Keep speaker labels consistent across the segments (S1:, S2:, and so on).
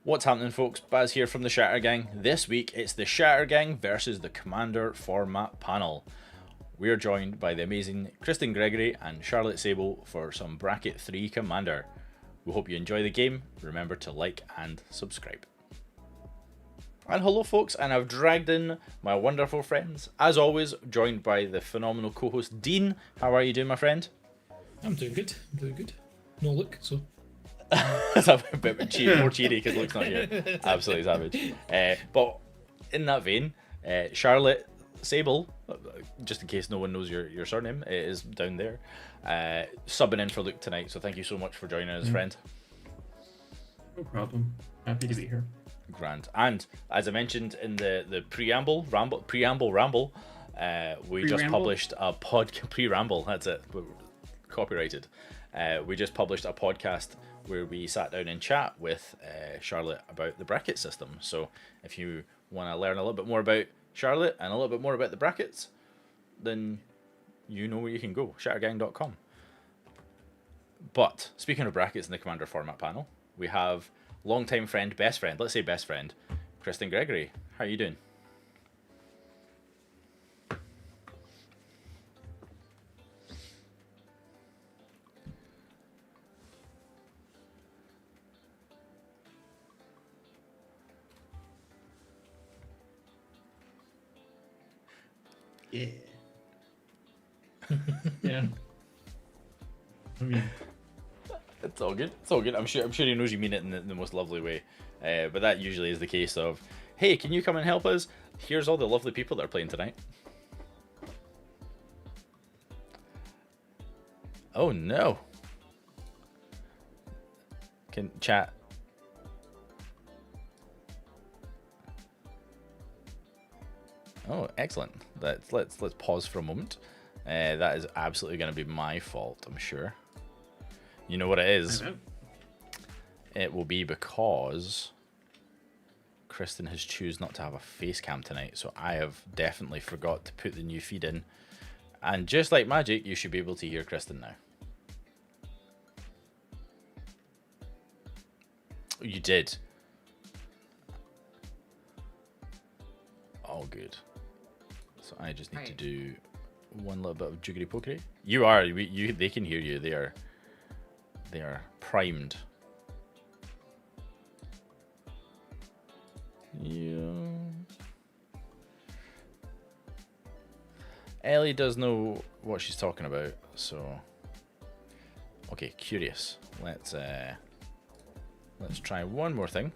S1: What's happening, folks? Baz here from the Shattergang. This week it's the Shattergang versus the Commander format panel. We are joined by the amazing Kristen Gregory and Charlotte Sable for some Bracket 3 Commander. We hope you enjoy the game. Remember to like and subscribe. And hello, folks, and I've dragged in my wonderful friends. As always, joined by the phenomenal co-host Dean. How are you doing, my friend?
S2: I'm doing good. No look, so.
S1: It's a bit more cheery because Luke's not here. Absolutely savage. But in that vein, Charlotte Sable, just in case no one knows your surname, it is down there, subbing in for Luke tonight. So thank you so much for joining us, friend.
S3: No problem. Happy to be here.
S1: Grand. And as I mentioned in the preamble ramble, we just published a pre-ramble. That's it. We're copyrighted. We just published a podcast where we sat down and chat with Charlotte about the bracket system. So if you want to learn a little bit more about Charlotte and a little bit more about the brackets, then you know where you can go, shattergang.com. But speaking of brackets in the Commander format panel, we have longtime friend, best friend, let's say best friend, Kristen Gregory. How are you doing?
S3: Yeah. Yeah. I mean,
S1: it's all good. It's all good. I'm sure he knows you mean it in the most lovely way. But that usually is the case of, hey, can you come and help us? Here's all the lovely people that are playing tonight. Oh no. Can chat. Oh, excellent. Let's pause for a moment. That is absolutely going to be my fault, I'm sure. You know what it is? It will be because Kristen has chosen not to have a face cam tonight, so I have definitely forgot to put the new feed in. And just like magic, you should be able to hear Kristen now. You did. Oh, good. So I just need to do one little bit of jiggery pokery. You are. They can hear you. They are primed. Yeah. Ellie does know what she's talking about, so okay, curious. Let's try one more thing,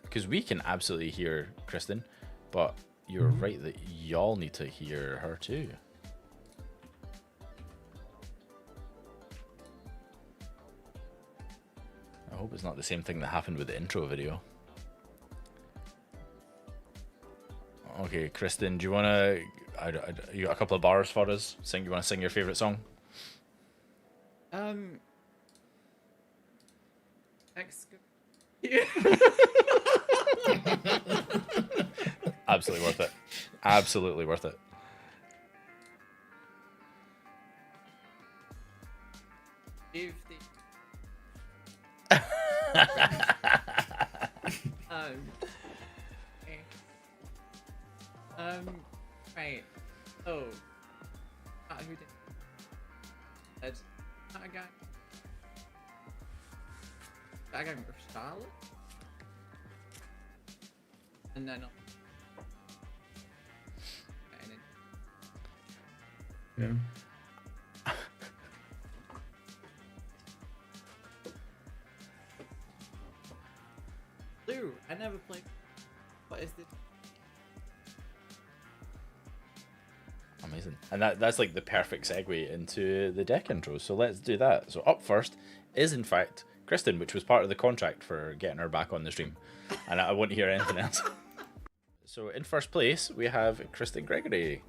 S1: because we can absolutely hear Kristen, but you're right that y'all need to hear her too. I hope it's not the same thing that happened with the intro video. Okay, Kristen, do you want to... you got a couple of bars for us? You want to sing your favourite song? Absolutely worth it. Absolutely worth it.
S4: Right. Oh. Who did? That's that guy. That guy for Charlotte. And then.
S3: yeah.
S4: Blue. I never played. What is this?
S1: Amazing. And that's like the perfect segue into the deck intro. So let's do that. So up first is in fact Kristen, which was part of the contract for getting her back on the stream. And I won't hear anything else. So in first place, we have Kristen Gregory.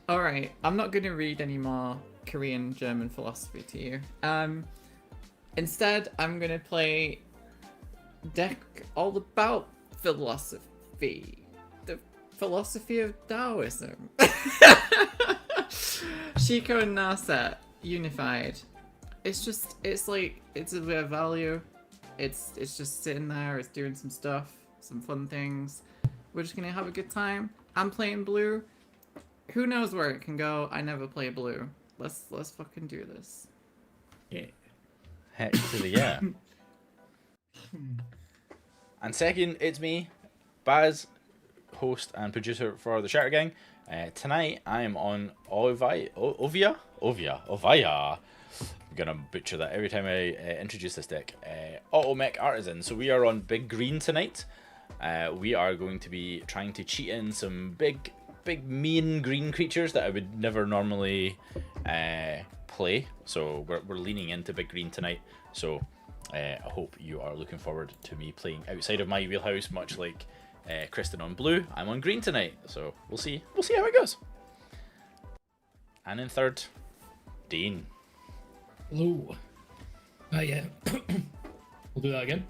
S4: Alright, I'm not going to read any more Korean German philosophy to you. Instead, I'm going to play deck all about philosophy. The philosophy of Taoism. Shiko and Narset unified. It's a bit of value. It's just sitting there. It's doing some stuff, some fun things. We're just gonna have a good time. I'm playing blue. Who knows where it can go? I never play blue. Let's fucking do this.
S3: Yeah.
S1: Heck to the yeah. And second, it's me, Baz, host and producer for the Shattergang. Tonight I am on Oviya. I'm gonna butcher that every time I introduce this deck. Automech Artisan. So we are on big green tonight. We are going to be trying to cheat in some big mean green creatures that I would never normally play. So we're leaning into big green tonight. So I hope you are looking forward to me playing outside of my wheelhouse, much like Kristen on blue. I'm on green tonight, so we'll see how it goes. And in third, Dean.
S2: Hello. Yeah. We'll do that again.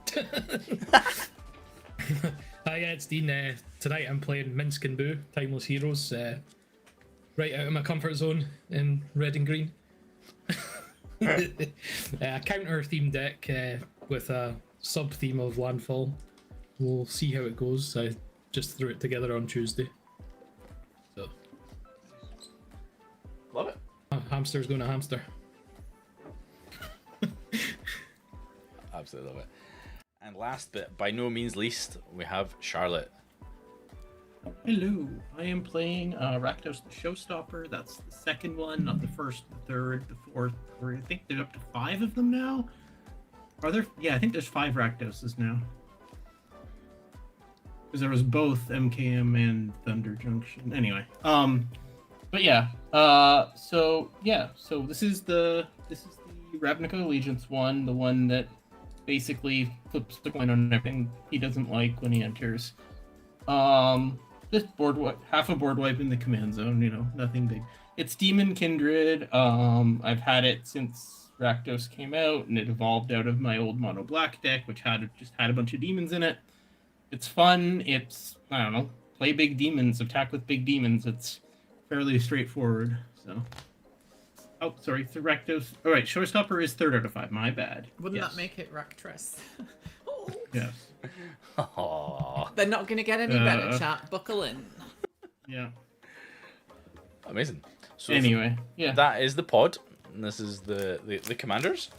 S2: Hi, yeah, it's Dean. Tonight I'm playing Minsc and Boo, Timeless Heroes. Right out of my comfort zone in red and green. A counter-themed deck with a sub-theme of landfall. We'll see how it goes. I just threw it together on Tuesday. So.
S1: Love it.
S2: Hamster's going to hamster.
S1: Absolutely love it. And last but by no means least, we have Charlotte.
S3: Hello, I am playing Rakdos the Showstopper. That's the second one, not the first, the third, the fourth. Or I think there's up to 5 of them now. Are there? Yeah, I think there's 5 Rakdoses now. Because there was both MKM and Thunder Junction. Anyway, but yeah, so this is the Ravnica Allegiance one, the one that basically flips the coin on everything he doesn't like when he enters. This board half a board wipe in the command zone, you know, nothing big. It's Demon Kindred. I've had it since Rakdos came out, and it evolved out of my old mono black deck, which just had a bunch of demons in it. It's fun. It's, I don't know, play big demons, attack with big demons. It's fairly straightforward. So, oh, sorry, the Rakdos. All right, Showstopper is 3rd out of 5. My bad.
S4: Wouldn't
S3: Yes.
S4: that make it Raktress?
S3: Yes.
S1: Aww.
S4: They're not gonna get any better, chat. Buckle in.
S3: Yeah.
S1: Amazing. So
S3: Anyway, yeah.
S1: that is the pod. And this is the commanders.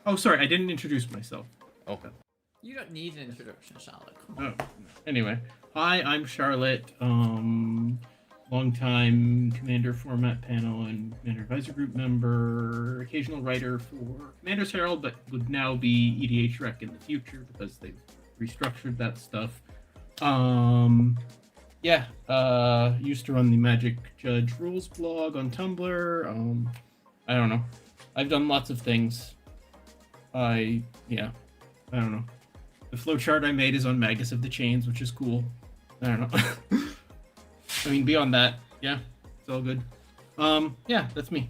S3: Oh, sorry, I didn't introduce myself.
S1: Oh.
S4: You don't need an introduction, Charlotte. Come on.
S3: Oh, anyway. Hi, I'm Charlotte. Longtime Commander Format Panel and Commander Advisor Group member, occasional writer for Commander's Herald, but would now be EDH Rec in the future because they've restructured that stuff. Used to run the Magic Judge Rules blog on Tumblr. I don't know. I've done lots of things. I don't know. The flowchart I made is on Magus of the Chains, which is cool. I don't know. I mean, beyond that, yeah, it's all good. That's me.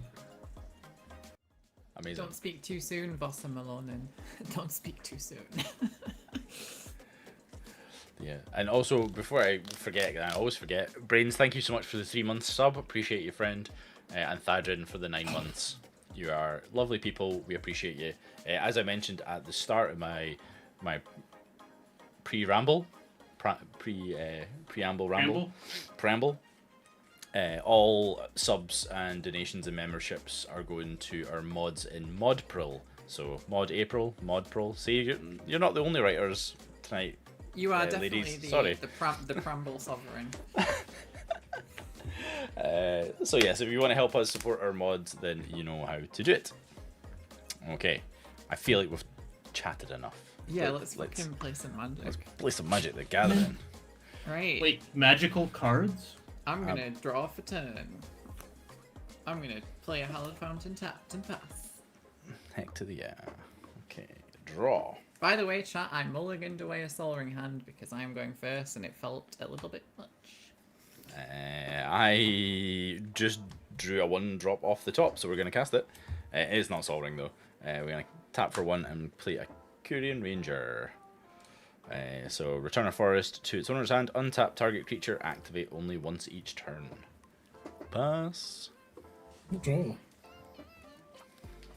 S1: Amazing.
S4: Don't speak too soon, Vossa Malonen. Don't speak too soon.
S1: Yeah, and also before I forget, I always forget. Brains, thank you so much for the 3 months sub. Appreciate you, friend, and Thadrin for the 9 months. You are lovely people. We appreciate you. As I mentioned at the start of my preamble, all subs and donations and memberships are going to our mods in ModPril. So Mod April, ModPril. See, you're not the only writers tonight.
S4: You are definitely
S1: ladies.
S4: the Pramble Sovereign.
S1: So yes, if you want to help us support our mods, then you know how to do it. Okay, I feel like we've chatted enough.
S4: Yeah, let's fucking play some Magic.
S1: Let's play some Magic the Gathering.
S4: Right.
S3: Wait, magical cards?
S4: I'm gonna draw for turn. I'm gonna play a Hallowed Fountain tapped and pass.
S1: Heck to the yeah. Okay, draw.
S4: By the way, chat, I mulliganed away a Sol Ring hand because I am going first and it felt a little bit much.
S1: I just drew a 1-drop off the top, so we're going to cast it. It is not Sol Ring though. We're going to tap for 1 and play a Curian Ranger. So return a forest to its owner's hand, untap target creature, activate only once each turn. Pass.
S2: Draw.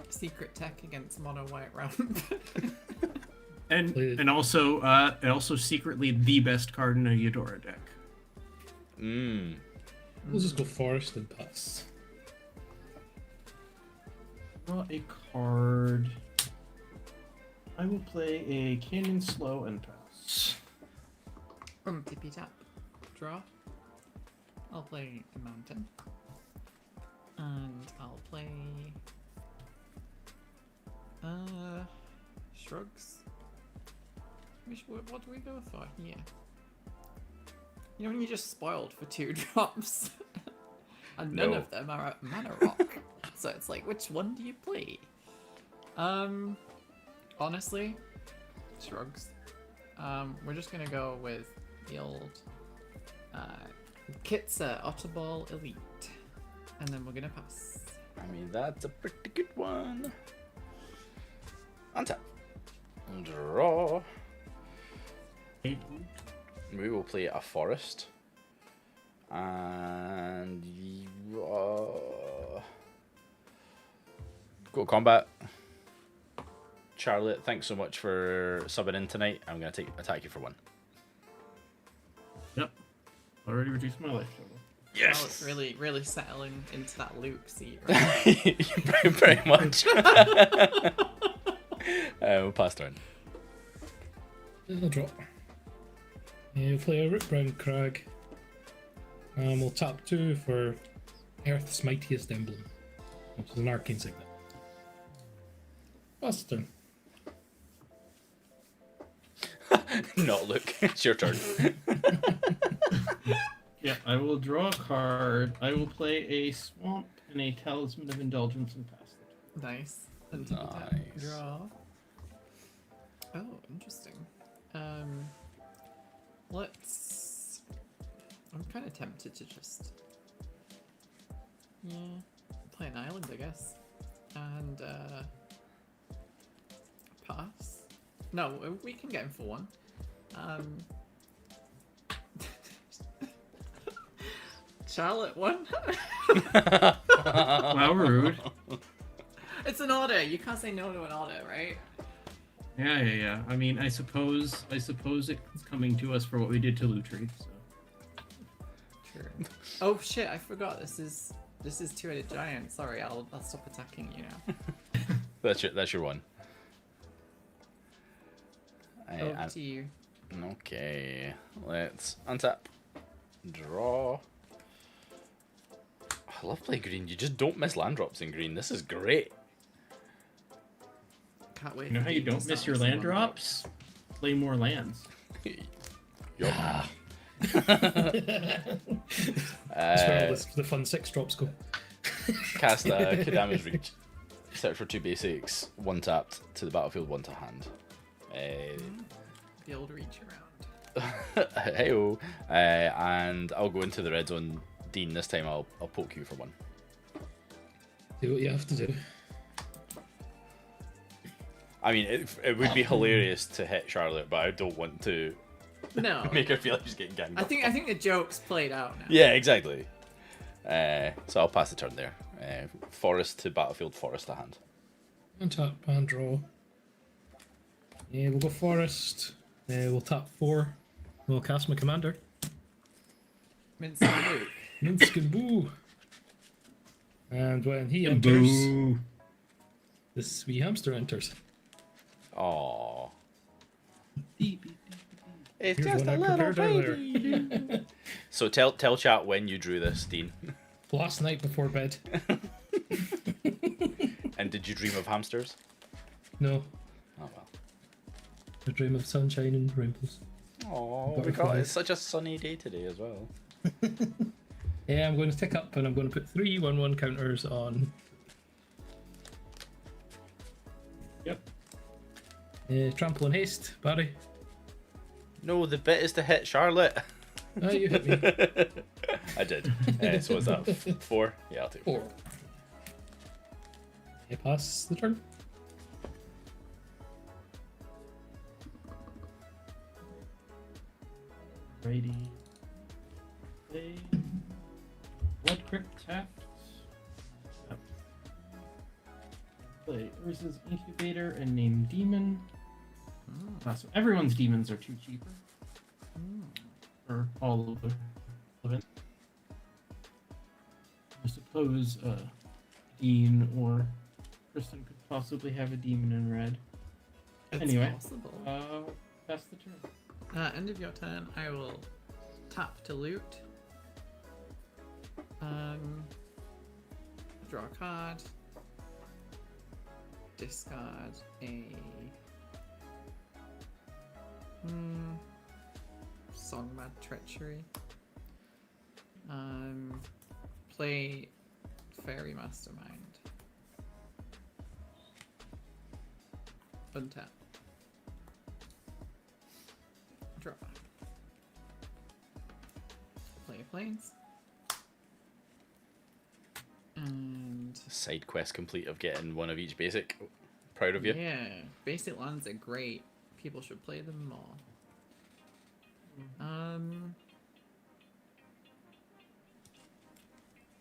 S4: Secret tech against mono white ramp.
S3: And also secretly the best card in a Eudora deck.
S2: We'll just go forest and pass.
S3: Draw a card. I will play a Canyon Slow and pass.
S4: Tippy tap. Draw. I'll play a mountain. And I'll play shrugs. What do we go for here? You know when you just spoiled for 2 drops? And none of them are at Mana Rock. So it's like, which one do you play? Honestly, shrugs. We're just gonna go with the old Kitsa Otterball Elite. And then we're gonna pass.
S1: I mean, that's a pretty good one. Untap. Draw. We will play a forest. And go combat. Charlotte, thanks so much for subbing in tonight. I'm gonna attack you for 1.
S3: Yep. Already reduced my life total.
S1: Yes.
S4: Oh, it's really settling into that Luke seat, right?
S1: Very much. We'll pass turn.
S2: I'll drop. We'll play a Root Brown Crag. We'll tap 2 for Earth's Mightiest Emblem, which is an arcane signet. Pass turn.
S1: Not Luke. It's your turn.
S3: Yeah, I will draw a card. I will play a Swamp and a Talisman of Indulgence and pass it.
S4: Nice. And tippy tap.
S1: Nice.
S4: Draw. Oh, interesting. Let's. I'm kind of tempted to just. Yeah. Play an island, I guess. And, pass. No, we can get him for 1. Charlotte 1.
S3: Wow, rude.
S4: It's an order. You can't say no to an order, right?
S3: Yeah. I mean, I suppose it's coming to us for what we did to Lutri. So.
S4: Sure. Oh shit! I forgot. This is 2-headed giant. Sorry, I'll stop attacking you now.
S1: That's your 1.
S4: Over to you.
S1: Okay, let's untap. Draw. I love playing green. You just don't miss land drops in green. This is great.
S4: Can't wait.
S3: You know how you don't miss your land drops? Play more lands.
S1: Yup.
S2: That's where all the fun 6 drops go.
S1: Cast Kadama's Reach. Search for 2 basics. 1 tapped to the battlefield, 1 to hand.
S4: The old reach around.
S1: Heyo. And I'll go into the red zone. Dean, this time I'll poke you for 1.
S2: Do what you have to do.
S1: I mean, it would be hilarious to hit Charlotte, but I don't want to
S4: No.
S1: make her feel like she's getting ganged
S4: I
S1: up.
S4: think the joke's played out now.
S1: Yeah, exactly. So I'll pass the turn there. Forest to battlefield, forest to hand.
S2: Untap and draw. We'll go forest. We'll tap 4. We'll cast my commander.
S4: Minsc and Luke.
S2: Minsc and Boo. And when he enters,
S3: Boo.
S2: this wee hamster enters.
S1: Aww.
S2: Here's
S1: It's just
S2: one I
S1: a little
S2: prepared earlier.
S1: baby. So tell chat when you drew this, Dean.
S2: Last night before bed.
S1: And did you dream of hamsters?
S2: No,
S1: Oh well.
S2: I dream of sunshine and rainbows.
S1: Oh, it's such a sunny day today as well.
S2: Yeah, I'm going to tick up and I'm going to put 3 1/1 counters on.
S3: Yep.
S2: Trample and haste, Barry.
S1: No, the bit is to hit Charlotte.
S2: Oh, you hit me.
S1: I did. So what's that? 4? Yeah, I'll take 4.
S2: 4. Pass the turn.
S3: Righty. Play. Blood Crypt tapped. Yep. Play Urza's Incubator and name Demon. So everyone's demons are too cheap. For all of the events. I suppose Dean or Kristen could possibly have a demon in red.
S4: It's
S3: Anyway,
S4: possible.
S3: that's the turn.
S4: End of your turn, I will tap to loot. Draw a card. Discard a Songmad Treachery. Play Fairy Mastermind. Untap. Draw. Play Plains. And
S1: Side quest complete of getting one of each basic. Proud of you.
S4: yeah, basic lands are great. People should play them more.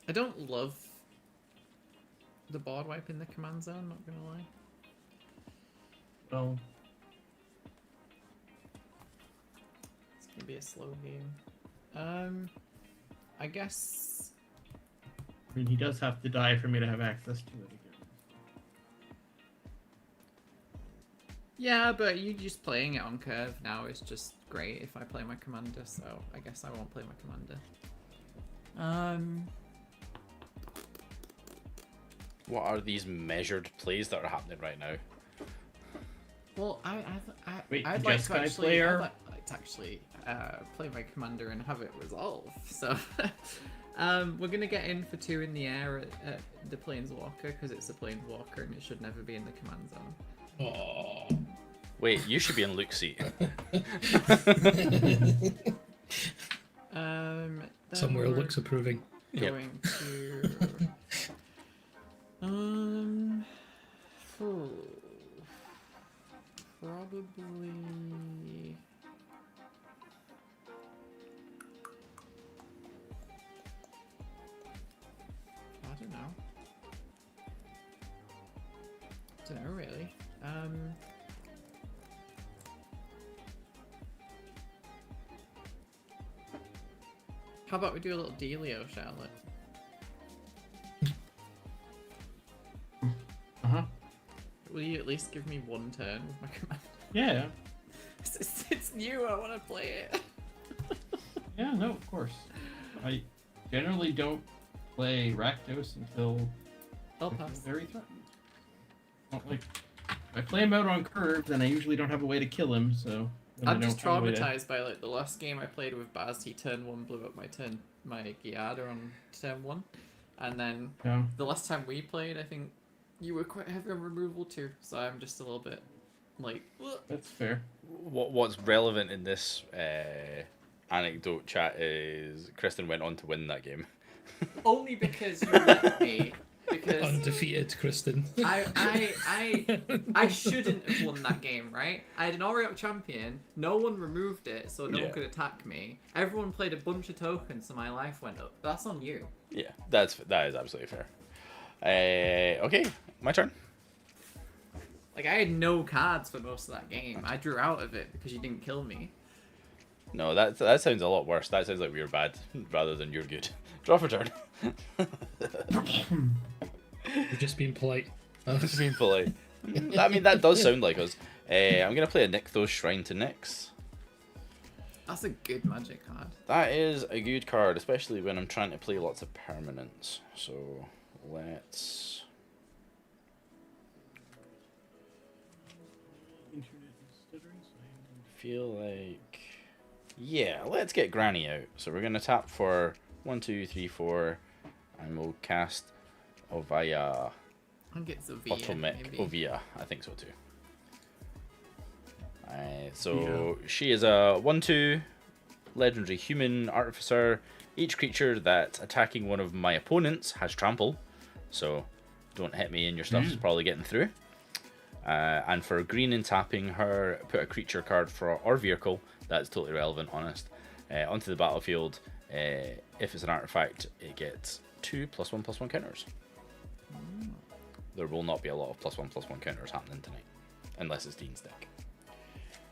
S4: I don't love the board wipe in the command zone, not gonna lie.
S3: Well,
S4: It's gonna be a slow game. I guess
S3: I mean, he does have to die for me to have access to it again.
S4: yeah, but you just playing it on curve now is just great if I play my commander, so I guess I won't play my commander.
S1: What are these measured plays that are happening right now?
S4: Well,
S3: Wait,
S4: I'd like to
S3: Jeskai
S4: actually,
S3: player?
S4: I'd like to actually play my commander and have it resolve. So, we're gonna get in for 2 in the air at the Planeswalker because it's a Planeswalker and it should never be in the command zone.
S2: Oh.
S1: Wait, you should be in Luke's seat.
S4: Then
S2: Somewhere
S4: we're
S2: looks approving.
S4: going to probably. I don't know really. How about we do a little dealio, Charlotte? Will you at least give me 1 turn with my command?
S3: Yeah.
S4: It's new, I want to play it.
S3: Yeah, no, of course. I generally don't play Rakdos until
S4: I'll
S3: I feel
S4: pass.
S3: very threatened. Not like if I play him out on curve, then I usually don't have a way to kill him. So then
S4: I'm
S3: I
S4: just
S3: don't have a way to-
S4: traumatized by like the last game I played with Baz. He turn 1 blew up my Giada on turn 1, and then
S3: Yeah.
S4: the last time we played, I think you were quite heavy on removal too. So I'm just a little bit like. Ugh.
S3: That's fair.
S1: What's relevant in this anecdote chat is Kristen went on to win that game.
S4: Only because you let me. Because
S2: Undefeated, Kristen.
S4: I shouldn't have won that game, right? I had an Oreo champion, no one removed it, so no one could attack me. Everyone played a bunch of tokens, so my life went up. That's on you.
S1: Yeah, that is absolutely fair. Okay, my turn.
S4: Like, I had no cards for most of that game. I drew out of it because you didn't kill me.
S1: No, that sounds a lot worse. That sounds like we were bad rather than you're good. Draw for turn.
S2: You're just being polite.
S1: Just being polite. I mean, that does sound like us. I'm going to play a Nykthos Shrine to Nyx.
S4: That's a good magic card.
S1: That is a good card, especially when I'm trying to play lots of permanents. So, let's... feel like... yeah, let's get Granny out. So we're going to tap for 1, 2, 3, 4, and we'll cast Oviya.
S4: I think it's Oviya.
S1: Automech.
S4: Maybe.
S1: Oviya. I think so too. So she is a 1/2 legendary human artificer. Each creature that's attacking one of my opponents has trample, so don't hit me and your stuff's probably getting through. And for green and tapping her, put a creature card for or vehicle that's totally relevant, honest, onto the battlefield. If it's an artifact, it gets 2 +1/+1 counters. There will not be a lot of +1/+1 counters happening tonight, unless it's Dean's deck.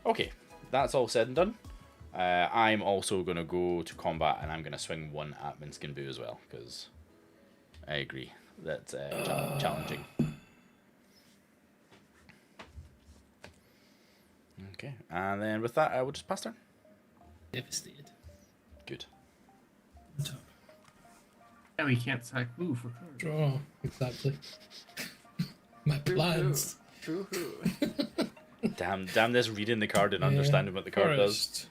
S1: Okay, that's all said and done. I'm also going to go to combat, and I'm going to swing one at Minsc and Boo as well, because I agree. That's challenging. Okay, and then with that, I will just pass turn.
S2: Devastated.
S1: Good.
S2: Top.
S3: Yeah, we can't sack Boo for cards.
S2: Draw. Exactly. My plans.
S4: Boo-hoo.
S1: Damn this reading the card and understanding what the card does.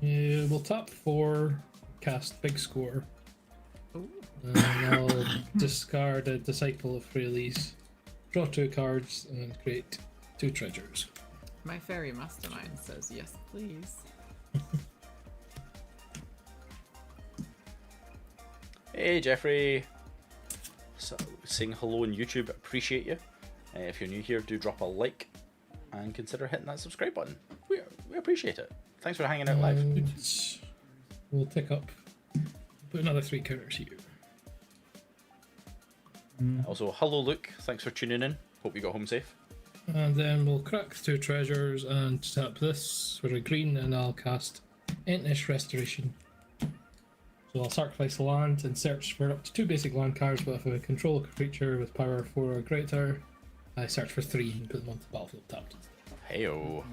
S2: Yeah, we'll tap 4, cast Big Score,
S4: Ooh.
S2: and I'll discard a Disciple of Freyalise, draw 2 cards, and create 2 treasures.
S4: My fairy mastermind says yes, please.
S1: Hey Jeffrey, so, saying hello on YouTube, appreciate you. If you're new here, do drop a like and consider hitting that subscribe button. We appreciate it. Thanks for hanging out live.
S2: And we'll pick up, put another 3 counters here.
S1: Also, hello Luke, thanks for tuning in. Hope you got home safe.
S2: And then we'll crack 2 treasures and tap this for a green, and I'll cast Entish Restoration. So I'll sacrifice a land and search for up to 2 basic land cards, but if I control a creature with power 4 or greater, I search for 3 and put them onto the battlefield tapped.
S1: Heyo.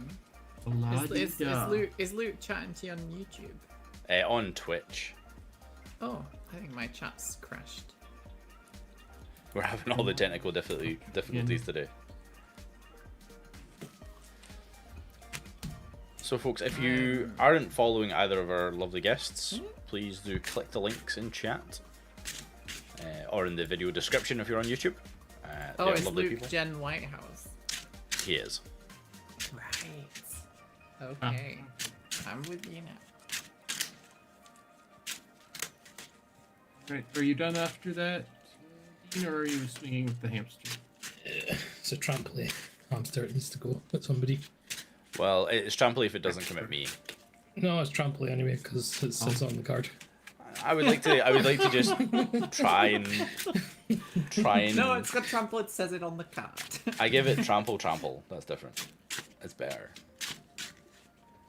S4: Is Luke chatting to you on YouTube?
S1: On Twitch.
S4: Oh, I think my chat's crashed.
S1: We're having all the technical difficulties today. So folks, if you aren't following either of our lovely guests, please do click the links in chat. Or in the video description if you're on YouTube.
S4: Oh,
S1: they're
S4: it's
S1: lovely
S4: Luke
S1: people.
S4: Jen Whitehouse.
S1: He is.
S4: Right. Okay. I'm with you now.
S3: Right, are you done after that, Dean, or are you swinging with the hamster?
S2: It's a trampoline. Hamster, it needs to go at somebody.
S1: Well, it's trample if it doesn't commit me.
S2: No, it's trampoline anyway, because it sits on the card.
S1: I would like to just try and
S4: No, it's got trample, it says it on the card.
S1: I give it trample. That's different. It's better.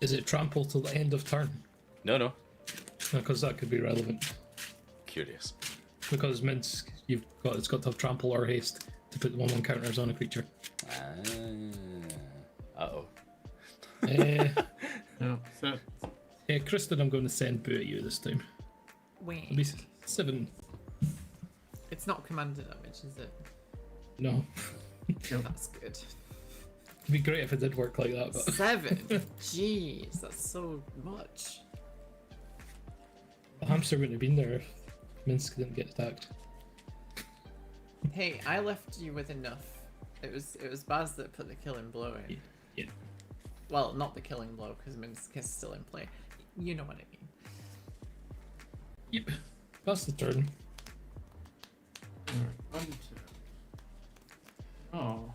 S2: Is it trample till the end of turn?
S1: No.
S2: Because that could be relevant.
S1: Curious.
S2: Because Minsc, it's got to have trample or haste to put 1/1 counters on a creature.
S1: Uh-oh.
S3: No, so
S2: Kristen, I'm going to send Boo at you this time.
S4: Wait.
S2: It'll be 7.
S4: It's not commander damage, is it?
S2: No.
S4: That's good.
S2: It'd be great if it did work like that, but
S4: 7? Jeez, that's so much.
S2: the hamster wouldn't have been there if Minsc didn't get attacked.
S4: Hey, I left you with enough. It was Baz that put the killing blow in.
S2: Yeah.
S4: Well, not the killing blow, because Minsc is still in play. You know what I mean.
S2: Yep. That's the turn.
S3: alright, oh.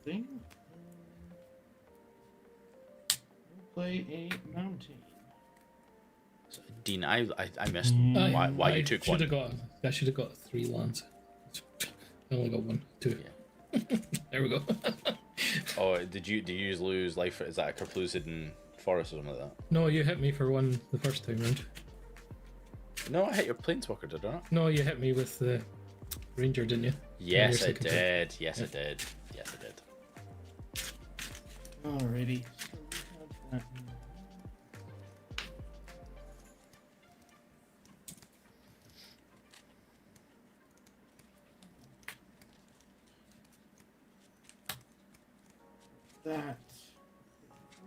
S3: Thing. We'll play a mountain.
S1: So, Dean, I missed why you took one.
S2: I should have got 3 lands. I only got 1, 2.
S1: Yeah.
S2: There we go.
S1: Oh, did you lose life? Is that a Kerplus hidden forest or something like that?
S2: No, you hit me for 1 the first time round.
S1: No, I hit your planeswalker, did I not?
S2: No, you hit me with the ranger, didn't you?
S1: Yes, I
S2: second turn.
S1: did. Yes, I did. Yes, I did.
S3: Alrighty. So we have that. That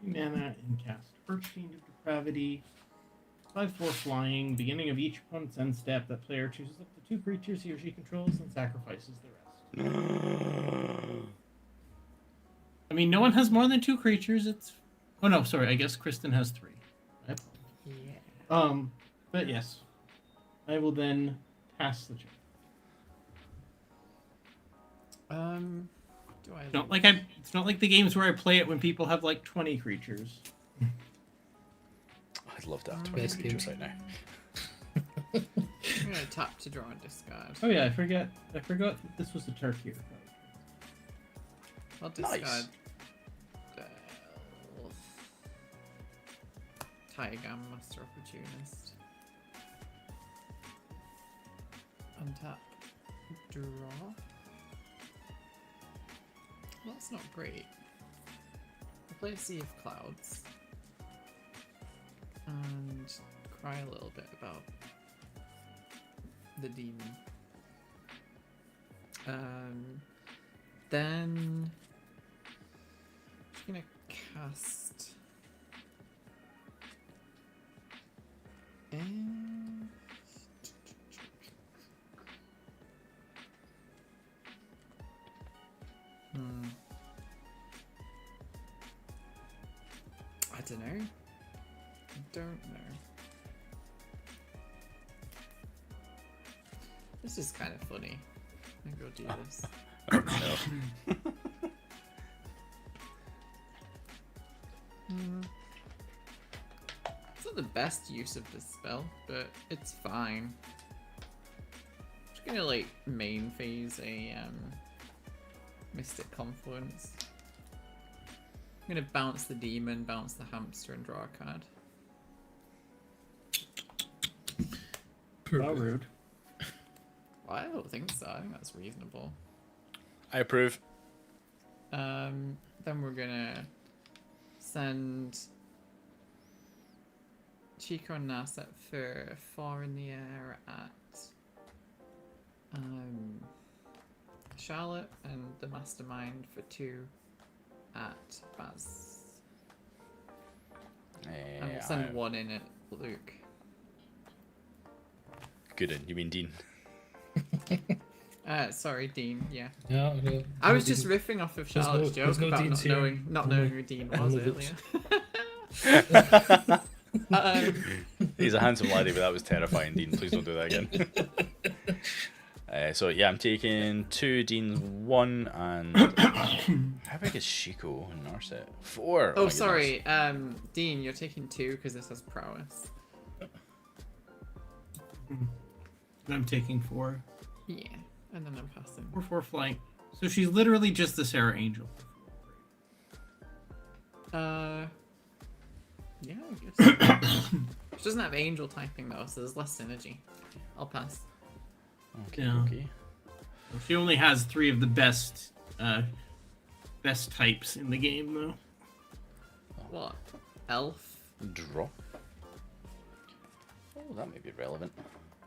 S3: 3 mana and cast Archfiend of Depravity. 5/4 flying. Beginning of each opponent's end step, that player chooses up to 2 creatures he or she controls and sacrifices the rest. I mean, no one has more than 2 creatures. It's oh no, sorry. I guess Kristen has 3.
S4: Yeah.
S3: But yes, I will then pass the turn.
S4: Do I?
S3: It's not like the games where I play it when people have like 20 creatures.
S1: I'd love to have 20
S2: Best
S1: creatures
S2: game.
S1: right now.
S4: I'm gonna tap to draw and discard.
S3: Oh yeah, I forgot that this was a turkey.
S4: I'll discard.
S1: Nice.
S4: Shattergang, Master Opportunist. Untap. Draw. Well, that's not great. I'll play a Sea of Clouds. And cry a little bit about the demon. Then I'm just gonna cast I don't know. I don't know. This is kind of funny. I'm gonna go do this.
S1: Oh, no.
S4: It's not the best use of this spell, but it's fine. Just gonna like main phase a Mystic Confluence. I'm gonna bounce the demon, bounce the hamster, and draw a card.
S3: How rude.
S4: I don't think so. I think that's reasonable.
S1: I approve.
S4: Then we're gonna send Shiko and Narset for 4 in the air at Charlotte, and the Mastermind for 2 at Baz. And we'll send 1 in at Luke.
S1: Good. You mean Dean?
S4: Sorry, Dean. Yeah.
S2: Yeah, no,
S4: I was
S2: Dean.
S4: just riffing off of
S2: There's
S4: Charlotte's
S2: there's
S4: joke about
S2: Deans
S4: not
S2: here.
S4: knowing who Dean was
S2: only
S4: earlier.
S1: He's a handsome laddie, but that was terrifying, Dean. Please don't do that again. So yeah, I'm taking 2 Deans, 1, and how big is Shiko and Narset? 4.
S4: Oh,
S1: my
S4: sorry.
S1: goodness.
S4: Dean, you're taking 2 because this has prowess.
S3: I'm taking 4.
S4: Yeah, and then I'm passing.
S3: 4 flank. So she's literally just the Sarah Angel.
S4: Yeah, I guess. She doesn't have angel typing though, so there's less synergy. I'll pass.
S1: Okay,
S3: Yeah.
S1: okay.
S3: She only has 3 of the best types in the game though.
S4: What? Elf?
S1: Draw. Oh, that may be relevant.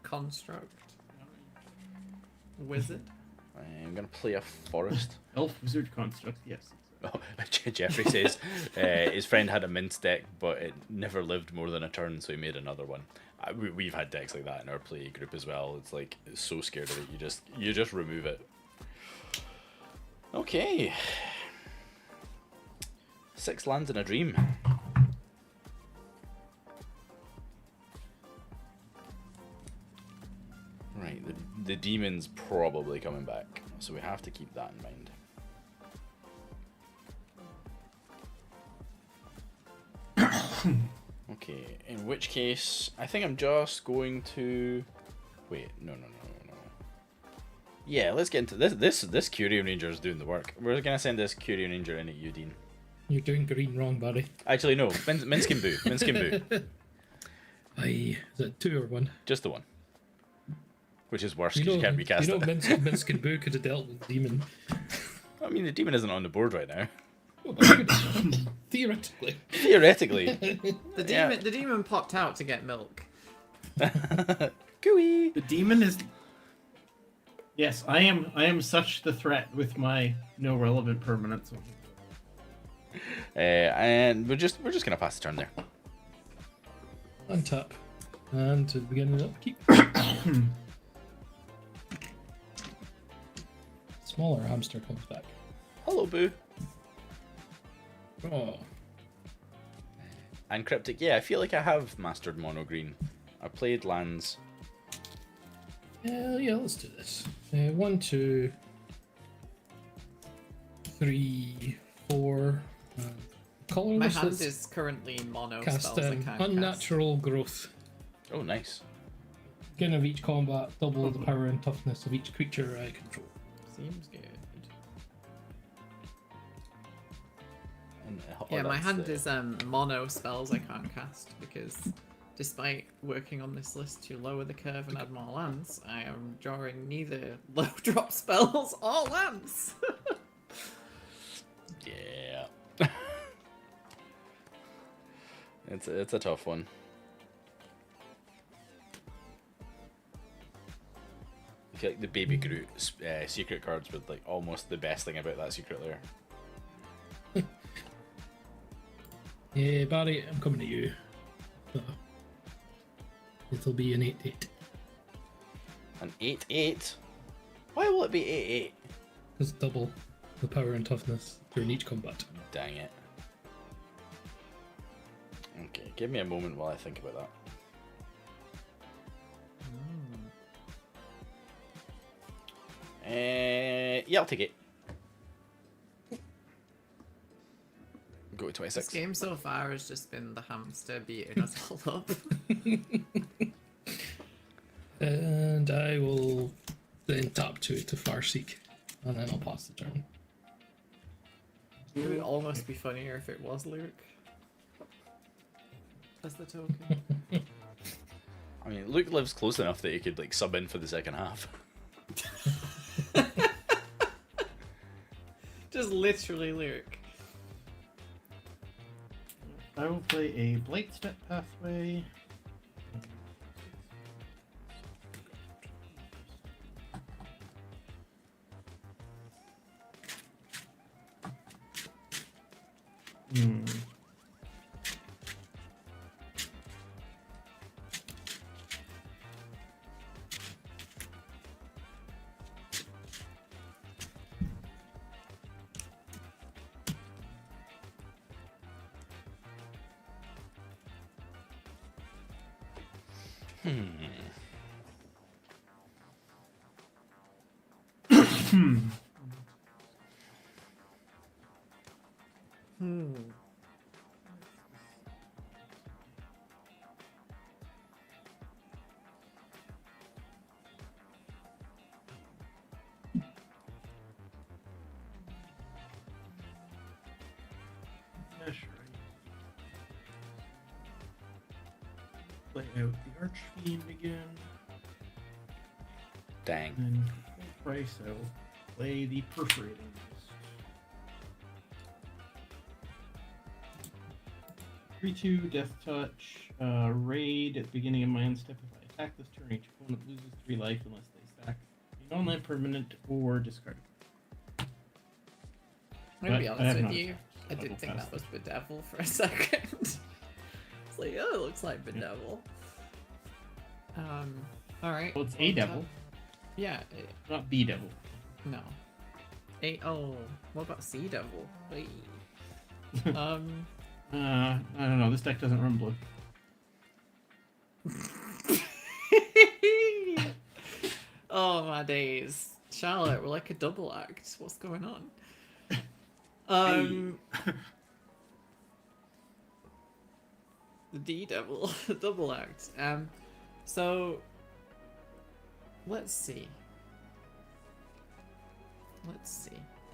S4: Construct? Wizard?
S1: I'm gonna play a forest.
S3: Elf Wizard Construct, yes.
S1: Oh, Jeffrey says his friend had a Minsc deck, but it never lived more than a turn, so he made another one. We've had decks like that in our play group as well. It's like, it's so scared of it, you just remove it. Okay. 6 lands in a dream. Right, the demon's probably coming back, so we have to keep that in mind. Okay, in which case, I think I'm just going to... Wait, no. Yeah, let's get into this. This Curium Ranger is doing the work. We're gonna send this Curium Ranger in at you, Dean.
S2: You're doing green wrong, buddy.
S1: Actually, no. Minsc and Boo. Minsc and Boo.
S2: Aye, is it 2 or 1?
S1: Just the one. Which is worse because you can't recast it.
S2: Minsc and Boo could have dealt with Demon.
S1: I mean, the demon isn't on the board right now.
S2: Theoretically.
S1: Theoretically.
S4: The demon popped out to get milk.
S1: Gooey.
S3: The demon is... Yes, I am such the threat with my no relevant permanents.
S1: And we're just gonna pass the turn there.
S2: Untap. And to the beginning of the upkeep. Smaller hamster comes back.
S1: Hello, Boo.
S2: Oh.
S1: And Cryptic, yeah, I feel like I have mastered mono green. I played lands.
S2: Yeah, let's do this. 1, 2, 3, 4. Colorless.
S4: My hand
S2: let's
S4: is currently mono
S2: cast
S4: spells. I can't
S2: Unnatural Growth.
S1: Oh, nice.
S2: Beginning of each combat, double the power and toughness of each creature I control.
S4: Seems good.
S1: And,
S4: Yeah, my
S1: that's
S4: hand
S1: the-
S4: is mono spells I can't cast because despite working on this list to lower the curve and add more lands, I am drawing neither low drop spells or lands.
S1: Yeah. It's a tough one. I feel like the Baby Groot secret cards were like almost the best thing about that secret layer.
S2: Yeah, Barry, I'm coming to you. So, it'll be an 8/8.
S1: An 8/8? Why will it be 8/8?
S2: It's double the power and toughness during each combat.
S1: Dang it. Okay, give me a moment while I think about that. Yeah, I'll take it. Go to
S4: This
S1: 26.
S4: game so far has just been the hamster beating us all up.
S2: And I will then tap to it to Farseek. And then I'll pass the turn.
S4: It would almost be funnier if it was Luke. As the token.
S1: I mean, Luke lives close enough that he could like sub in for the second half.
S4: Just literally Luke.
S3: I will play a Blight Step Pathway. Play out the Archfiend again.
S1: Dang.
S3: And full price, I will play the Perforating Mist. 3/2 Death Touch. Raid at the beginning of my end step. If I attack this turn, each opponent loses 3 life unless they sack a non-land permanent or discard.
S4: I'm gonna be
S3: But I
S4: honest
S3: have
S4: with
S3: not
S4: you. I
S3: double
S4: did think
S3: fast.
S4: that was Bedevil for a second. It's like, oh, it looks like Bedevil. Alright.
S3: Well, it's a devil,
S4: Yeah,
S3: not B devil.
S4: no. Oh, what about Sea Devil? Hey.
S3: I don't know. This deck doesn't run blue.
S4: Oh my days. Charlotte, we're like a double act. What's going on? The D Devil, double act. So let's see.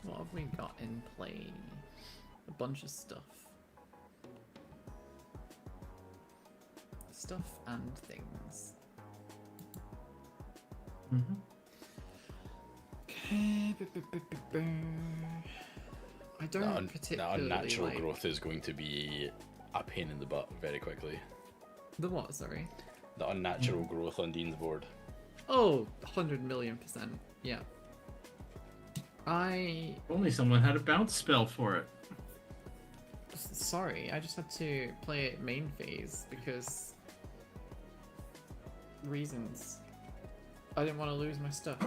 S4: What have we got in play? A bunch of stuff. Stuff and things.
S3: Mm-hmm.
S4: Okay. I don't
S1: The
S4: particularly
S1: unnatural
S4: like...
S1: growth is going to be a pain in the butt very quickly.
S4: The what, sorry?
S1: The unnatural growth on Dean's board.
S4: Oh, 100,000,000%. Yeah.
S3: If only someone had a bounce spell for it.
S4: Sorry, I just had to play it main phase because... reasons. I didn't want to lose my stuff.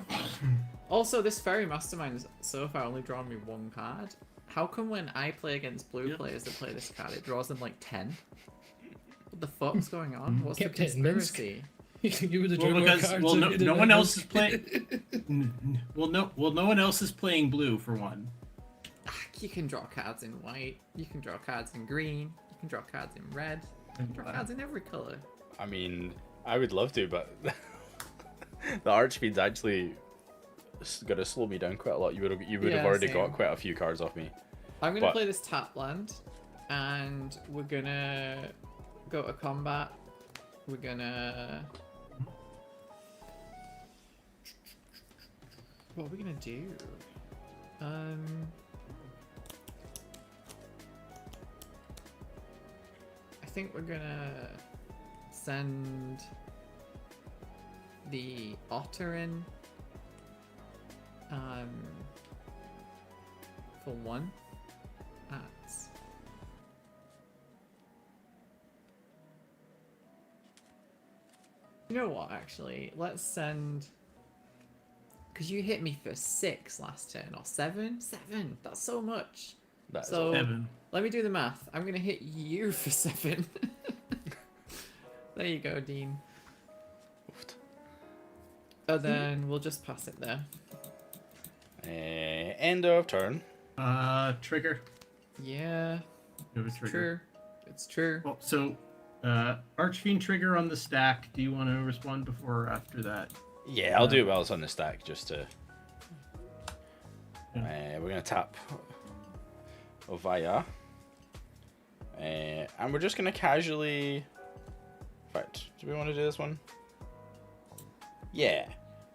S4: Also, this Fairy Mastermind's so far only drawn me 1 card. How come when I play against blue players that play this card, it draws them like 10? What the fuck's going on? What's
S2: Kept
S4: the
S2: hitting Minsc.
S4: conspiracy?
S2: You would have
S3: Well,
S2: drawn more
S3: because
S2: cards.
S3: no
S2: if you
S3: one
S2: didn't
S3: else
S2: have
S3: is playing. No one else is playing blue for one.
S4: You can draw cards in white, you can draw cards in green, you can draw cards in red, you can draw cards in every color.
S1: I mean, I would love to, but The Archfiend's actually going to slow me down quite a lot. You would have
S4: Yeah,
S1: already
S4: same.
S1: got quite a few cards off me.
S4: I'm gonna
S1: But-
S4: play this tap land, and we're gonna go to combat. We're gonna. What are we gonna do? I think we're gonna send the otter in. For one. You know what, actually? Let's send... Because you hit me for 6 last turn, or 7? 7! That's so much!
S1: That is
S4: So,
S3: 7.
S4: let me do the math. I'm gonna hit you for 7. There you go, Dean.
S1: Oofed.
S4: And then we'll just pass it there.
S1: End of turn.
S3: Trigger.
S4: Yeah,
S3: You have a
S4: it's
S3: trigger.
S4: true. It's true.
S3: Well, so, Archfiend trigger on the stack. Do you want to respond before or after that?
S1: Yeah, I'll do it while it's on the stack, just to...
S3: Yeah.
S1: We're going to tap Oviya. And we're just going to casually... In fact, do we want to do this one? Yeah.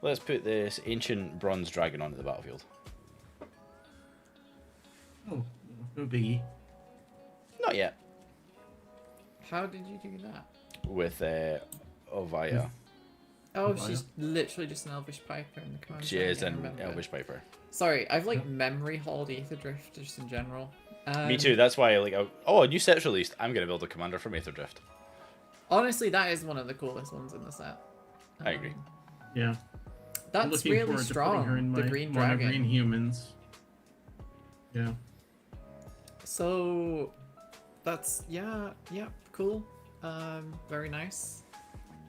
S1: Let's put this ancient bronze dragon onto the battlefield.
S3: Oh, no biggie.
S1: Not yet.
S4: How did you do that?
S1: With Oviya.
S4: Oh,
S3: Oviya?
S4: she's literally just an Elvish Piper in the command.
S1: She
S4: zone,
S1: is
S4: I
S1: an
S4: remember.
S1: Elvish Piper.
S4: Sorry, I've like memory hauled Aether Drift just in general.
S1: Me too. That's why, like, oh, a new set's released. I'm gonna build a commander from Aether Drift.
S4: Honestly, that is one of the coolest ones in the set.
S1: I agree.
S3: Yeah.
S4: That's
S3: Looking
S4: really
S3: forward to putting her
S4: strong.
S3: in
S4: The
S3: my
S4: green
S3: mono
S4: dragon.
S3: green humans. Yeah.
S4: So that's yeah, cool. Very nice.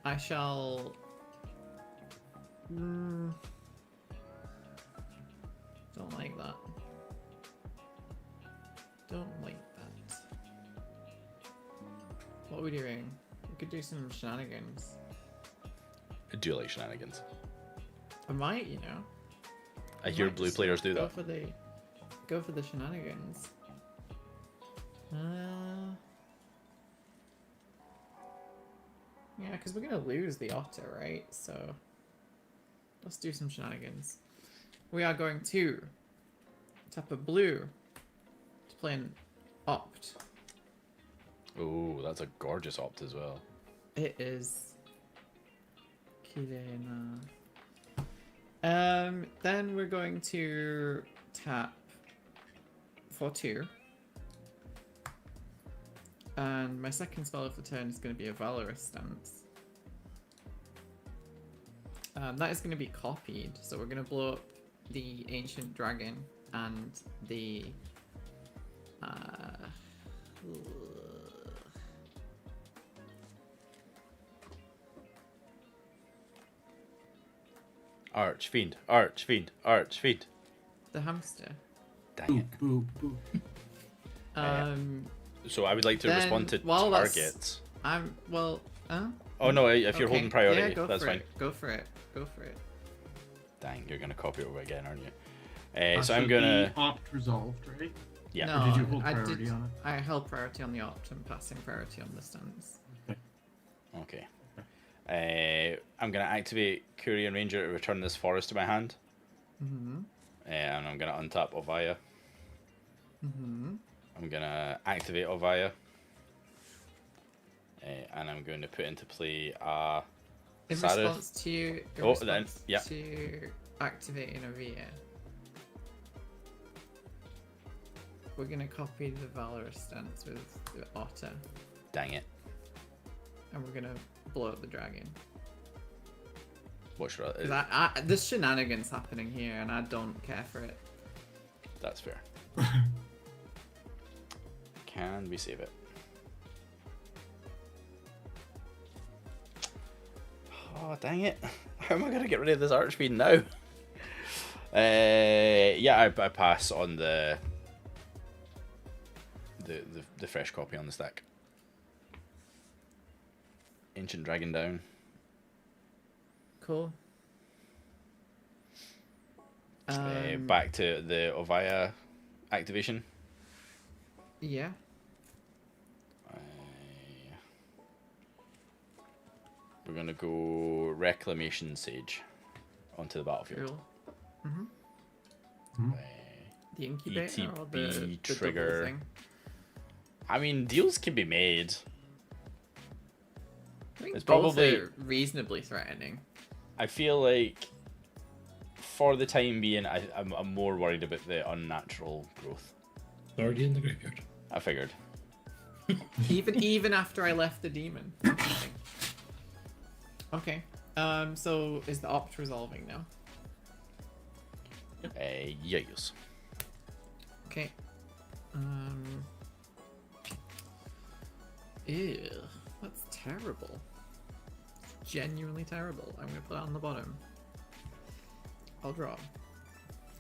S4: I shall. Don't like that. Don't like that. What are we doing? We could do some shenanigans.
S1: I do like shenanigans.
S4: I might, you know.
S1: I hear
S4: might
S1: blue
S4: just
S1: players do
S4: go
S1: that.
S4: Go for the shenanigans. Yeah, because we're gonna lose the otter, right? So let's do some shenanigans. We are going to tap a blue to play an opt.
S1: Oh, that's a gorgeous opt as well.
S4: It is. Kirena. Then we're going to tap for 2. And my second spell of the turn is going to be a Valorous Stance. That is going to be copied, so we're going to blow up the Ancient Dragon and the...
S1: Archfiend, Archfiend, Archfiend.
S4: the hamster.
S1: Dang
S3: Boo,
S1: it.
S3: boo, boo.
S1: So I would like to
S4: Then,
S1: respond to
S4: while that's-
S1: targets.
S4: Well,
S1: Oh no, if you're
S4: okay.
S1: holding priority,
S4: Yeah, go
S1: that's
S4: for
S1: fine.
S4: it. Go for it. Go for it.
S1: Dang, you're gonna copy it over again, aren't you?
S3: So
S1: So I'm gonna...
S3: the opt resolved, right?
S1: Yeah.
S4: No,
S3: Or did you hold
S4: I
S3: priority
S4: did.
S3: on it?
S4: I held priority on the opt and passing priority on the stance.
S1: Okay. I'm gonna activate Korean Ranger to return this forest to my hand. And I'm gonna untap Oviya. I'm gonna activate Oviya. And I'm going to put into play
S4: In
S1: Sarith.
S4: response to
S1: then, yeah.
S4: to activating Oviya, we're gonna copy the Valorous Stance with the Otter,
S1: Dang it.
S4: and we're gonna blow up the dragon.
S1: What's
S4: 'Cause there's shenanigans happening here, and I don't care for it.
S1: That's fair. Can we save it? Oh, dang it. How am I going to get rid of this Archfiend now? Yeah, I pass on the fresh copy on the stack. Ancient Dragon down.
S4: Cool.
S1: Back to the Oviya activation.
S4: Yeah.
S1: We're gonna go Reclamation Sage onto the battlefield.
S4: Cool. The incubator or the
S1: ETB
S4: double
S1: trigger.
S4: thing?
S1: I mean, deals can be made.
S4: I think
S1: It's
S4: both
S1: probably-
S4: are reasonably threatening.
S1: I feel like, for the time being, I'm more worried about the unnatural growth.
S2: It's already in the graveyard.
S1: I figured.
S4: Even after I left the demon. Okay. So is the opt resolving now?
S1: Yes.
S4: Okay. Ew, that's terrible. Genuinely terrible. I'm gonna put it on the bottom. I'll draw.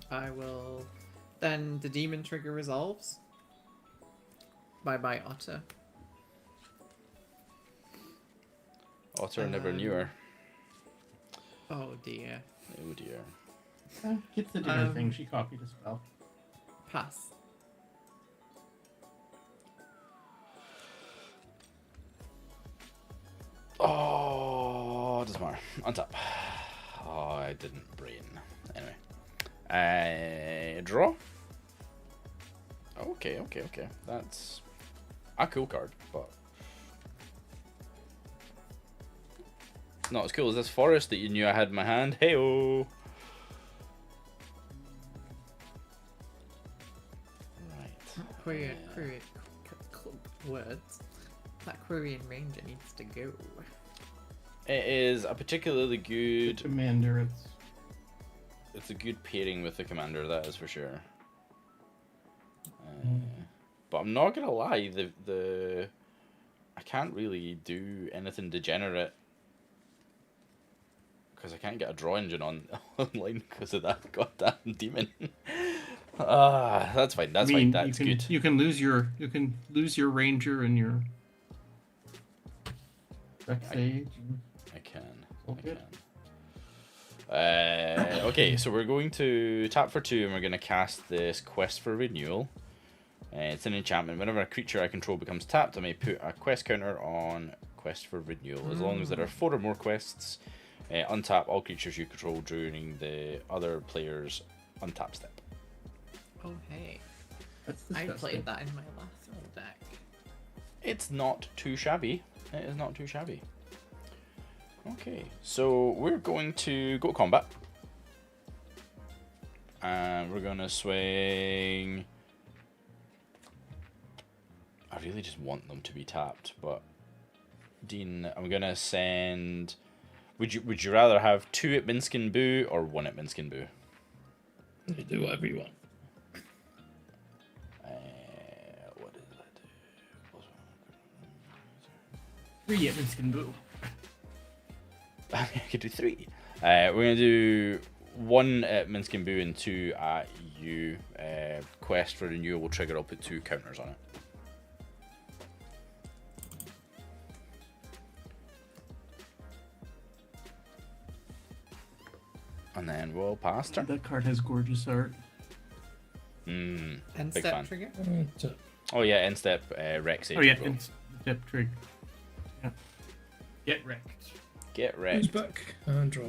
S4: I will. Then the demon trigger resolves. Bye bye, Otter.
S1: Otter never knew her.
S4: Oh dear.
S1: Oh dear.
S3: It's the dinner thing. She copied a spell.
S4: Pass.
S1: Oh, doesn't matter. On top. Oh, I didn't brain. Anyway. Draw? Okay. That's a cool card, but not as cool as this forest that you knew I had in my hand. Hey-oh! Right.
S4: Query words. That Quarian Ranger needs to go.
S1: It is a particularly good...
S3: Commander,
S1: It's a good pairing with the commander, that is for sure. But I'm not gonna lie, the I can't really do anything degenerate because I can't get a draw engine on online because of that goddamn demon. That's fine. That's fine. That's good.
S3: You can lose your ranger and your Rex Age.
S1: I can.
S3: Okay.
S1: Okay, so we're going to tap for 2 and we're going to cast this Quest for Renewal. It's an enchantment. Whenever a creature I control becomes tapped, I may put a quest counter on Quest for Renewal. As long as there are 4 or more quests, untap all creatures you control during the other player's untap step.
S4: Oh hey.
S3: That's
S4: I
S3: disgusting.
S4: played that in my last little deck.
S1: It's not too shabby. It is not too shabby. Okay, so we're going to go combat. And we're going to swing... I really just want them to be tapped, but... Dean, I'm going to send... Would you rather have 2 at Minsc and Boo or 1 at Minsc and Boo?
S2: You do whatever you want.
S1: What did I do?
S3: 3 at Minsc and Boo.
S1: I could do 3. We're going to do 1 at Minsc and Boo and 2 at you. Quest for Renewal will trigger. I'll put 2 counters on it. And then we'll pass turn.
S3: That card has gorgeous art.
S4: End
S1: Big
S4: step
S1: fan.
S4: trigger.
S1: Oh yeah, end step Rex Age.
S3: Oh yeah,
S1: as well.
S3: and step trig. Yeah. Get wrecked.
S1: Get
S2: Who's
S1: wrecked.
S2: back and draw.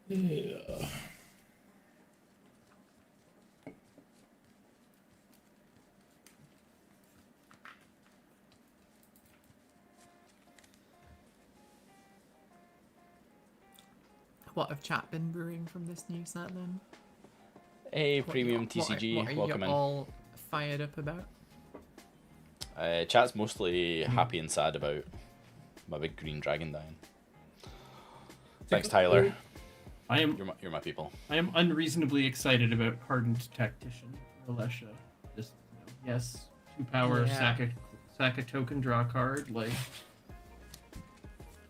S2: Yeah.
S4: What have chat been brewing from this new set then?
S1: Hey,
S4: What-
S1: premium
S4: what
S1: TCG,
S4: are
S1: welcome
S4: you
S1: in.
S4: all fired up about?
S1: Chat's mostly happy and sad about my big green dragon dying. Thanks, Tyler.
S3: I
S1: You're my people.
S3: am unreasonably excited about Hardened Tactician, Alesha. Just yes, 2 power,
S4: Yeah.
S3: sack a token, draw a card. Like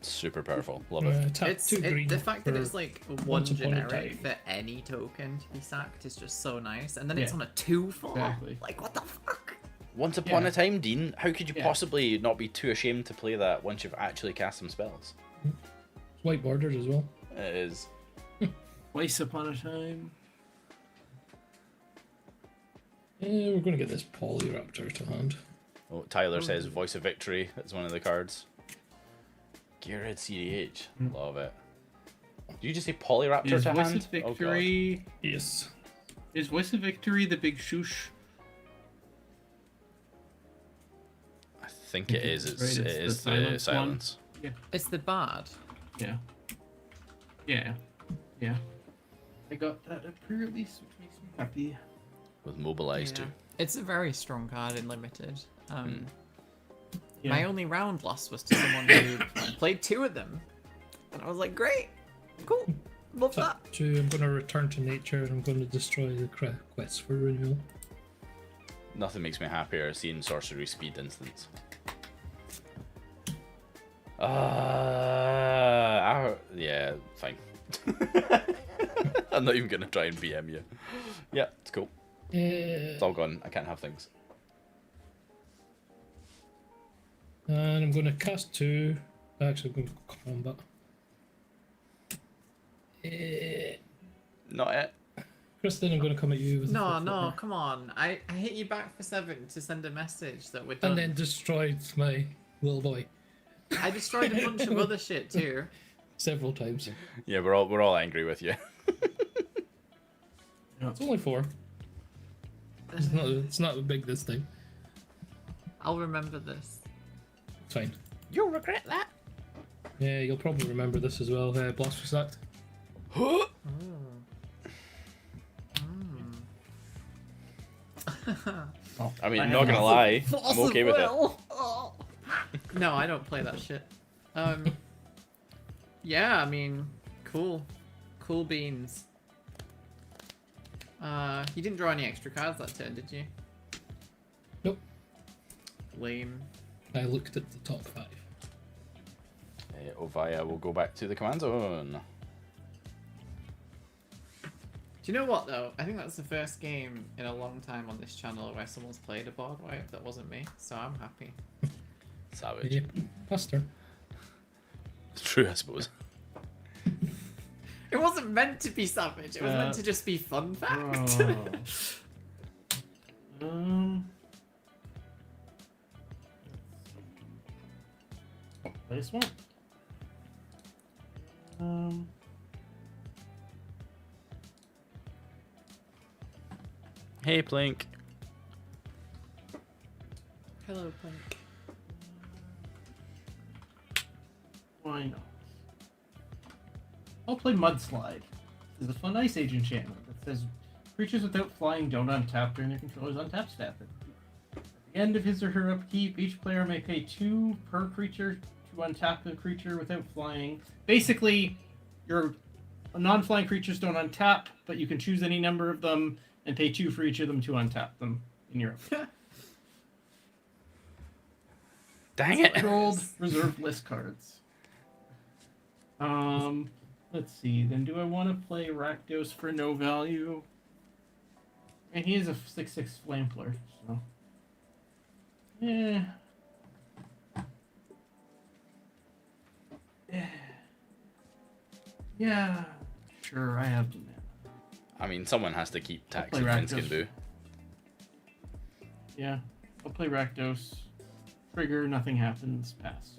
S1: Super powerful. Love it.
S2: Tap 2 green.
S4: The fact that
S2: for
S4: it's like one
S2: once upon a
S4: generic
S2: time.
S4: for any token to be sacked is just so nice. And then it's
S3: Yeah.
S4: on a 2/4.
S3: Exactly.
S4: Like what the fuck?
S1: Once upon
S3: Yeah.
S1: a time, Dean, how could you
S3: Yeah.
S1: possibly not be too ashamed to play that once you've actually cast some spells?
S2: It's white bordered as well.
S1: It is.
S3: Once upon a time.
S2: We're going to get this Polyraptor to hand.
S1: Oh, Tyler says Voice of Victory. That's one of the cards. Gearhead CDH. Love it. Did you just say Polyraptor
S3: Is
S1: to
S3: Voice
S1: hand?
S3: of Victory?
S2: Yes.
S3: Is Voice of Victory the big shoosh?
S1: I think it is. It's,
S3: Right,
S1: it
S3: it's
S1: is
S3: the
S1: the
S3: silence
S1: silence.
S3: Yeah.
S4: It's the bard.
S3: Yeah. Yeah. Yeah. I got that at pre-release, which makes me happy.
S1: With Mobilize too.
S4: It's a very strong card in limited.
S3: Yeah.
S4: My only round loss was to someone who played 2 of them, and I was like, great, cool, love that.
S2: Tap 2, I'm going to return to nature and I'm going to destroy the quest for renewal.
S1: Nothing makes me happier seeing sorcery speed instance. Yeah, fine. I'm not even gonna try and BM you. Yeah, it's cool. It's all gone. I can't have things.
S2: And I'm going to cast 2. Actually, I'm going to combat.
S1: Not it.
S2: Kristen, I'm going to come at you with
S4: No,
S2: a
S4: no, come on. I hit you back for 7 to send a message that we're done.
S2: And then destroyed my little boy
S4: I destroyed a bunch of other shit too.
S2: several times.
S1: Yeah, we're all angry with you.
S2: It's only 4. It's not big this time.
S4: I'll remember this.
S2: It's fine.
S1: You'll regret that.
S2: Yeah, you'll probably remember this as well. Blasphemous Act.
S1: I mean, not gonna lie, I'm okay with it.
S4: No, I don't play that shit. Yeah, I mean, cool beans. You didn't draw any extra cards that turn, did you?
S2: Nope.
S4: Lame.
S2: I looked at the top 5.
S1: Oviya will go back to the command zone.
S4: Do you know what though? I think that's the first game in a long time on this channel where someone's played a board wipe that wasn't me, so I'm happy.
S1: Savage.
S2: Yeah. Pastor.
S1: It's true, I suppose.
S4: It wasn't meant to be savage. It was meant to just be fun fact.
S3: Place one.
S1: Hey, Plink.
S4: Hello, Punk.
S3: Why not? I'll play Mudslide. This is a fun Ice Age enchantment that says creatures without flying don't untap during their controller's untap step. At the end of his or her upkeep, each player may pay 2 per creature to untap the creature without flying. Basically, your non-flying creatures don't untap, but you can choose any number of them and pay 2 for each of them to untap them in your upkeep.
S1: Dang it.
S3: Controlled reserved list cards. Let's see. Then do I want to play Rakdos for no value? And he is a 6/6 Flampler, so. Yeah. Yeah. Sure, I have to.
S1: I mean, someone has to keep taxi
S3: play
S1: Minsc
S3: Rakdos.
S1: and Boo.
S3: Yeah. I'll play Rakdos. Trigger, nothing happens. Pass.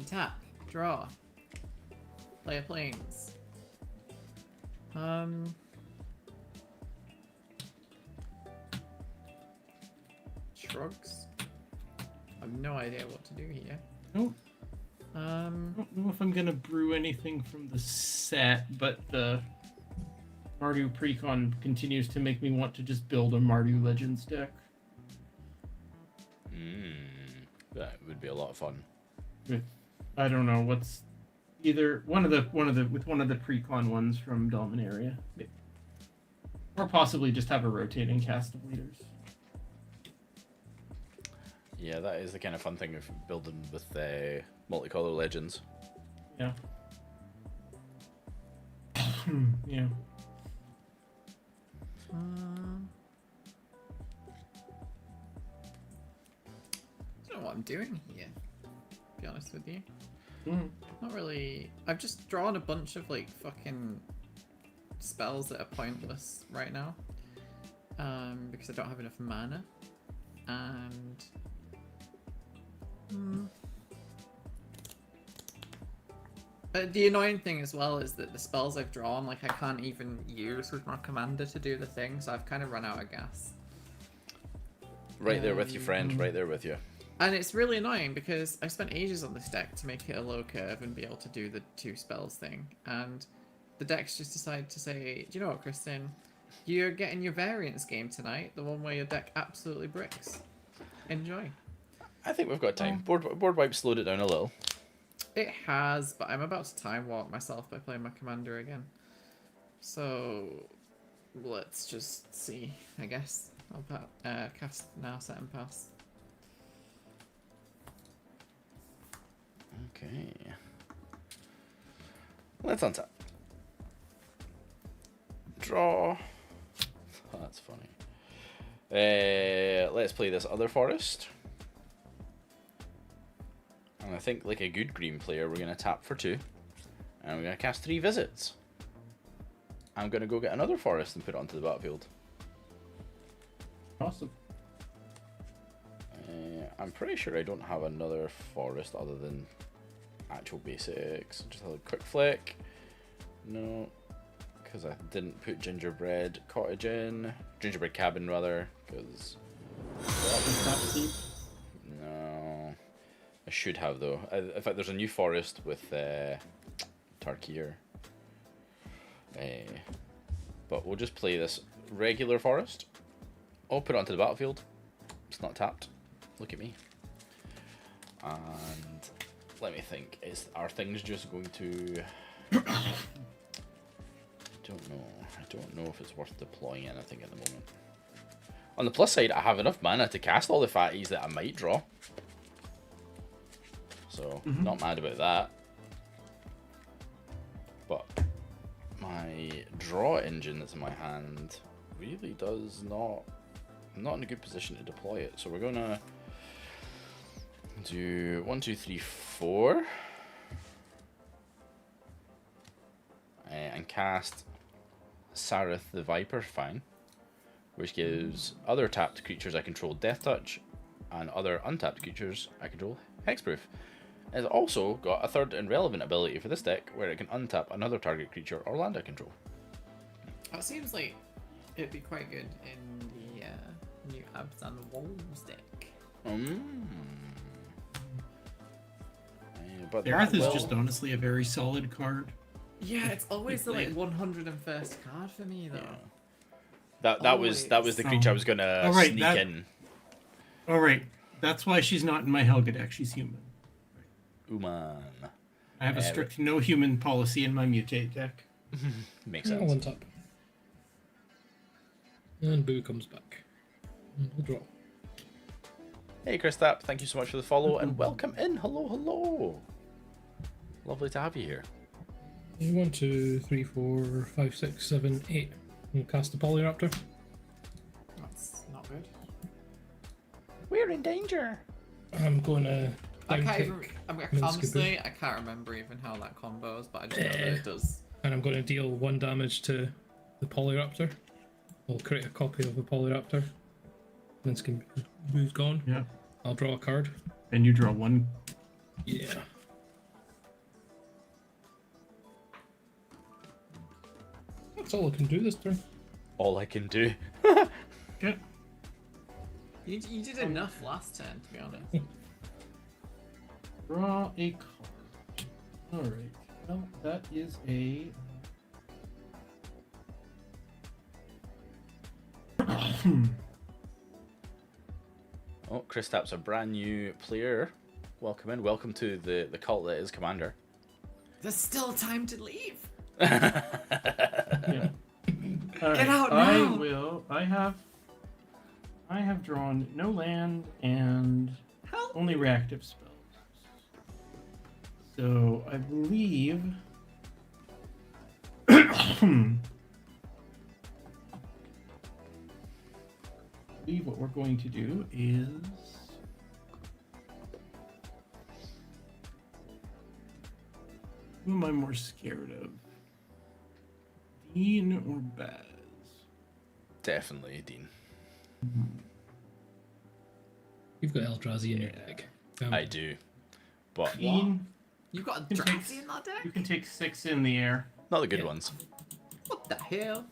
S4: Tap. Draw. Player planes. Shrugs. I have no idea what to do here.
S3: Nope. I don't know if I'm gonna brew anything from the set, but the Mardu Precon continues to make me want to just build a Mardu Legends deck.
S1: That would be a lot of fun.
S3: With I don't know what's either one of the Precon ones from Dominaria, or possibly just have a rotating cast of leaders.
S1: Yeah, that is the kind of fun thing of building with multicolor legends.
S3: Yeah. Yeah.
S4: don't know what I'm doing here, to be honest with you.
S3: Mm.
S4: Not really. I've just drawn a bunch of like fucking spells that are pointless right now. Because I don't have enough mana. And the annoying thing as well is that the spells I've drawn, like I can't even use with my commander to do the thing, so I've kind of run out of gas.
S1: Right there with you, friend. Right there with you.
S4: And it's really annoying because I spent ages on this deck to make it a low curve and be able to do the 2 spells thing. And the deck's just decided to say, do you know what, Kristen? You're getting your variance game tonight, the one where your deck absolutely bricks. Enjoy.
S1: I think we've got time. Board wipe slowed it down a little.
S4: It has, but I'm about to time warp myself by playing my commander again. So let's just see, I guess. I'll cast Narset and pass.
S1: Okay. Let's untap. Draw. Oh, that's funny. Let's play this other forest. And I think, like a good green player, we're going to tap for 2. And we're going to cast 3 visits. I'm going to go get another forest and put it onto the battlefield.
S3: Awesome.
S1: I'm pretty sure I don't have another forest other than actual basics. Just a quick flick. No, because I didn't put gingerbread cottage in. Gingerbread cabin, rather, because... No. I should have, though. In fact, there's a new forest with Tarkier. But we'll just play this regular forest. I'll put it onto the battlefield. It's not tapped. Look at me. And let me think. Are things just going to... I don't know if it's worth deploying anything at the moment. On the plus side, I have enough mana to cast all the fatties that I might draw. So, not mad about that. But my draw engine that's in my hand really does not... I'm not in a good position to deploy it. So we're going to do 1, 2, 3, 4. And cast Sarith the Viper Fang, which gives other tapped creatures I control Death Touch, and other untapped creatures I control Hexproof. It's also got a third and relevant ability for this deck, where it can untap another target creature or land I control.
S4: That seems like it'd be quite good in the new Artisan Wolves deck.
S1: But
S3: Aerith is just honestly a very solid card.
S4: Yeah, it's always the like 101st card for me though.
S1: Yeah. That was the creature I was gonna sneak in.
S3: All right, that's why she's not in my Helga deck. She's human.
S1: Uman.
S3: I have a strict no human policy in my mutate deck.
S1: Makes sense.
S2: One tap. And Boo comes back. And we'll draw.
S1: Hey Christap, thank you so much for the follow and welcome in. Hello, hello. Lovely to have you here.
S2: 1, 2, 3, 4, 5, 6, 7, 8. We'll cast the Polyraptor.
S4: That's not good.
S1: We're in danger.
S2: I'm going to.
S4: I can't even.
S2: Minsc
S4: Honestly, I can't remember even how that combos, but I just know that it does.
S2: And I'm going to deal 1 damage to the Polyraptor. I'll create a copy of the Polyraptor. Minsc Boo's gone.
S3: Yeah.
S2: I'll draw a card.
S3: And you draw 1.
S2: Yeah. That's all I can do this turn.
S1: All I can do.
S3: Okay.
S4: You did enough last turn, to be honest.
S3: Draw a card. Alright. Well, that is a...
S1: Oh, Christap's a brand new player. Welcome in. Welcome to the cult that is Commander.
S4: There's still time to leave.
S3: Yeah.
S4: Get out now.
S3: I have drawn no land and
S4: Help.
S3: only reactive spells. So I believe what we're going to do is Who am I more scared of? Dean or Baz?
S1: Definitely Dean.
S2: You've got Eldrazi in your deck.
S1: I do, but
S3: Dean,
S4: You got a
S3: you can
S4: Drazi in that
S3: you
S4: deck?
S3: can take 6 in the air.
S1: not the good
S2: Yeah.
S1: ones.
S4: What the hell?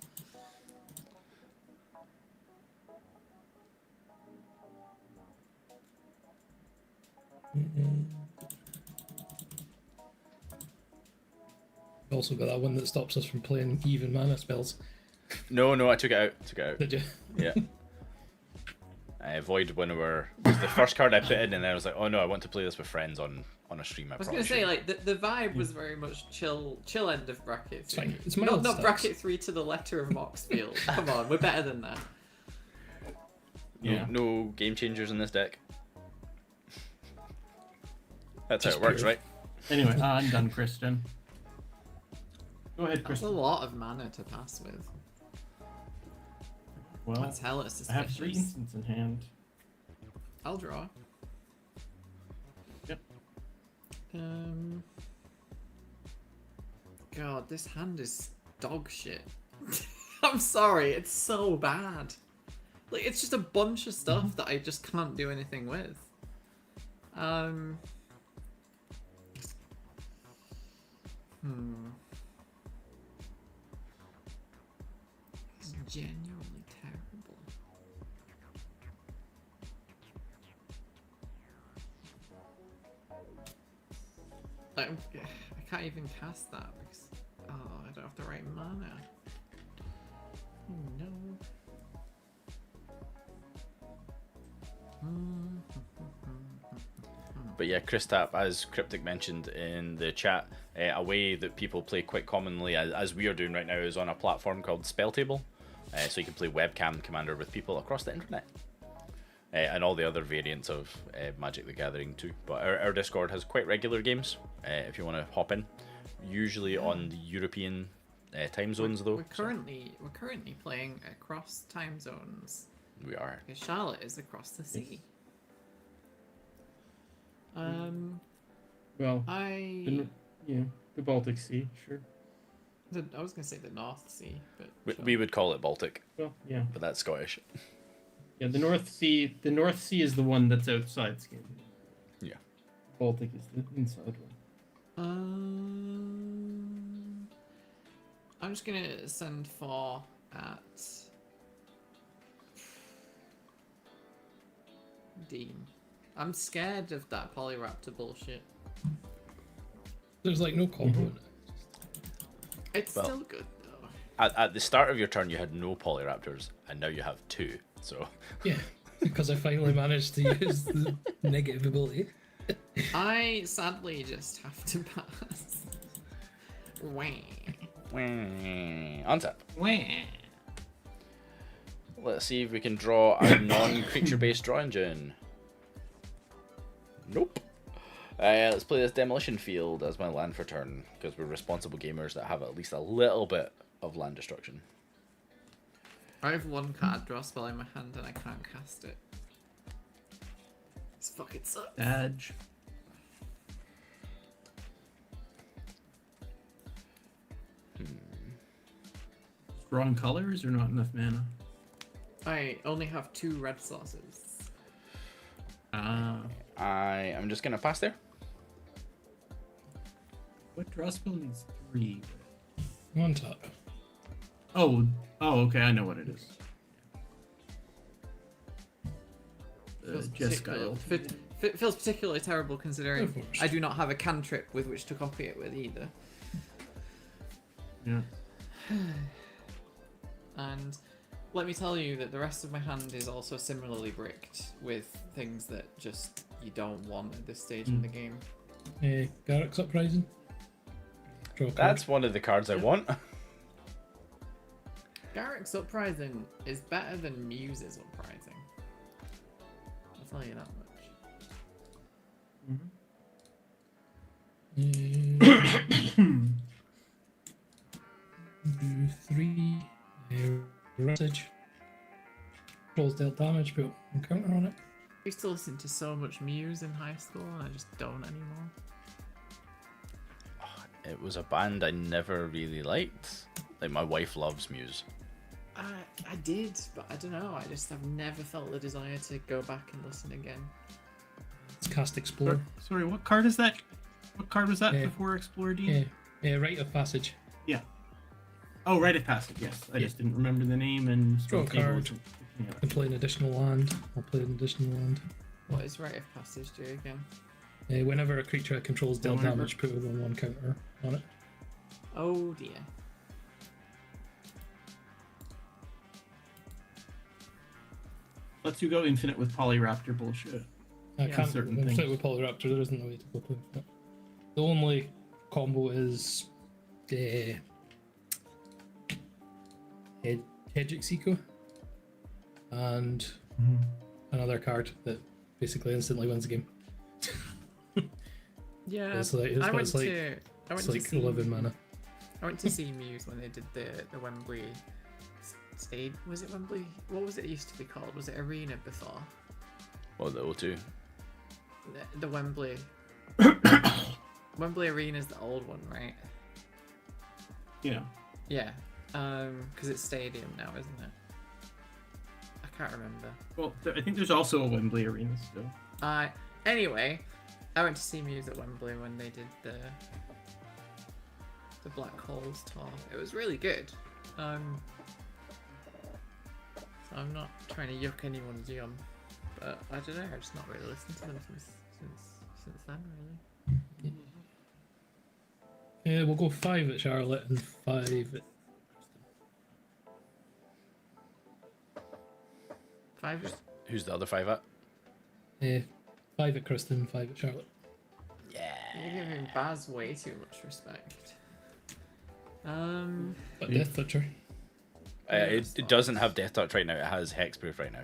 S2: Also got that one that stops us from playing even mana spells.
S1: No, I took it out.
S2: Did you?
S1: Yeah. I avoided when it was the first card I put in, and then I was like, oh no, I want to play this with friends on a stream.
S4: I was gonna say, like, the vibe was very much chill end of bracket
S2: It's
S4: 3.
S2: fine. It's mild
S4: Not
S2: stats.
S4: bracket 3 to the letter of Moxfield. Come on, we're better than that.
S3: Yeah.
S1: No game changers in this deck. That's
S2: Just
S1: how it works,
S2: pure.
S1: right?
S3: Anyway, I'm done, Kristen. Go ahead,
S4: That's a
S3: Kristen.
S4: lot of mana to pass with.
S3: Well,
S4: That's hella
S3: I
S4: suspicious.
S3: have 3 instants in hand.
S4: I'll draw.
S3: Yep.
S4: God, this hand is dog shit. I'm sorry, it's so bad. Like, it's just a bunch of stuff that I just can't do anything with. It's genuinely terrible. I can't even cast that because I don't have the right mana. Oh no.
S1: But yeah, Kristap, as Cryptic mentioned in the chat, a way that people play quite commonly, as we are doing right now, is on a platform called Spelltable. So you can play webcam Commander with people across the internet. And all the other variants of Magic the Gathering too. But our Discord has quite regular games, if you want to hop in. Usually on the European time zones though.
S4: We're currently playing across time zones.
S1: We are.
S4: Because Charlotte is across the sea.
S3: Well,
S4: I
S3: the Baltic Sea, sure.
S4: I was gonna say the North Sea, but
S1: We would call it Baltic,
S3: Well, yeah.
S1: but that's Scottish.
S3: Yeah, the North Sea. The North Sea is the one that's outside Scandinavia.
S1: Yeah.
S3: Baltic is the inside one.
S4: I'm just gonna send 4 at Dean. I'm scared of that Polyraptor bullshit.
S2: There's like no combo in it.
S4: It's
S1: Well,
S4: still good though.
S1: At the start of your turn, you had no Polyraptors, and now you have 2. So
S2: Yeah, because I finally managed to use the negative ability.
S4: I sadly just have to pass. Wah.
S1: on tap.
S3: Wah.
S1: Let's see if we can draw a non-creature based draw engine. Nope. Let's play this Demolition Field as my land for turn, because we're responsible gamers that have at least a little bit of land destruction.
S4: I have 1 card draw spell in my hand and I can't cast it. This fucking sucks.
S3: Badge. Strong colors or not enough mana?
S4: I only have 2 red sources.
S1: I am just going to pass there.
S3: What draw spell needs 3?
S2: On top.
S3: Oh, okay, I know what it is. Jeskai.
S4: Feels particularly terrible considering
S2: Of course.
S4: I do not have a cantrip with which to copy it with either.
S3: Yeah.
S4: And let me tell you that the rest of my hand is also similarly bricked with things that just you don't want at this stage in the game.
S2: Garrick's Uprising. Draw a card.
S1: That's one of the cards I want.
S4: Garrick's Uprising is better than Muse's Uprising. I'll tell you that much.
S2: Do 3 message. Rolls dealt damage, but I'm counter on it.
S4: I used to listen to so much Muse in high school and I just don't anymore.
S1: it was a band I never really liked. Like, my wife loves Muse.
S4: I did, but I don't know. I've never felt the desire to go back and listen again.
S2: It's cast Explore.
S3: Sorry, what card is that? What card was that
S2: Yeah.
S3: before Explore, Dean?
S2: Yeah, Rite of Passage.
S3: Yeah. Oh, Rite of Passage, yes. I just didn't remember the name and...
S2: Draw a
S3: Sable
S2: card.
S3: wasn't looking at it.
S2: And play an additional land. I'll play an additional land.
S4: What is Rite of Passage do again?
S2: Whenever a creature controls dealt
S3: Whenever-
S2: damage, put it on 1 counter on it.
S4: Oh dear.
S3: Lets you go infinite with Polyraptor bullshit.
S2: I
S4: Yeah,
S2: can't
S3: certain
S2: infinite
S3: things.
S2: with Polyraptor, there isn't a way to go to infinite. The only combo is Shiko and another card that basically instantly wins the game.
S4: Yeah,
S2: It's like,
S4: I went
S2: it's like,
S4: to
S2: it's
S4: to
S2: like
S4: see
S2: 11 mana.
S4: I went to see Muse when they did the Wembley stage. Was it Wembley? What was it used to be called? Was it Arena before?
S1: What, the O2?
S4: The Wembley. Wembley Arena is the old one, right?
S3: Yeah.
S4: Yeah. Because it's stadium now, isn't it? I can't remember.
S3: Well, I think there's also a Wembley Arena still.
S4: Anyway, I went to see Muse at Wembley when they did the Black Holes tour. It was really good. So I'm not trying to yuck anyone's yum, but I don't know. I've just not really listened to them since then, really.
S2: Yeah, we'll go 5 at Charlotte and 5 at...
S4: 5.
S1: Who's the other 5 at?
S2: 5 at Kristen, 5 at Charlotte.
S1: Yeah.
S4: You're giving Baz way too much respect.
S2: But
S3: Yeah.
S2: Death Toucher.
S1: It doesn't have Death Touch right now, it has Hexproof right now.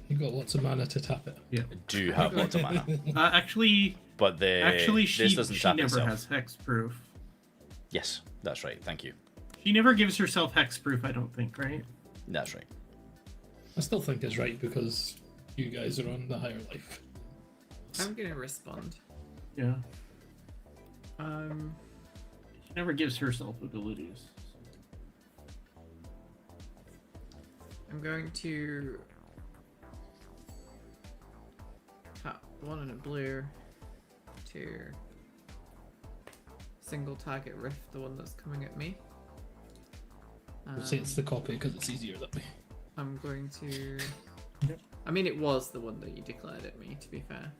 S2: You've got lots of mana to tap it.
S3: Yeah.
S1: I do have lots of mana.
S3: Actually,
S1: But
S3: she
S1: this doesn't tap
S3: never
S1: itself.
S3: has hexproof.
S1: Yes, that's right, thank you.
S3: She never gives herself hexproof, I don't think, right?
S1: That's right.
S2: I still think it's right because you guys are on the higher life.
S4: I'm gonna respond.
S3: Yeah.
S4: Um,
S3: She never gives herself abilities.
S4: I'm going to tap 1 and a blue to single target rift the one that's coming at me.
S2: We'll say it's the copy because it's easier that way.
S4: I'm going to.
S3: Yep.
S4: I mean, it was the one that you declared at me, to be fair.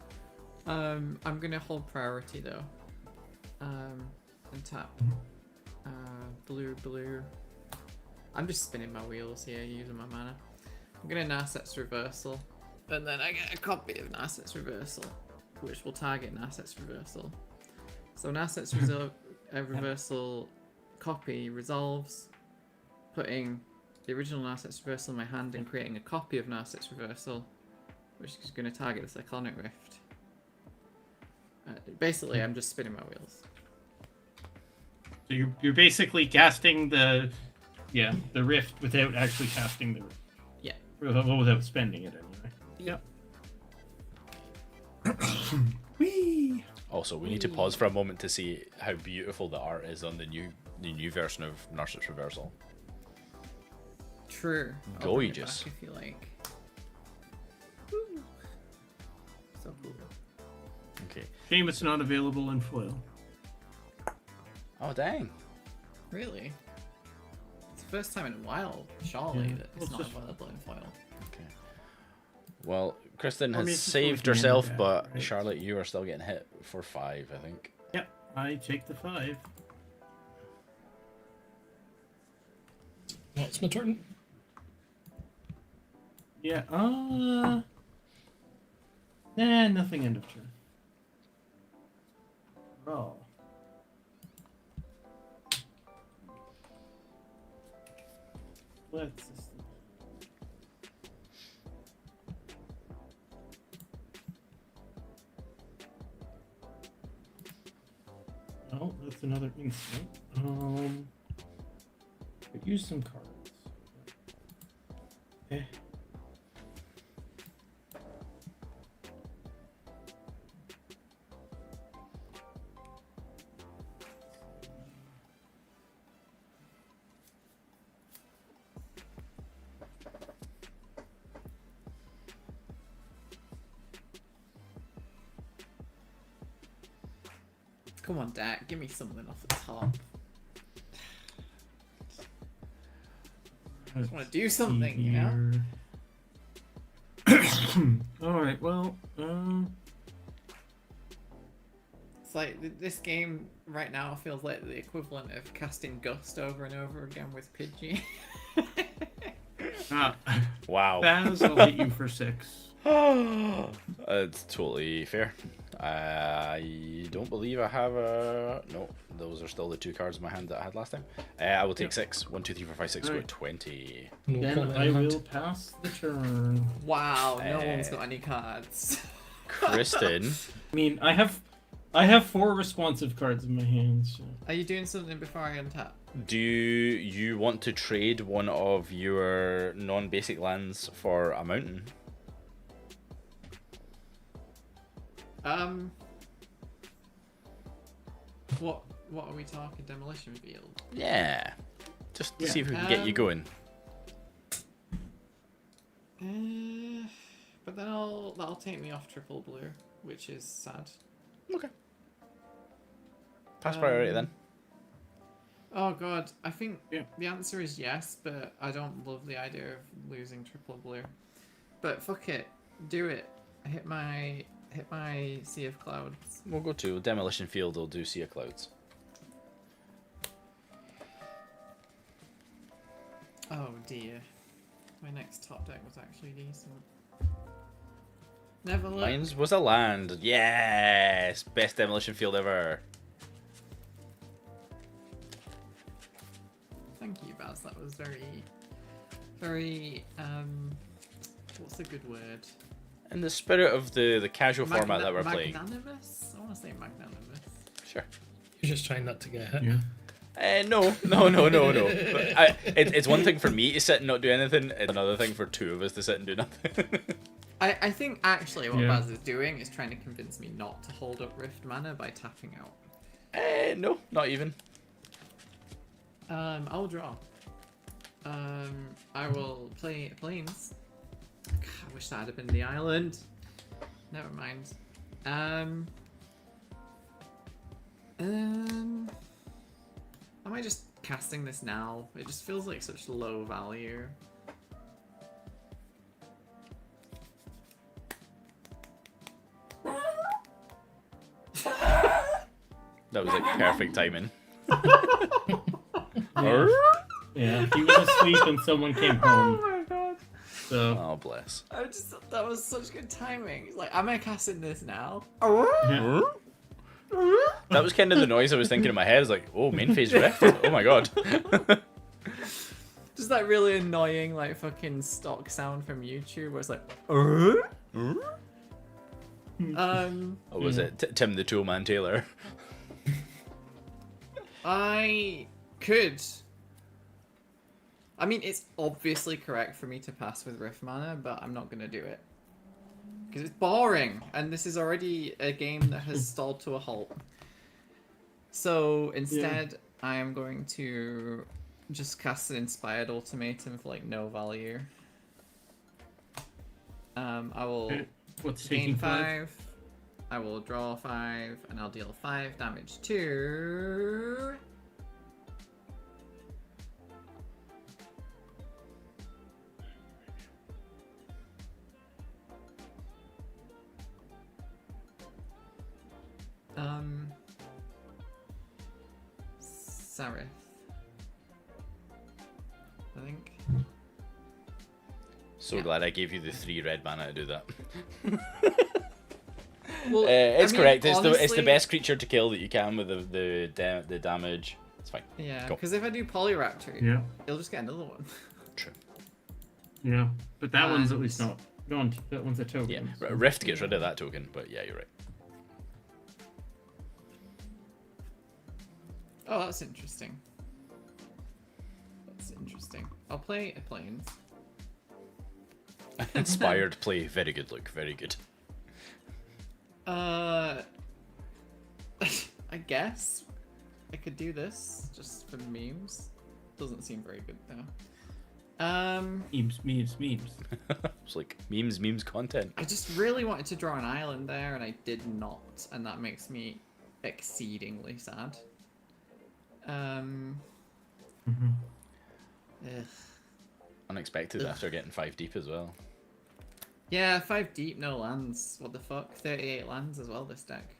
S4: I'm gonna hold priority though. And tap blue. I'm just spinning my wheels here, using my mana. I'm gonna Narset's Reversal, and then I get a copy of Narset's Reversal, which will target Narset's Reversal. So Narset's Reversal copy resolves, putting the original Narset's Reversal in my hand and creating a copy of Narset's Reversal, which is going to target the Cyclonic Rift. Basically, I'm just spinning my wheels.
S3: So you're basically casting the rift without actually casting the rift.
S4: Yeah.
S3: Without spending it anyway. Yep. Whee!
S1: Also, we need to pause for a moment to see how beautiful the art is on the new version of Narset's Reversal.
S4: True. I'll bring it
S1: Gorgeous.
S4: back if you like. Woo. So cool.
S1: Okay.
S3: Shame it's not available in foil.
S1: Oh, dang.
S4: Really? It's the first time in a while, surely,
S3: Yeah.
S4: that it's
S3: Well,
S4: not
S3: just-
S4: available in foil.
S1: Okay. Well, Kristen
S3: I
S1: has
S3: mean, it's
S1: saved
S3: always
S1: herself,
S3: mana
S1: but
S3: gap, right?
S1: Charlotte, you are still getting hit for 5, I think.
S3: Yep, I take the 5.
S2: Well, it's my turn.
S3: Yeah, nothing end of turn. Oh. Let's just... Oh, that's another instant. Could use some cards. Eh.
S4: Come on, Dak, give me something off the top. I just want to do something, you know?
S3: Alright, well,
S4: It's like this game right now feels like the equivalent of casting Gust over and over again with Pidgey.
S1: Wow.
S3: Baz, I'll hit you for 6.
S1: It's totally fair. I don't believe I have a... No, those are still the 2 cards in my hand that I had last time. I will take 6. 1, 2, 3, 4, 5, 6, go 20.
S2: No
S3: Then
S2: comment
S3: I
S2: in hand.
S3: will pass the turn.
S4: Wow, no one's got any cards.
S1: Kristen.
S3: I mean, I have 4 responsive cards in my hand, so...
S4: Are you doing something before I untap?
S1: Do you want to trade one of your non-basic lands for a mountain?
S4: What are we talking? Demolition Field?
S1: Yeah. Just to
S3: Yeah.
S1: see if we can get you going.
S4: But then that'll take me off triple blue, which is sad.
S1: Okay. Pass priority then.
S4: Oh god, I think
S3: Yeah.
S4: the answer is yes, but I don't love the idea of losing triple blue. But fuck it, do it. Hit my Sea of Clouds.
S1: We'll go to Demolition Field, we'll do Sea of Clouds.
S4: Oh dear, my next top deck was actually decent. Never look.
S1: Mine was a land. Yes! Best Demolition Field ever.
S4: Thank you, Baz. That was very what's a good word?
S1: In the spirit of the casual format that we're playing.
S4: Magnanimous? I want to say magnanimous.
S1: Sure.
S2: You're just trying not to get hit.
S3: Yeah.
S1: No. But it's one thing for me to sit and not do anything. It's another thing for 2 of us to sit and do nothing.
S4: I think actually what
S3: Yeah.
S4: Baz is doing is trying to convince me not to hold up Rift Mana by tapping out.
S1: No, not even.
S4: I'll draw. I will play Plains. God, I wish that had been the island. Never mind. Am I just casting this now? It just feels like such low value.
S1: That was like perfect timing.
S3: Yeah, he was asleep and someone came home.
S4: Oh my god.
S3: So,
S1: Oh, bless.
S4: That was such good timing. Like, am I casting this now?
S3: yeah.
S1: That was kind of the noise I was thinking in my head. It's like, oh, main phase rift. Oh my god.
S4: Just that really annoying, like, fucking stock sound from YouTube where it's like,
S1: Or was it Tim the Toolman Taylor?
S4: I could. I mean, it's obviously correct for me to pass with Rift Mana, but I'm not gonna do it. Because it's boring, and this is already a game that has stalled to a halt. So instead, I am going to just cast an Inspired Ultimatum for like no value. I will
S3: What's
S4: gain
S3: taking
S4: 5. I will draw 5, and I'll deal 5 damage to... Sarith. I think.
S1: So glad I gave you the 3 red mana to do that.
S4: Well,
S1: It's
S4: I mean,
S1: correct. It's the
S4: honestly-
S1: best creature to kill that you can with the damage. It's fine.
S4: Yeah,
S1: Go.
S4: because if I do Polyraptor,
S3: Yeah.
S4: you'll just get another one.
S1: True.
S3: Yeah. But that one's at
S4: And-
S3: least not gone. That one's a token.
S1: Yeah.
S3: so-
S1: Rift gets rid of that token, but yeah, you're right.
S4: Oh, that's interesting. That's interesting. I'll play a Plains.
S1: Inspired play. Very good, Luke. Very good.
S4: I guess I could do this just for memes. Doesn't seem very good though.
S3: Memes.
S1: It's like memes content.
S4: I just really wanted to draw an island there, and I did not, and that makes me exceedingly sad.
S3: Mhm.
S4: Ugh.
S1: Unexpected
S4: Ugh.
S1: after getting 5 deep as well.
S4: Yeah, 5 deep, no lands. What the fuck? 38 lands as well, this deck.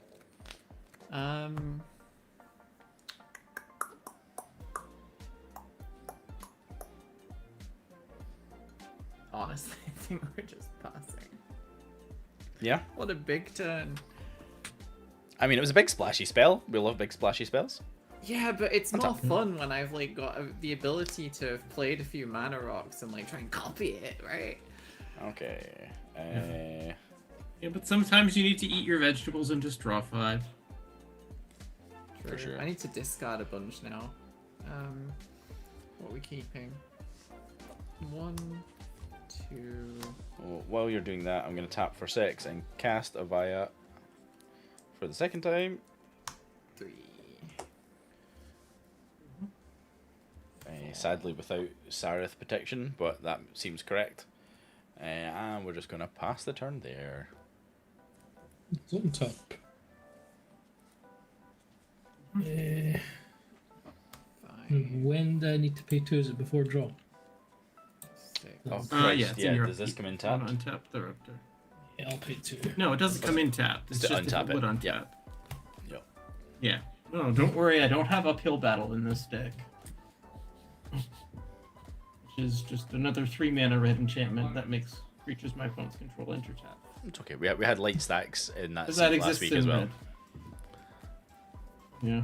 S4: Honestly, I think we're just passing.
S1: Yeah.
S4: What a big turn.
S1: I mean, it was a big splashy spell. We love big splashy spells.
S4: Yeah, but it's
S1: What's
S4: more
S1: up?
S4: fun when I've like got the ability to have played a few mana rocks and like try and copy it, right?
S1: Okay.
S3: Yeah, but sometimes you need to eat your vegetables and just draw 5.
S1: For sure.
S4: I need to discard a bunch now. What are we keeping? 1, 2.
S1: Well, while you're doing that, I'm going to tap for 6 and cast Oviya for the second time.
S4: 3.
S1: Sadly without Sarith protection, but that seems correct. And we're just going to pass the turn there.
S2: It's on top.
S4: Fine.
S2: When do I need to pay 2? Is it before draw?
S4: 6.
S1: Oh, Christ,
S3: Yeah, it's in
S1: yeah.
S3: your
S1: Does this
S3: upkeep.
S1: come in tapped?
S3: Untap the Raptor.
S2: Yeah, I'll pay 2.
S3: No, it doesn't come in tapped. It's
S1: To
S3: just
S1: untap
S3: if it would
S1: it.
S3: untap.
S1: Yeah. Yep.
S3: Yeah. No, don't worry. I don't have uphill battle in this deck. Which is just another 3 mana red enchantment that makes creatures my opponents control enter tap.
S1: It's okay. We had light stacks in that
S3: Does
S1: seat
S3: that
S1: last
S3: exist
S1: week
S3: in
S1: as well.
S3: red? Yeah.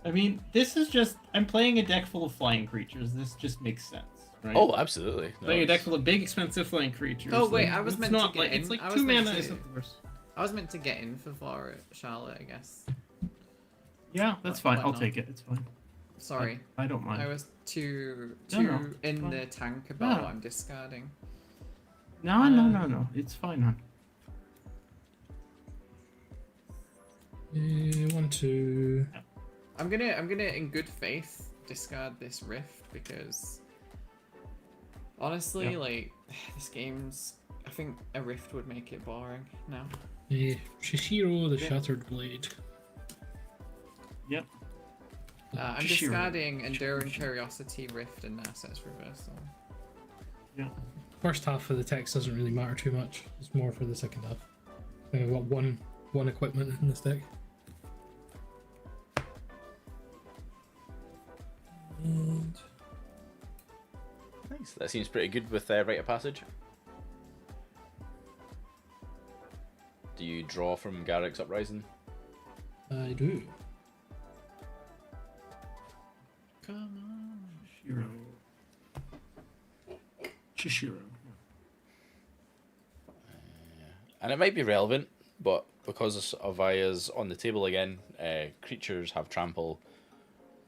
S3: I mean, this is just... I'm playing a deck full of flying creatures. This just makes sense, right?
S1: Oh, absolutely. No,
S3: Playing a deck
S1: it's-
S3: full of big, expensive flying creatures.
S4: Oh, wait,
S3: like,
S4: I was
S3: it's
S4: meant to
S3: not
S4: get
S3: like,
S4: in.
S3: It's like
S4: I was
S3: 2
S4: meant
S3: mana
S4: to-
S3: isn't the worst.
S4: I was meant to get in for Charlotte, I guess.
S3: Yeah, that's
S4: Why
S3: fine. I'll
S4: not?
S3: take it. It's fine.
S4: Sorry.
S3: I don't mind.
S4: I was too
S3: No,
S4: in
S3: fine.
S4: the tank about
S3: No.
S4: what I'm discarding.
S3: No. It's fine, hon.
S2: 1, 2.
S4: I'm gonna in good faith discard this rift because honestly,
S3: Yeah.
S4: like this game's. I think a rift would make it boring now.
S2: Shishiro, the
S3: Yeah.
S2: Shattered Blade.
S3: Yep.
S4: I'm
S3: Shishiro.
S4: discarding Enduring Curiosity, Rift, and Narset's Reversal.
S3: Yeah.
S2: First half of the text doesn't really matter too much. It's more for the second half. I think I've got one equipment in this deck. And
S1: Nice. That seems pretty good with Rite of Passage. Do you draw from Garrick's Uprising?
S2: I do.
S4: Come on.
S3: Shishiro.
S1: And it might be relevant, but because Oviya's on the table again, creatures have trample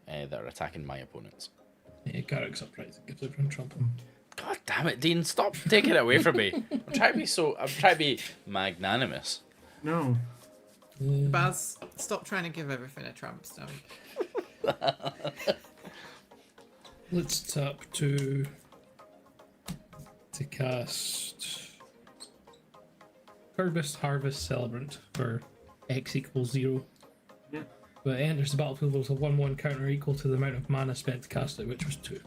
S1: that are attacking my opponents.
S2: Yeah, Garrick's Uprising gives everyone trouble.
S1: God damn it, Dean! Stop taking it away from me. I'm trying to be magnanimous.
S3: No.
S4: Baz, stop trying to give everything a tramp stamp.
S2: Let's tap to cast Curbis Harvest Celebrant for X equals 0.
S3: Yeah.
S2: But it enters the battlefield with a 1/1 counter equal to the amount of mana spent to cast it, which was 2.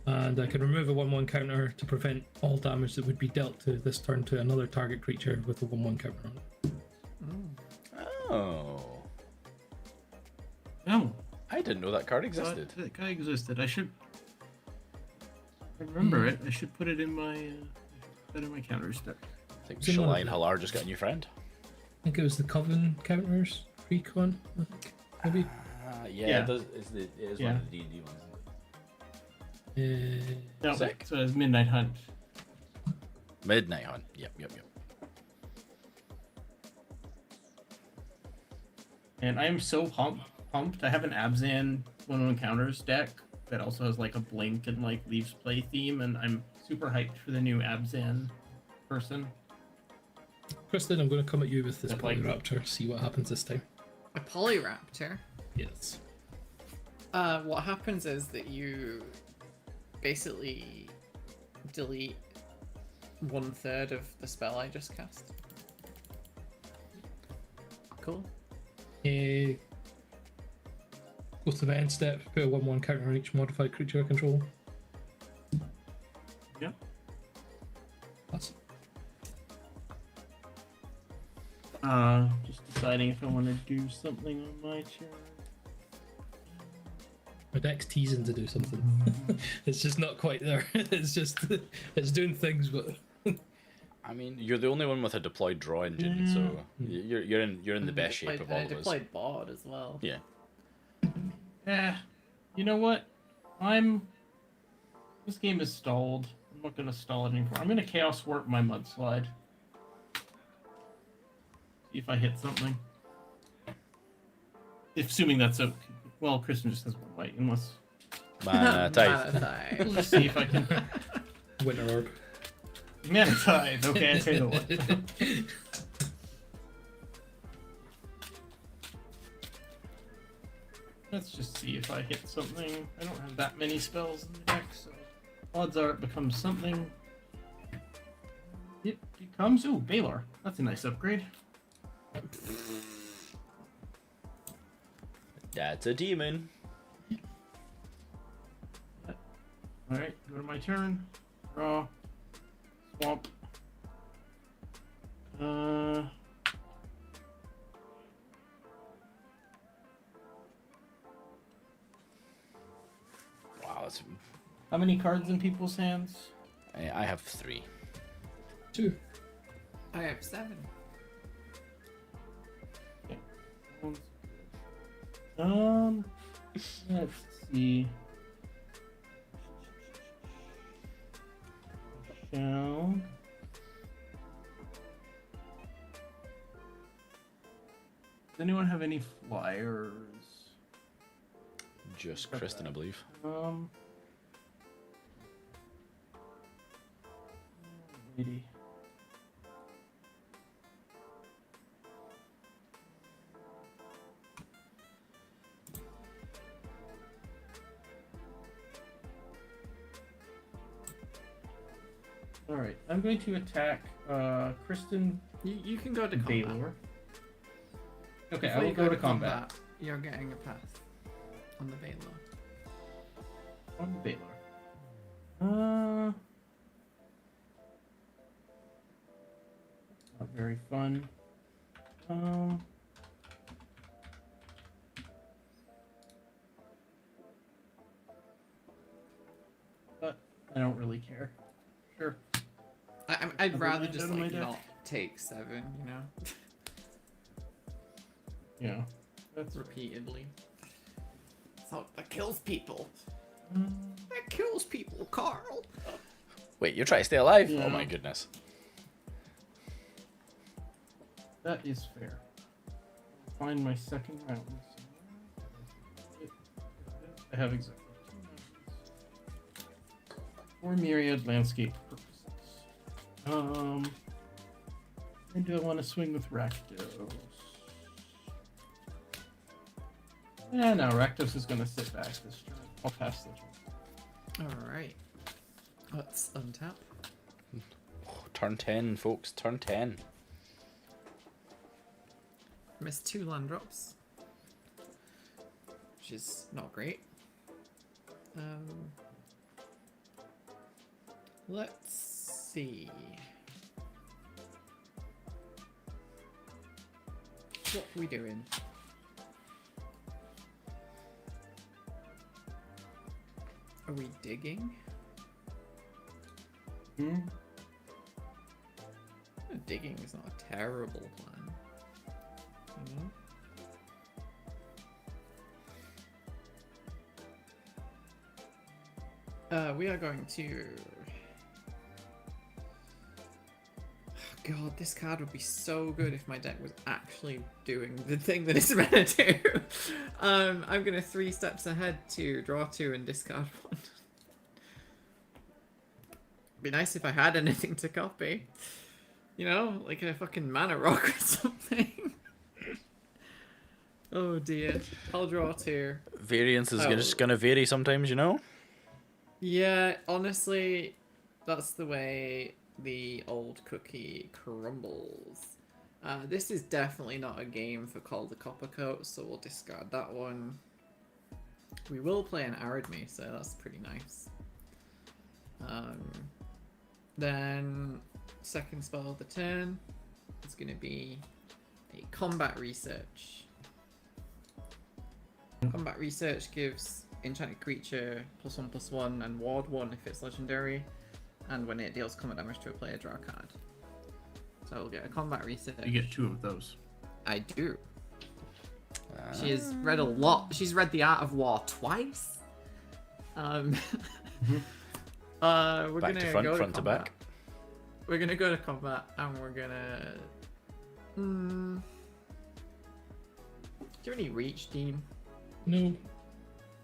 S2: And I can remove a 1/1 counter to prevent all damage that would be dealt to this turn to another target creature with a 1/1 counter on it.
S1: Oh,
S3: No.
S1: I didn't know that card existed.
S3: That guy existed. I should remember it. I should put it in my counters deck.
S1: I think
S2: It's another
S1: Shaline
S2: bit.
S1: Halar just got a new friend.
S2: I think it was the Coven counters, Recon, I think, maybe.
S1: Yeah, it does. It is one
S3: Yeah.
S1: of the D&D ones.
S3: No,
S1: Sick.
S3: so it's Midnight Hunt.
S1: Midnight Hunt. Yep.
S3: And I am so pumped. I have an Abzan 1/1 counters deck that also has like a blink and like leaves play theme, and I'm super hyped for the new Abzan person.
S2: Kristen, I'm going to come at you with this
S3: I'd like-
S2: Polyraptor, see what happens this time.
S4: A Polyraptor.
S2: Yes.
S4: What happens is that you basically delete 1/3 of the spell I just cast. Cool.
S2: Go to the end step, put a 1/1 counter on each modified creature I control.
S3: Yep.
S2: That's
S3: Just deciding if I want to do something on my turn.
S2: my deck's teasing to do something. It's just not quite there. It's just it's doing things, but
S1: I mean, you're the only one with a deployed draw engine, so you're in the best shape of all of us.
S4: Deployed board as well.
S1: Yeah.
S3: You know what? This game is stalled. I'm not gonna stall it anymore. I'm gonna Chaos Warp my Mudslide. See if I hit something. Assuming that's okay. Well, Kristen just has 1 white, unless...
S1: Mana Tithe.
S3: We'll just see if I can...
S2: Winter Orb.
S3: Mana Tithe, okay, I tell you what. Let's just see if I hit something. I don't have that many spells in the deck, so odds are it becomes something. It becomes... Ooh, Baylor. That's a nice upgrade.
S1: That's a demon.
S3: Alright, go to my turn. Draw. Swamp.
S1: Wow, that's...
S3: How many cards in people's hands?
S1: I have 3.
S2: 2.
S4: I have 7.
S3: Let's see. Shall... Does anyone have any flyers?
S1: Just Kristen, I believe.
S3: Lady. Alright, I'm going to attack Kristen
S4: You can go to combat.
S3: Baylor. Okay,
S4: Before
S3: I
S4: you
S3: will go to combat.
S4: You're getting a pass on the Baylor.
S3: On the Baylor. Not very fun. But I don't really care. Sure.
S4: I'd
S3: Have
S4: rather
S3: I
S4: just
S3: done my
S4: like
S3: deck?
S4: not take 7, you know,
S3: Yeah. That's
S4: repeatedly. So that kills people.
S3: Mm,
S4: That kills people, Carl.
S1: Wait, you're trying to stay alive?
S3: Yeah.
S1: Oh my goodness.
S3: that is fair. Find my second mountain. I have exactly 2 mountains. For myriad landscape purposes. And do I want to swing with Rakdos? Yeah, no, Rakdos is going to sit back this turn. I'll pass the turn.
S4: Alright. Let's untap.
S1: Turn 10, folks. Turn 10.
S4: Missed 2 land drops. Which is not great. Let's see. What are we doing? Are we digging? Digging is not a terrible plan. You know? We are going to... God, this card would be so good if my deck was actually doing the thing that it's meant to do. I'm going to 3 steps ahead to draw 2 and discard 1. Be nice if I had anything to copy. You know, like a fucking mana rock or something. Oh dear. I'll draw 2.
S1: Variance is just gonna vary sometimes, you know?
S4: Yeah, honestly, that's the way the old cookie crumbles. This is definitely not a game for Call the Coppercoat, so we'll discard that one. We will play an Arid Me, so that's pretty nice. Then, second spell of the turn is going to be a Combat Research. Combat Research gives enchanted creature +1/+1 and ward 1 if it's legendary, and when it deals combat damage to a player, draw a card. So I'll get a Combat Research.
S3: You get 2 of those.
S4: I do. She has read a lot. She's read The Art of War twice. We're
S1: Back
S4: gonna
S1: to front,
S4: go
S1: front to
S4: combat.
S1: back.
S4: We're gonna go to combat, and we're gonna. Do you have any reach, Dean?
S2: No.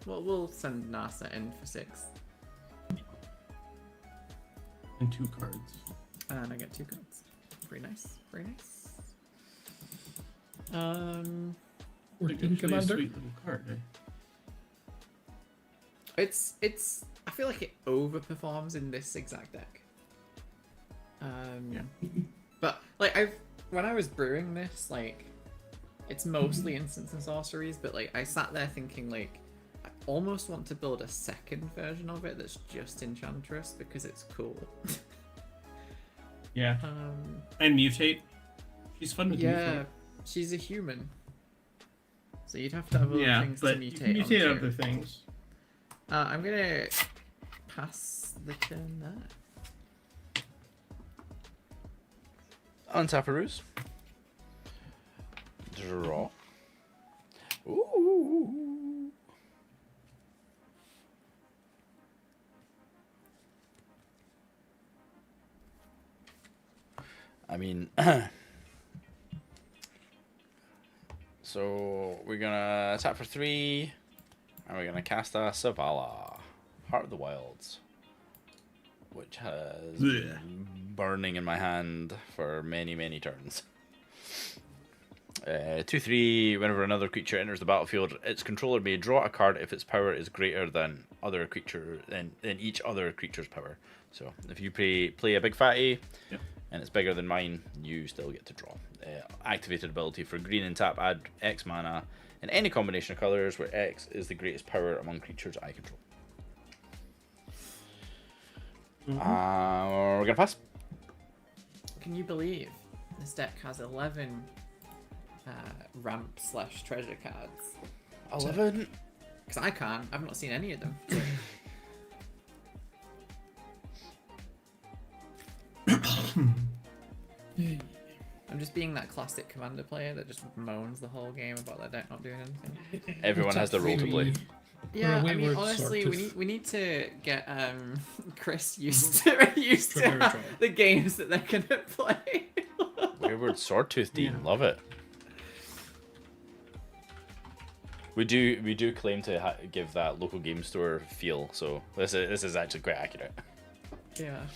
S4: Well, we'll send Narset in for 6,
S3: And 2 cards.
S4: and I get 2 cards. Very nice. Very nice.
S2: 14
S3: Actually a
S2: commander.
S3: sweet little card, eh?
S4: It's. I feel like it overperforms in this exact deck.
S3: Yeah.
S4: But like when I was brewing this, like, it's mostly instants and sorceries, but like I sat there thinking like I almost want to build a second version of it that's just Enchantress because it's cool.
S3: Yeah. And mutate. She's fun to
S4: Yeah, she's a human. So you'd have to have other
S3: Yeah,
S4: things
S3: but
S4: to
S3: you
S4: mutate
S3: can mutate
S4: onto.
S3: other things.
S4: I'm gonna pass the turn there.
S1: Untap a ruse. Draw. Ooh. I mean, so we're gonna tap for 3, and we're gonna cast a Savala, Heart of the Wilds, which has
S3: Blech.
S1: been burning in my hand for many, many turns. 2/3. Whenever another creature enters the battlefield, its controller may draw a card if its power is greater than each other creature's power. So if you play a big fatty,
S3: Yep.
S1: and it's bigger than mine, you still get to draw. Activated ability for green and tap, add X mana in any combination of colors where X is the greatest power among creatures I control. We're gonna pass.
S4: Can you believe this deck has 11 ramp/treasure cards?
S1: 11.
S4: Because I can't. I've not seen any of them. I'm just being that classic commander player that just moans the whole game about their deck not doing anything.
S1: Everyone has the role to play.
S4: Yeah, I mean,
S2: Wayward
S4: honestly,
S2: Swordtooth.
S4: we need to get Chris used to
S2: Trigger draw.
S4: the games that they're gonna play.
S1: Wayward Swordtooth, Dean,
S3: Yeah.
S1: love it. We do claim to give that local game store feel, so this is actually quite accurate.
S4: Yeah.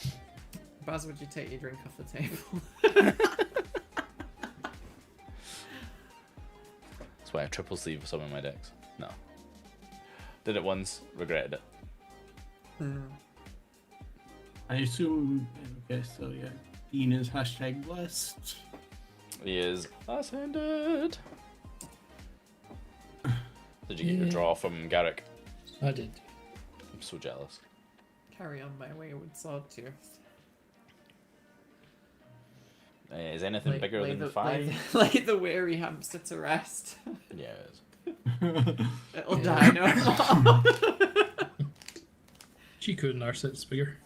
S4: Baz, would you take your drink off the table?
S1: That's why I triple sleeve some of my decks. No. Did it once, regretted it.
S3: I assume. Okay, so yeah. Dean is #blessed.
S1: He is ascended. Did you get your draw from Garrick?
S2: I did.
S1: I'm so jealous.
S4: Carry on my wayward Swordtooth.
S1: Is anything bigger than 5?
S4: Lay the weary hamster to rest.
S1: Yeah, it is.
S4: It'll die no more.
S2: Shiko and Narset's bigger.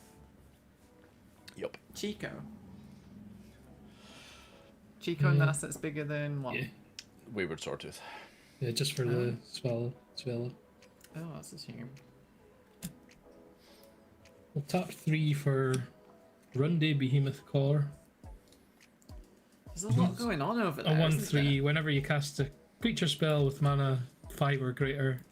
S1: Yup.
S4: Chico. Chico and Narset's bigger than what?
S2: Yeah.
S1: Wayward Swordtooth.
S2: Yeah, just for the swallow.
S4: Oh, that's a shame.
S2: We'll tap 3 for Runday Behemoth Core.
S4: There's a lot going on over there.
S2: A
S4: isn't
S2: 1/3. Whenever you cast a creature spell with mana 5 or greater,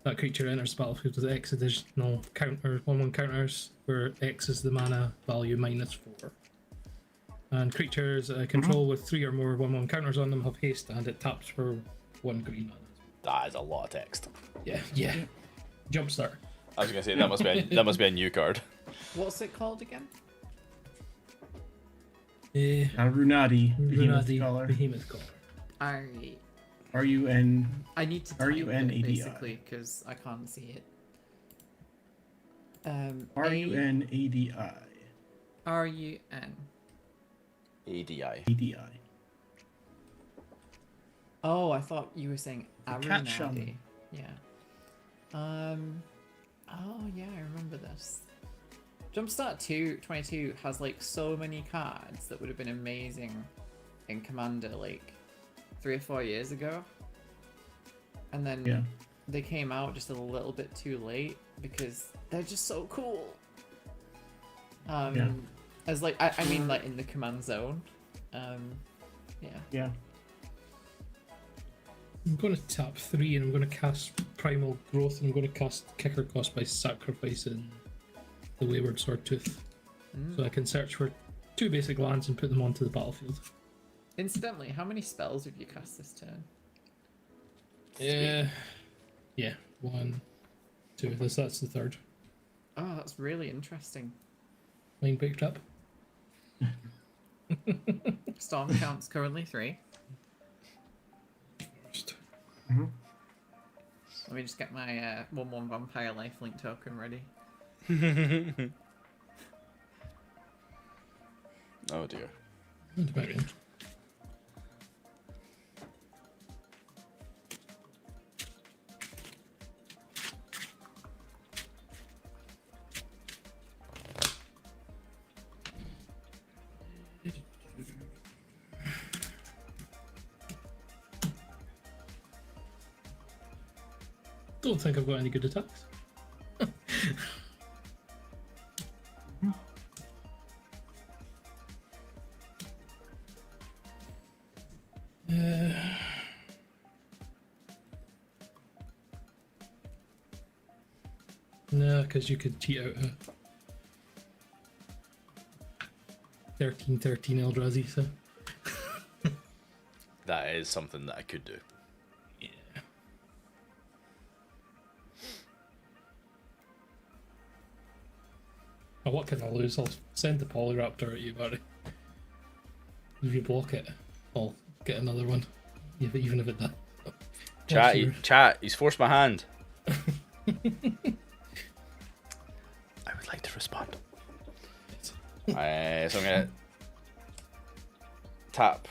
S2: that creature enters the battlefield with X additional counter 1/1 counters, where X is the mana value -4. And creatures control with 3 or more 1/1 counters on them have haste, and it taps for 1 green mana.
S1: That is a lot of text.
S2: Yeah. Jumpstart.
S1: I was gonna say that must be a new card.
S4: What's it called again?
S3: Runati, Behemoth
S2: Runati,
S3: Scholar.
S2: Behemoth Scholar.
S3: Are you an?
S4: I need to
S3: Are
S4: type
S3: you
S4: it
S3: an ADI?
S4: basically because I can't see it.
S3: Are you an ADI?
S4: RUN.
S1: ADI.
S3: ADI.
S4: Oh, I thought you were saying
S3: Cat
S4: Arunadi.
S3: shaman.
S4: Yeah. Oh yeah, I remember this. Jumpstart 22 has like so many cards that would have been amazing in Commander like 3 or 4 years ago. And then they came out just a little bit too late because they're just so cool. As like I mean like in the command zone.
S3: Yeah.
S2: I'm going to tap 3 and I'm going to cast Primal Growth and I'm going to cast Kicker Cost by sacrificing the Wayward Swordtooth. So I can search for 2 basic lands and put them onto the battlefield.
S4: Incidentally, how many spells have you cast this turn?
S2: Yeah, 1, 2. That's the third.
S4: Oh, that's really interesting.
S2: Mind Break Trap.
S4: Storm count's currently 3. Let me just get my 1/1 Vampire Lifelink token ready.
S1: Oh dear.
S2: That's about it. Don't think I've got any good attacks. No, because you could cheat out a 13/13 Eldrazi, so.
S1: That is something that I could do.
S2: Yeah. Oh, what can I lose? I'll send the Polyraptor at you, buddy. If you block it, I'll get another one. Even if it does.
S1: Chat, he's forced my hand. I would like to respond. So I'm gonna tap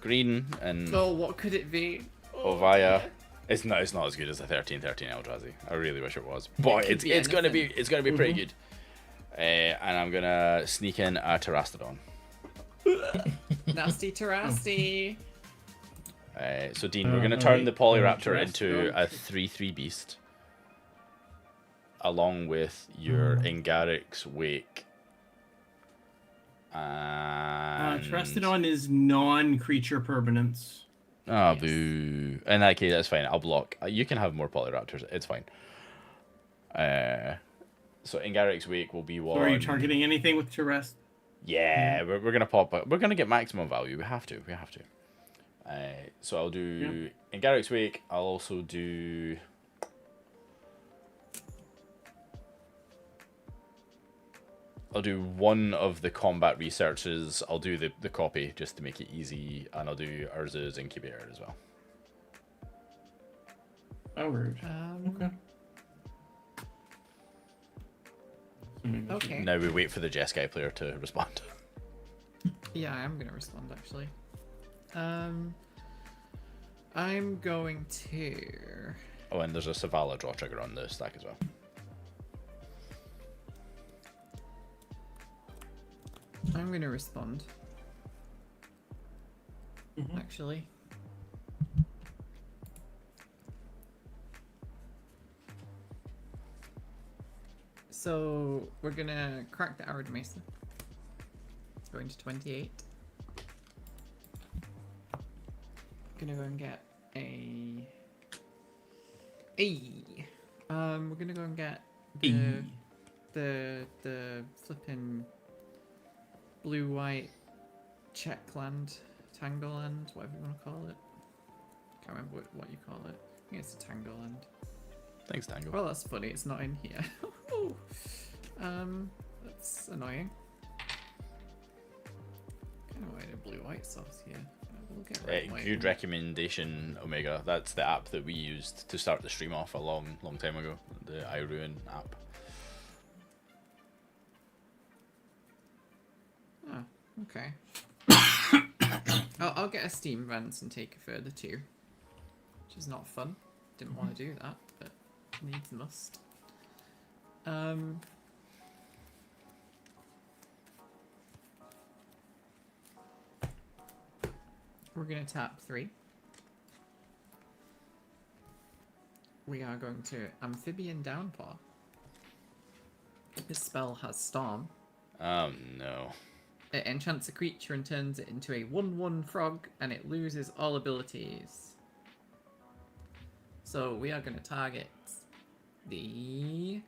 S1: green and
S4: Oh, what could it be?
S1: Oviya. It's not as good as the 13/13 Eldrazi. I really wish it was, but it's gonna be pretty good. And I'm gonna sneak in a Terastodon.
S4: Nasty Terasti.
S1: So Dean, we're gonna turn the Polyraptor into a 3/3 beast, along with your Ingarrick's Wake. And
S3: Terastodon is non-creature permanence.
S1: Oh, boo. In that case, that's fine. I'll block. You can have more Polyraptors. It's fine. So Ingarrick's Wake will be one.
S3: So are you targeting anything with Terast?
S1: Yeah, we're gonna pop. We're gonna get maximum value. We have to. So I'll do Ingarrick's Wake. I'll also do. I'll do one of the combat researches. I'll do the copy just to make it easy, and I'll do Urza's Incubator as well.
S3: Oh, rude. Okay.
S4: Okay.
S1: Now we wait for the Jeskai player to respond.
S4: Yeah, I am gonna respond actually. I'm going to.
S1: Oh, and there's a Savala draw trigger on the stack as well.
S4: I'm gonna respond. Actually. So we're gonna crack the Arid Mesa. It's going to 28. Gonna go and get a. We're gonna go and get the flipping blue-white Checkland, Tangleland, whatever you want to call it. Can't remember what you call it. I think it's a Tangleland.
S1: Thanks, Tango.
S4: Well, that's funny. It's not in here. That's annoying. blue-white subs here. We'll get red and white.
S1: Good recommendation, Omega. That's the app that we used to start the stream off a long time ago. The iRuin app.
S4: Oh, okay. I'll get a Steam Vents and take a further 2. Which is not fun. Didn't want to do that, but needs must. We're going to tap 3. We are going to Amphibian Downpour. This spell has Storm.
S1: Oh no.
S4: It enchants a creature and turns it into a 1/1 frog, and it loses all abilities. So we are going to target the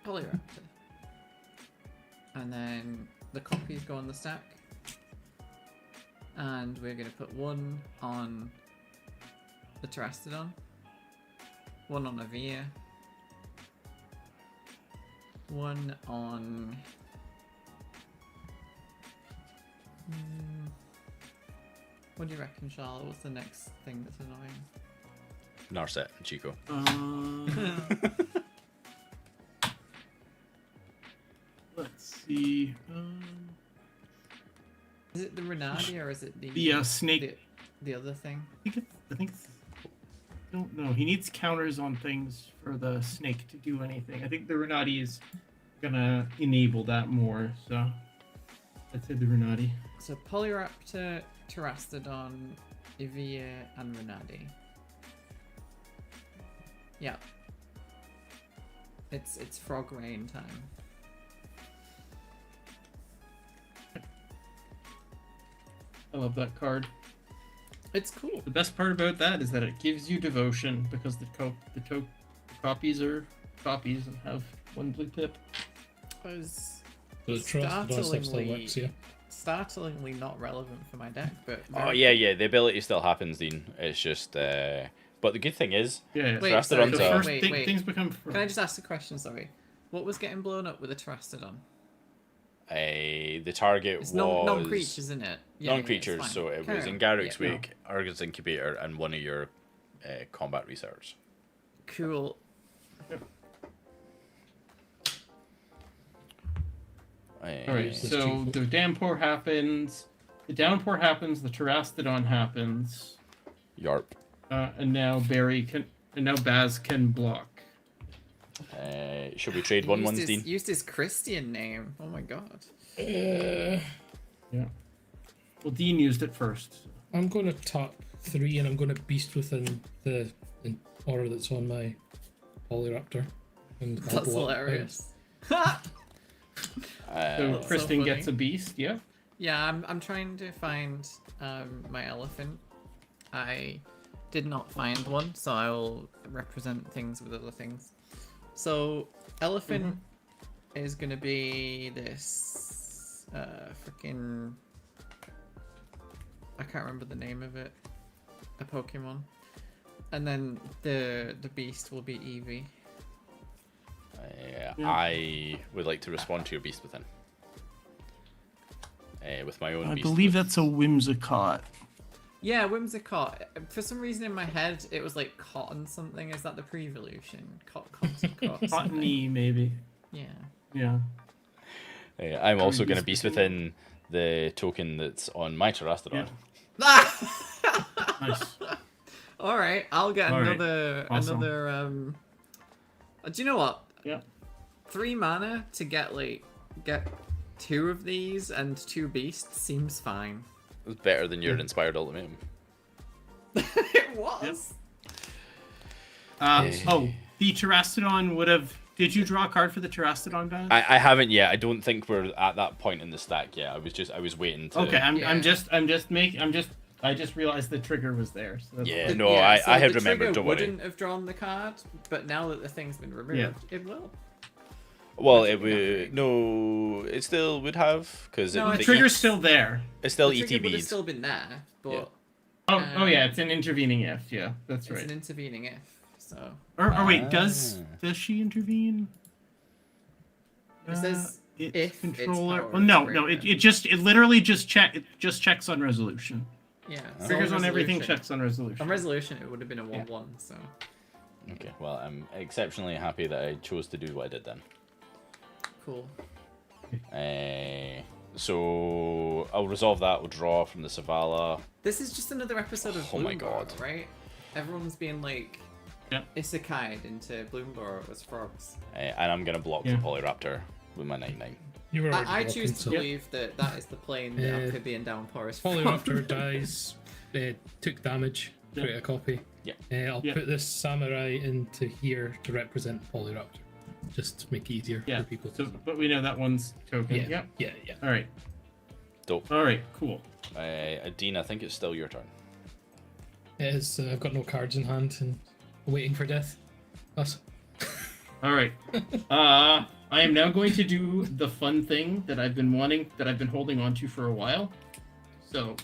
S4: Polyraptor. And then the copies go on the stack. And we're going to put 1 on the Terastodon, 1 on Oviya, 1 on... What do you reckon, Charlotte? What's the next thing that's annoying?
S1: Narset and Shiko.
S3: Let's see.
S4: Is it the Renardi or is it the
S3: snake?
S4: The other thing?
S3: I think it's. I don't know. He needs counters on things for the snake to do anything. I think the Renati is gonna enable that more. So I'd say the Renati.
S4: So Polyraptor, Terastodon, Oviya, and Renardi. Yeah. It's frog rain time.
S3: I love that card.
S4: It's cool.
S3: The best part about that is that it gives you devotion because the copies are copies and have 1 blue pip.
S4: Was
S2: The Terastodon stuff still works, yeah.
S4: startlingly not relevant for my deck, but
S1: Oh yeah, the ability still happens, Dean. It's just but the good thing is,
S3: Yeah.
S4: Wait,
S1: Terastodon's
S3: the
S1: a-
S3: first
S4: wait.
S3: things become.
S4: Can I just ask a question? Sorry, what was getting blown up with the Terastodon?
S1: the target
S4: It's
S1: was
S4: non-creatures, isn't it? Yeah,
S1: non-creatures,
S4: it's
S1: so
S4: fine.
S1: it
S4: Carry
S1: was
S4: on.
S1: in Garrick's
S4: Yeah.
S1: Wake, Argus Incubator, and one of your combat research.
S4: Cool.
S3: Alright, so the downpour happens. The downpour happens. The Terastodon happens.
S1: Yarp.
S3: And now Baz can block.
S1: Should we trade 1/1s, Dean?
S4: Used his Christian name. Oh my god.
S3: Yeah. Well, Dean used it first.
S2: I'm going to tap 3 and I'm going to beast within the aura that's on my Polyraptor. And I'll
S4: That's
S2: block
S4: hilarious.
S3: So
S4: That's
S3: Kristen
S4: so
S3: gets a
S4: funny.
S3: beast. Yeah.
S4: Yeah, I'm trying to find my elephant. I did not find one, so I will represent things with other things. So elephant is gonna be this freaking, I can't remember the name of it. A Pokemon. And then the beast will be Eevee.
S3: Yeah.
S1: I would like to respond to your beast within. With my own
S3: I
S1: beast
S3: believe
S1: with-
S3: that's a Whimsicott.
S4: Yeah, Whimsicott. For some reason in my head, it was like cotton something. Is that the pre-evolution? Cotton
S3: Cottony, maybe.
S4: Yeah.
S3: Yeah.
S1: I'm also going to beast within the token that's on my Terastodon.
S3: Nice.
S4: All right, I'll get
S3: All right.
S4: another
S3: Awesome.
S4: Do you know what?
S3: Yeah.
S4: 3 mana to get 2 of these and 2 beasts seems fine.
S1: It was better than your Inspired Ultimatum.
S4: It was.
S3: Oh, the Terastodon would have. Did you draw a card for the Terastodon, Baz?
S1: I haven't yet. I don't think we're at that point in the stack yet. I was waiting to.
S3: Okay,
S4: Yeah.
S3: I just realized the trigger was there. So that's
S1: Yeah,
S3: fine.
S1: no,
S4: Yeah, so
S1: I had
S4: the
S1: remembered.
S4: trigger
S1: Don't worry.
S4: wouldn't have drawn the card, but now that the thing's been removed, it will.
S1: Well, it would. No, it still would have because
S4: No,
S3: The trigger's still there.
S1: It's still
S4: The trigger would have
S1: ETBs.
S4: still been there, but
S1: Yeah.
S3: Oh yeah, it's an intervening if. Yeah, that's
S4: it's
S3: right.
S4: an intervening if. So
S3: Or wait, does she intervene?
S4: It says
S3: Its
S4: if
S3: controller.
S4: its
S3: Oh no, no. It literally just checks on resolution.
S4: Yeah.
S1: Oh.
S3: Triggers on everything.
S4: resolution.
S3: Checks on resolution.
S4: On resolution, it would have been a 1/1. So.
S1: Okay, well, I'm exceptionally happy that I chose to do what I did then.
S4: Cool.
S1: So I'll resolve that. We'll draw from the Savala.
S4: This is just another episode of
S1: Oh my
S4: Bloomberg,
S1: God.
S4: right? Everyone's being like isekai'd into Bloomberg as frogs.
S1: And I'm going to block the Polyraptor with my 9/9.
S2: You were already
S4: I
S2: blocking,
S4: choose to
S2: so-
S4: believe that that is the plane that Amphibian Downpour is from.
S2: Polyraptor dies, took damage, create a copy.
S1: Yeah.
S2: I'll put this samurai into here to represent Polyraptor, just to make it easier for people to.
S3: So, but we know that one's token.
S2: Yeah.
S3: All right.
S1: Dope.
S3: All right. Cool.
S1: Dean, I think it's still your turn.
S2: It is. I've got no cards in hand and waiting for death. Us.
S3: All right. I am now going to do the fun thing that I've been holding on to for a while. So,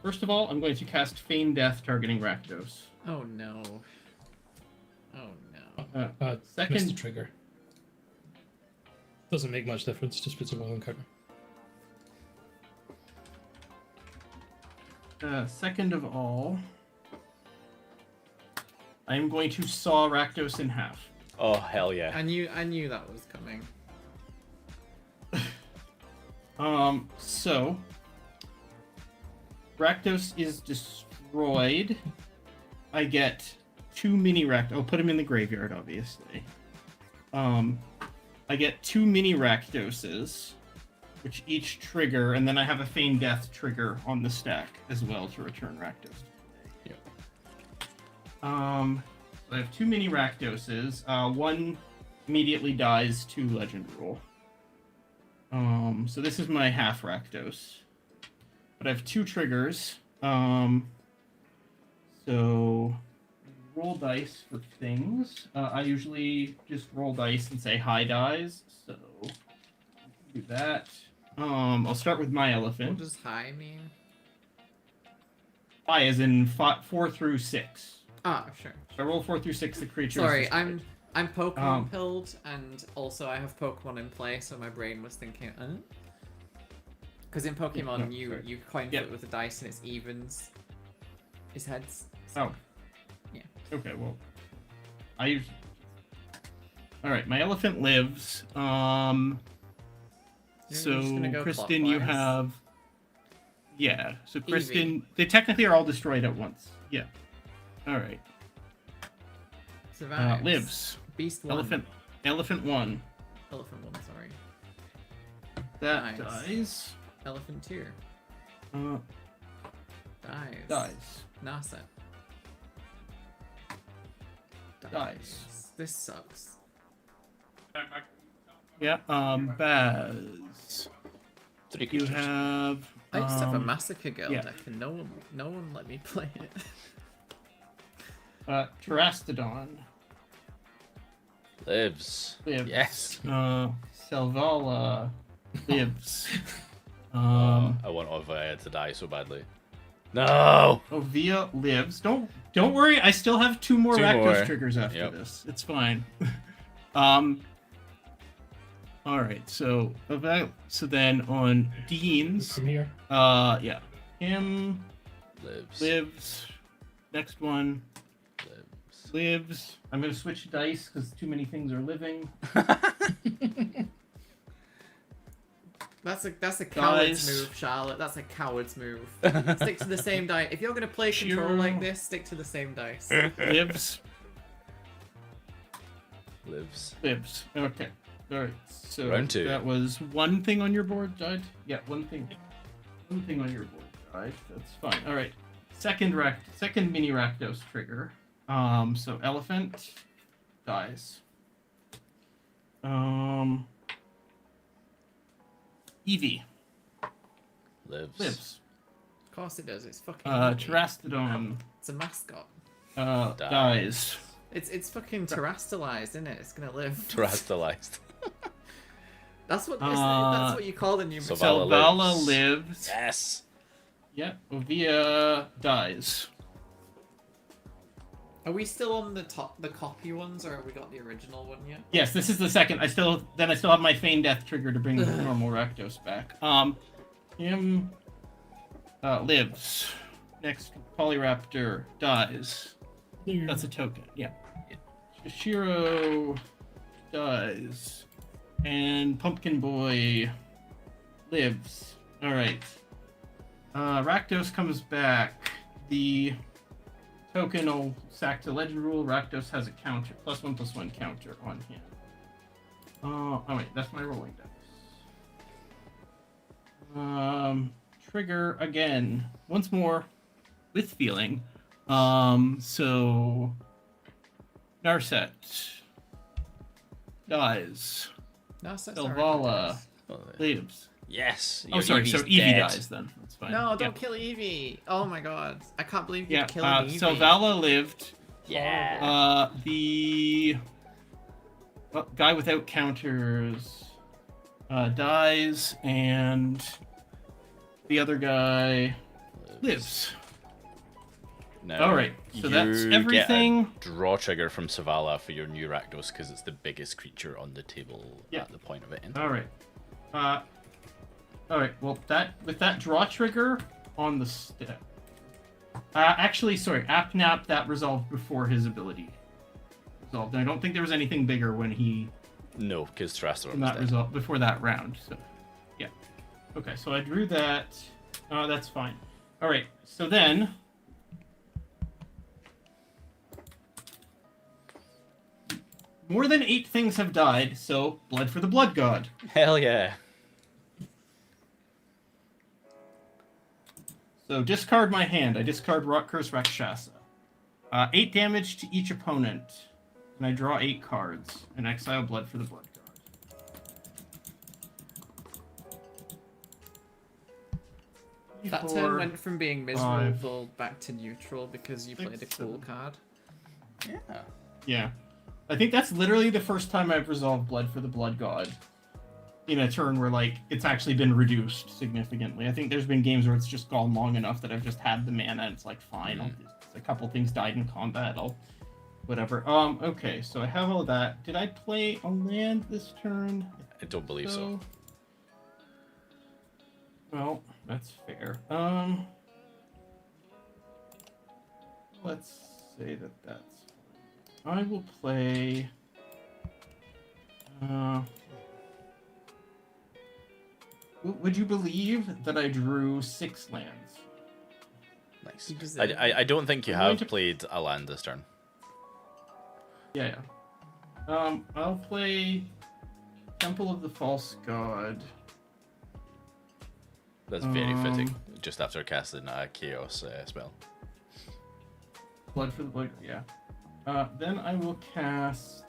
S3: first of all, I'm going to cast Feign Death targeting Rakdos.
S4: Oh no. Oh no.
S3: Second-
S2: Missed the trigger. Doesn't make much difference. Just puts a wall in counter.
S3: Second of all, I am going to saw Rakdos in half.
S1: Oh, hell yeah.
S4: I knew that was coming.
S3: So Rakdos is destroyed. I get 2 mini Rakdos. I'll put him in the graveyard, obviously. I get 2 mini Rakdoses, which each trigger, and then I have a Feign Death trigger on the stack as well to return Rakdos.
S1: Yep.
S3: I have 2 mini Rakdoses. One immediately dies to Legend Rule. So this is my half Rakdos. But I have 2 triggers. So roll dice for things. I usually just roll dice and say hi dies. So do that. I'll start with my
S4: What
S3: elephant.
S4: does high mean?
S3: Hi as in 4 through 6.
S4: Ah, sure.
S3: So I roll 4 through 6, the creature.
S4: Sorry,
S3: is
S4: I'm
S3: destroyed.
S4: Pokemon pilled, and also I have Pokemon in play, so my brain was thinking, because in Pokemon
S3: no, sorry.
S4: you coin
S3: Yeah.
S4: flip with the dice and it's evens, is heads.
S3: Oh.
S4: Yeah.
S3: Okay, well, I usually. All right, my elephant lives.
S4: You're just
S3: So
S4: gonna go
S3: Kristen, you
S4: clockwise?
S3: have. Yeah. So
S4: Easy.
S3: Kristen, they technically are all destroyed at once. Yeah. All right.
S4: Survives.
S3: Lives.
S4: Beast one.
S3: Elephant. Elephant 1.
S4: Elephant one. Sorry.
S3: That
S4: Nice.
S3: dies.
S4: Elephant two. Dies.
S3: Dies.
S4: Narset.
S3: Dies.
S4: This sucks.
S3: Yeah. Baz.
S1: 3
S3: You
S1: creatures.
S3: have.
S4: I used to have a Massacre Girl
S3: yeah.
S4: deck and no one let me play it.
S3: Terastodon.
S1: Lives.
S3: Lives.
S1: Yes.
S3: Selvala lives.
S1: I want Oviya to die so badly. No!
S3: Oviya lives. Don't worry. I still have 2 more
S1: 2
S3: Rakdos
S1: more.
S3: triggers after
S1: Yep.
S3: this. It's fine. All right. So then on Dean's.
S2: From here.
S3: Yeah. Him
S1: Lives.
S3: lives. Next one
S1: Lives.
S3: lives. I'm gonna switch dice because too many things are living.
S4: That's a coward's
S3: Dies.
S4: move, Charlotte. That's a coward's move. Stick to the same dice. If you're gonna play control
S3: Sure.
S4: like this, stick to the same dice.
S3: Lives.
S1: Lives.
S3: Lives. Okay. All right. So
S1: Round 2.
S3: that was one thing on your board died. Yeah, one thing. One thing on your board died. That's fine. All right. Second mini Rakdos trigger. So elephant dies. Eevee
S1: Lives.
S3: lives.
S4: Of course it does. It's fucking.
S3: Terastodon
S4: It's a mascot.
S3: dies.
S4: It's fucking terastallized, isn't it? It's gonna live.
S1: Terastallized.
S4: That's what you call the new.
S1: Savala
S3: Selvala
S1: lives.
S3: lives.
S1: Yes.
S3: Yep. Oviya dies.
S4: Are we still on the copy ones, or have we got the original one yet?
S3: Yes, this is the second. I still have my Feign Death trigger to bring the normal Rakdos back. Him lives. Next, Polyraptor dies. That's a token. Yeah. Shiro dies. And Pumpkin Boy lives. Alright. Rakdos comes back. The token will sack to Legend Rule. Rakdos has a counter. +1/+1 counter on him. Oh wait, that's my rolling dice. Trigger again. Once more. With feeling. So Narset dies.
S4: Narset's
S3: Selvala lives.
S1: Yes.
S3: Oh, sorry. So Eevee
S1: dead.
S3: dies then. That's fine.
S4: No, don't kill Eevee. Oh my god, I can't believe you killed Eevee.
S3: Selvala lived.
S1: Yeah.
S3: The guy without counters dies, and the other guy lives.
S1: Now,
S3: All right, so that's
S1: you
S3: everything.
S1: Get a draw trigger from Selvala for your new Rakdos because it's the biggest creature on the table at the point of it.
S3: All right. All right. Well, with that draw trigger on the step. Actually, sorry. Apnap that resolved before his ability resolved. And I don't think there was anything bigger when he.
S1: No, because Thrastor was
S3: Not
S1: dead.
S3: resolved before that round. So, yeah. Okay, so I drew that. That's fine. All right. So then. More than 8 things have died, so blood for the blood god.
S1: Hell yeah.
S3: So discard my hand. I discard Rock Curse Rakshasa. 8 damage to each opponent. And I draw 8 cards. And exile blood for the blood god.
S4: That turn went from being miserable back to neutral because you played a cool card.
S1: Yeah.
S3: Yeah. I think that's literally the first time I've resolved blood for the blood god. In a turn where, like, it's actually been reduced significantly. I think there's been games where it's just gone long enough that I've just had the mana and it's like, fine, a couple things died in combat, whatever. Okay, so I have all that. Did I play a land this turn?
S1: I don't believe so.
S3: Well, that's fair. Let's say that's... I will play... Would you believe that I drew 6 lands?
S1: Nice. I don't think you have played a land this turn.
S3: Yeah. I'll play Temple of the False God.
S1: That's very fitting. Just after casting a Chaos spell.
S3: Blood for the Blood, yeah. Then I will cast...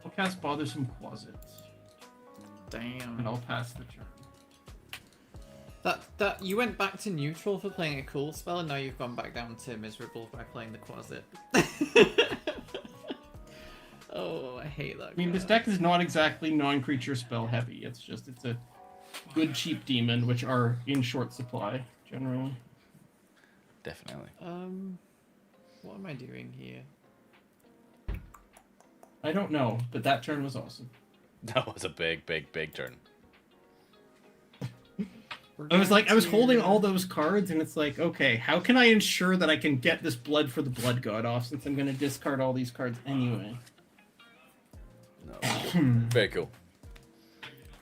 S3: I'll cast Bothersome Closet.
S4: Damn.
S3: And I'll pass the turn.
S4: That you went back to neutral for playing a cool spell, and now you've gone back down to miserable by playing the Closet. Oh, I hate that.
S3: I mean, this deck is not exactly non-creature spell heavy. It's a good cheap demon, which are in short supply generally.
S1: Definitely.
S4: What am I doing here?
S3: I don't know, but that turn was awesome.
S1: That was a big turn.
S3: I was holding all those cards, and it's like, okay, how can I ensure that I can get this blood for the blood god off, since I'm going to discard all these cards anyway?
S1: No. Very cool.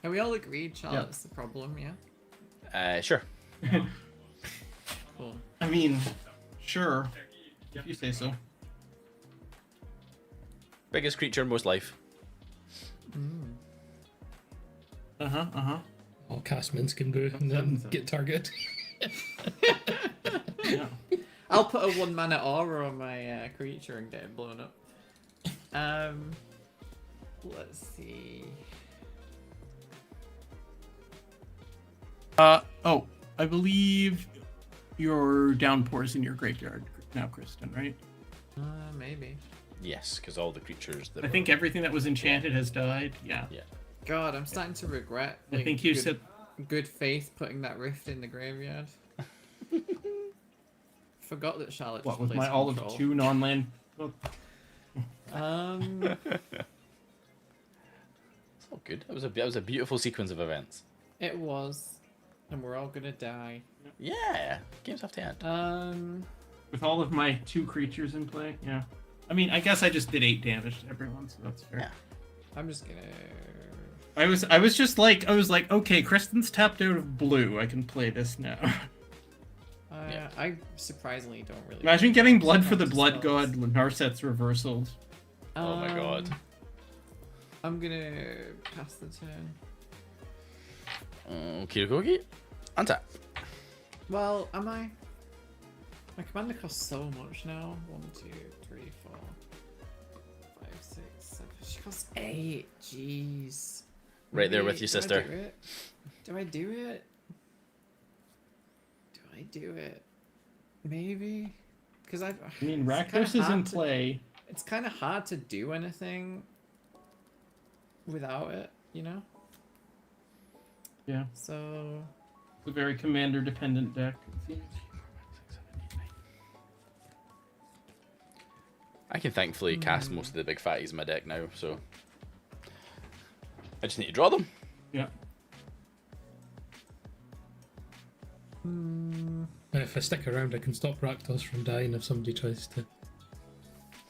S4: Are we all agreed Charlotte's the problem, yeah?
S1: Sure.
S4: Cool.
S3: I mean, sure, if you say so.
S1: Biggest creature, most life.
S2: I'll cast Minsc and go and then get target.
S3: Yeah.
S4: I'll put a 1-mana aura on my creature and get it blown up. Let's see.
S3: Oh, I believe your Downpour's in your graveyard now, Kristen, right?
S4: Maybe.
S1: Yes, because all the creatures that
S3: I think everything that was enchanted has died. Yeah.
S1: Yeah.
S4: God, I'm starting to regret.
S3: I think you said
S4: good faith putting that rift in the graveyard. Forgot that Charlotte.
S3: What
S4: just
S3: with
S4: plays
S3: my all of
S4: control.
S3: 2 non-land? Oh,
S1: It's all good. That was a beautiful sequence of events.
S4: It was, and we're all gonna die.
S1: Yeah, games have to end.
S3: with all of my 2 creatures in play, yeah. I mean, I guess I just did 8 damage to everyone, so that's fair.
S1: Yeah.
S4: I'm just gonna.
S3: I was like, okay, Kristen's tapped out of blue. I can play this now.
S1: Yeah.
S4: I surprisingly don't really.
S3: Imagine getting blood for the
S4: counter
S3: blood
S4: spells.
S3: god when Narset's reversals.
S1: Oh my god.
S4: I'm gonna pass the turn.
S1: Kirikogi? Untap.
S4: Well, am I? My commander costs so much now. 1, 2, 3, 4, 5, 6, 7. She costs 8. Jeez.
S1: Right there with you, sister.
S4: Do I do it? Do it? Maybe. Because I
S3: mean, Rakdos is in play.
S4: It's kind of hard to do anything without it, you know?
S3: Yeah.
S4: So.
S3: It's a very commander-dependent deck. It seems.
S1: I can thankfully cast most of the big fatties in my deck now, so I just need to draw them.
S3: Yeah.
S2: And if I stick around, I can stop Rakdos from dying if somebody tries to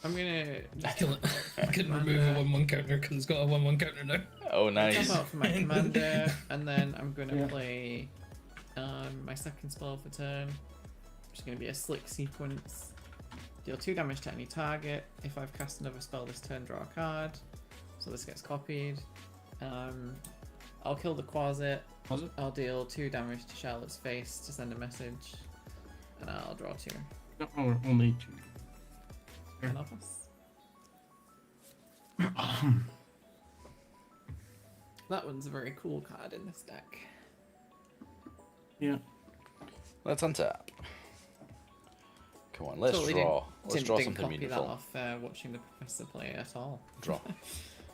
S4: I'm gonna
S2: kill it. I can remove a 1/1 counter because it's got a 1/1 counter now.
S1: Oh, nice.
S4: jump out for my commander, and then I'm gonna
S3: Yeah.
S4: play my second spell for turn, which is gonna be a slick sequence. Deal 2 damage to any target. If I've cast another spell this turn, draw a card. So this gets copied. I'll kill the Quasit.
S3: Was it?
S4: I'll deal 2 damage to Charlotte's face to send a message, and I'll draw 2.
S3: No, oh, only 2.
S4: And I'll pass. That one's a very cool card in this deck.
S3: Yeah.
S1: Let's untap. Come on, let's
S4: Totally
S1: draw. Let's
S4: Didn't
S1: draw something
S4: copy
S1: meaningful.
S4: that off watching the professor play at all.
S1: Draw.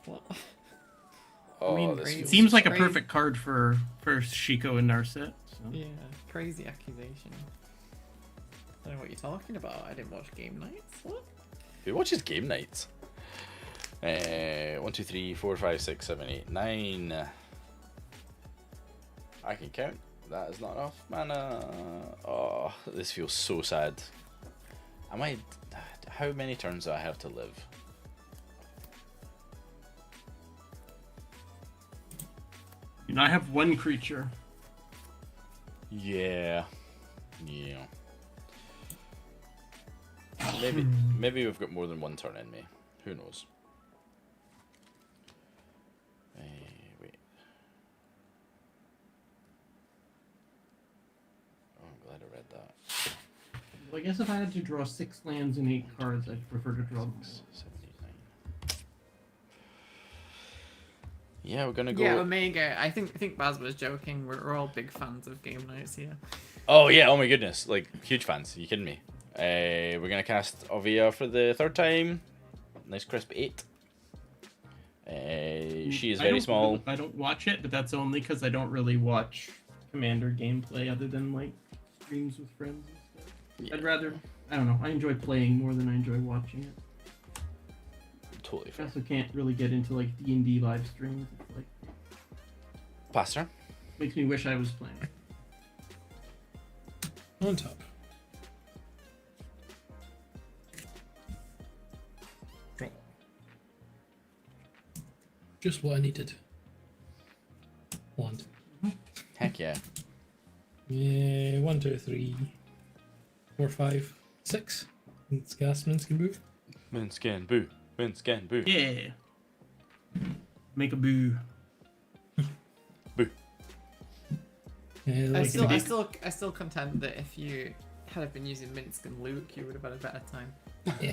S4: What?
S1: Oh,
S3: mean,
S1: this
S4: crazy.
S3: It
S1: feels...
S3: seems like a
S4: Crazy.
S3: perfect card for Shiko and Narset. So.
S4: Yeah, crazy accusation. I don't know what you're talking about. I didn't watch Game Nights. What?
S1: Who watches game nights? 1, 2, 3, 4, 5, 6, 7, 8, 9. I can count. That is not enough mana. Oh, this feels so sad. How many turns do I have to live?
S3: You know, I have 1 creature.
S1: Yeah. Maybe we've got more than 1 turn in me. Who knows? Wait. Oh, I'm glad I read that.
S3: Well, I guess if I had to draw 6 lands and 8 cards, I'd prefer to draw them.
S1: 7, 8, 9. Yeah, we're gonna go.
S4: Yeah, Omega. I think Baz was joking. We're all big fans of Game Nights here.
S1: Oh yeah! Oh my goodness! Like huge fans. Are you kidding me? We're gonna cast Oviya for the 3rd time. Nice crisp 8. She is very small.
S3: I don't watch it, but that's only because I don't really watch Commander gameplay other than like streams with friends and stuff.
S1: Yeah.
S3: I'd rather, I don't know, I enjoy playing more than I enjoy watching it.
S1: Totally
S3: I
S1: fair.
S3: also can't really get into like D&D live streams. It's like
S1: Pass turn.
S3: makes me wish I was playing.
S2: On top. Drop. Just what I needed. Land.
S1: Heck yeah.
S2: Yeah, 1, 2, 3, 4, 5, 6. It's gas, Minsc can move.
S1: Minsc boo. Minsc boo.
S3: Yeah. Make a boo.
S1: Boo.
S2: Yeah,
S4: I
S2: like
S4: still contend that if you had been using Minsc and Luke, you would have had a better time.
S2: yeah.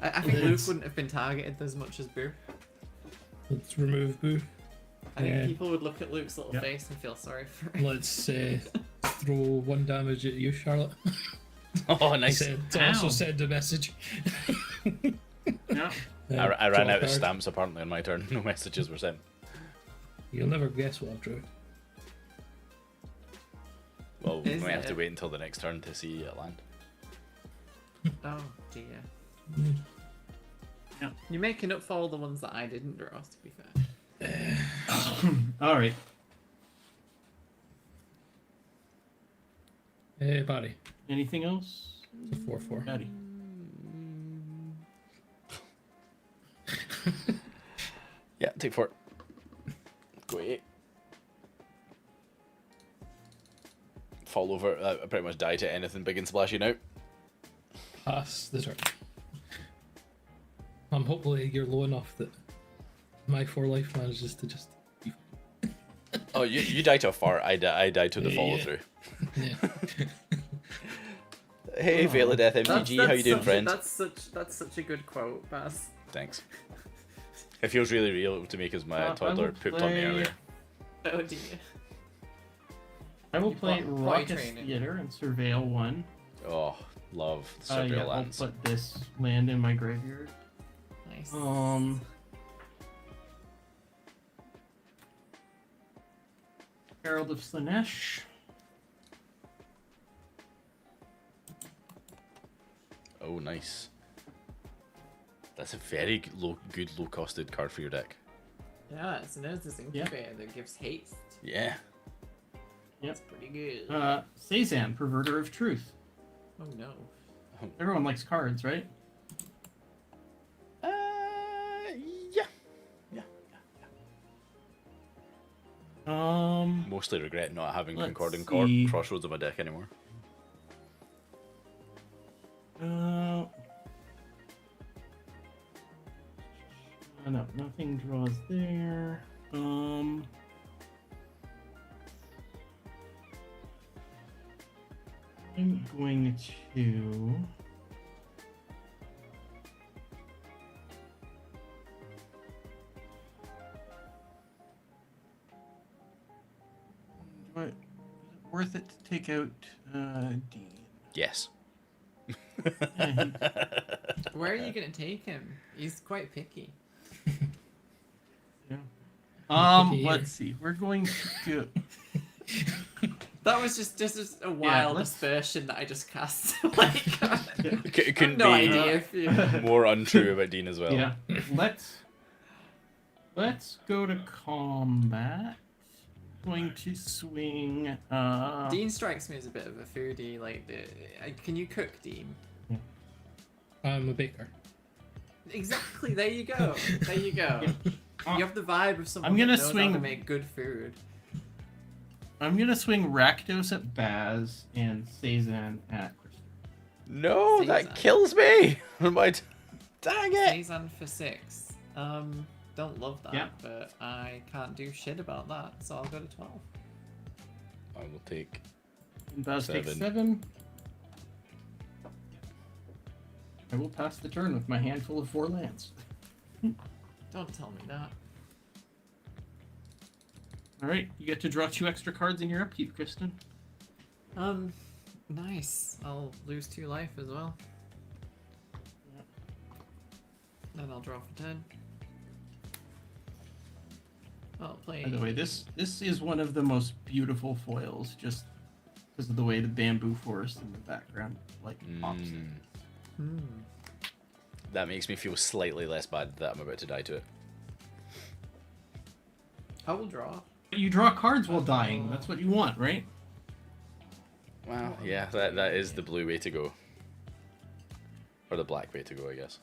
S4: I think Luke
S2: Let's-
S4: wouldn't have been targeted as much as Boo.
S2: Let's remove Boo.
S4: I think
S2: Yeah.
S4: people would look at Luke's little
S3: Yep.
S4: face and feel sorry for him.
S2: Let's throw 1 damage at you, Charlotte.
S1: Oh, nice.
S2: To also
S3: Ow.
S2: send a message.
S3: Yeah.
S1: I
S2: Draw
S1: ran
S2: a
S1: out of
S2: card.
S1: stamps apparently on my turn. No messages were sent.
S2: You'll never guess what I've drew.
S1: Well, we
S4: Is
S1: might have to
S4: it?
S1: wait until the next turn to see it land.
S4: Oh dear.
S3: Yeah.
S4: You're making up for all the ones that I didn't draw, to be fair.
S3: All right.
S2: Hey, Barry.
S3: Anything else?
S2: It's a 4/4.
S3: Daddy.
S1: Yeah, take 4. Go 8. Fall over. I pretty much die to anything big and splashy now.
S2: Pass the turn. Hopefully you're low enough that my 4 life manages to just.
S1: Oh, you die to a fart. I die to the follow
S2: Yeah.
S1: through.
S2: Yeah.
S1: Hey, Veil of Death MTG, how you doing, friend?
S4: That's such a good quote, Baz.
S1: Thanks. It feels really real to me because my
S3: I will
S1: toddler pooped on me
S3: play-
S1: earlier.
S4: Oh dear.
S3: I will
S4: You
S3: play
S4: potty
S3: Raucous
S4: training.
S3: Theater and Surveil 1.
S1: Oh, love
S3: Yeah,
S1: surreal
S3: I'll
S1: lands.
S3: put this land in my graveyard.
S4: Nice.
S3: Herald of Slanesh.
S1: Oh, nice. That's a very good low-costed card for your deck.
S4: Yeah, it's an Urza's Incubator that gives haste.
S1: Yeah.
S4: That's pretty good.
S3: Cezanne, Perverter of Truth.
S4: Oh no.
S3: Everyone likes cards, right?
S1: Yeah. Mostly regret not having
S3: Let's
S1: Concordant
S3: see.
S1: Crossroads on my deck anymore.
S3: No, nothing draws there. I'm going to. Is it worth it to take out Dean?
S1: Yes.
S4: Where are you gonna take him? He's quite picky.
S3: Yeah.
S2: Picky
S3: Let's see. We're going to go.
S4: That was just a wild
S3: let's-
S4: aspersion that I just cast. Like,
S1: It
S4: I have
S1: couldn't
S4: no
S1: be
S4: idea if you.
S1: more untrue about Dean as well.
S3: Yeah. Let's go to combat. Going to swing.
S4: Dean strikes me as a bit of a foodie. Like, can you cook, Dean?
S2: I'm a baker.
S4: Exactly. There you go. There you go. You have the vibe of someone
S3: I'm gonna
S4: that knows
S3: swing-
S4: how to make good food.
S3: I'm gonna swing Rakdos at Baz and Cezanne at Kristen.
S1: No,
S4: Cezanne.
S1: that kills me. Dang it.
S4: Season for 6. Don't love that,
S3: Yeah.
S4: but I can't do shit about that, so I'll go to 12.
S1: I will take.
S3: And Baz takes
S1: 7.
S3: 7. I will pass the turn with my handful of 4 lands.
S4: Don't tell me that.
S3: Alright, you get to draw 2 extra cards in your upkeep, Kristen.
S4: Nice. I'll lose 2 life as well. Then I'll draw for 10. I'll play.
S3: By the way, this is one of the most beautiful foils, just because of the way the bamboo forest in the background pops in.
S1: That makes me feel slightly less bad that I'm about to die to it.
S4: I will draw.
S3: But you draw cards while dying. That's what you want, right?
S1: Well, yeah, that is the blue way to go. Or the black way to go, I guess.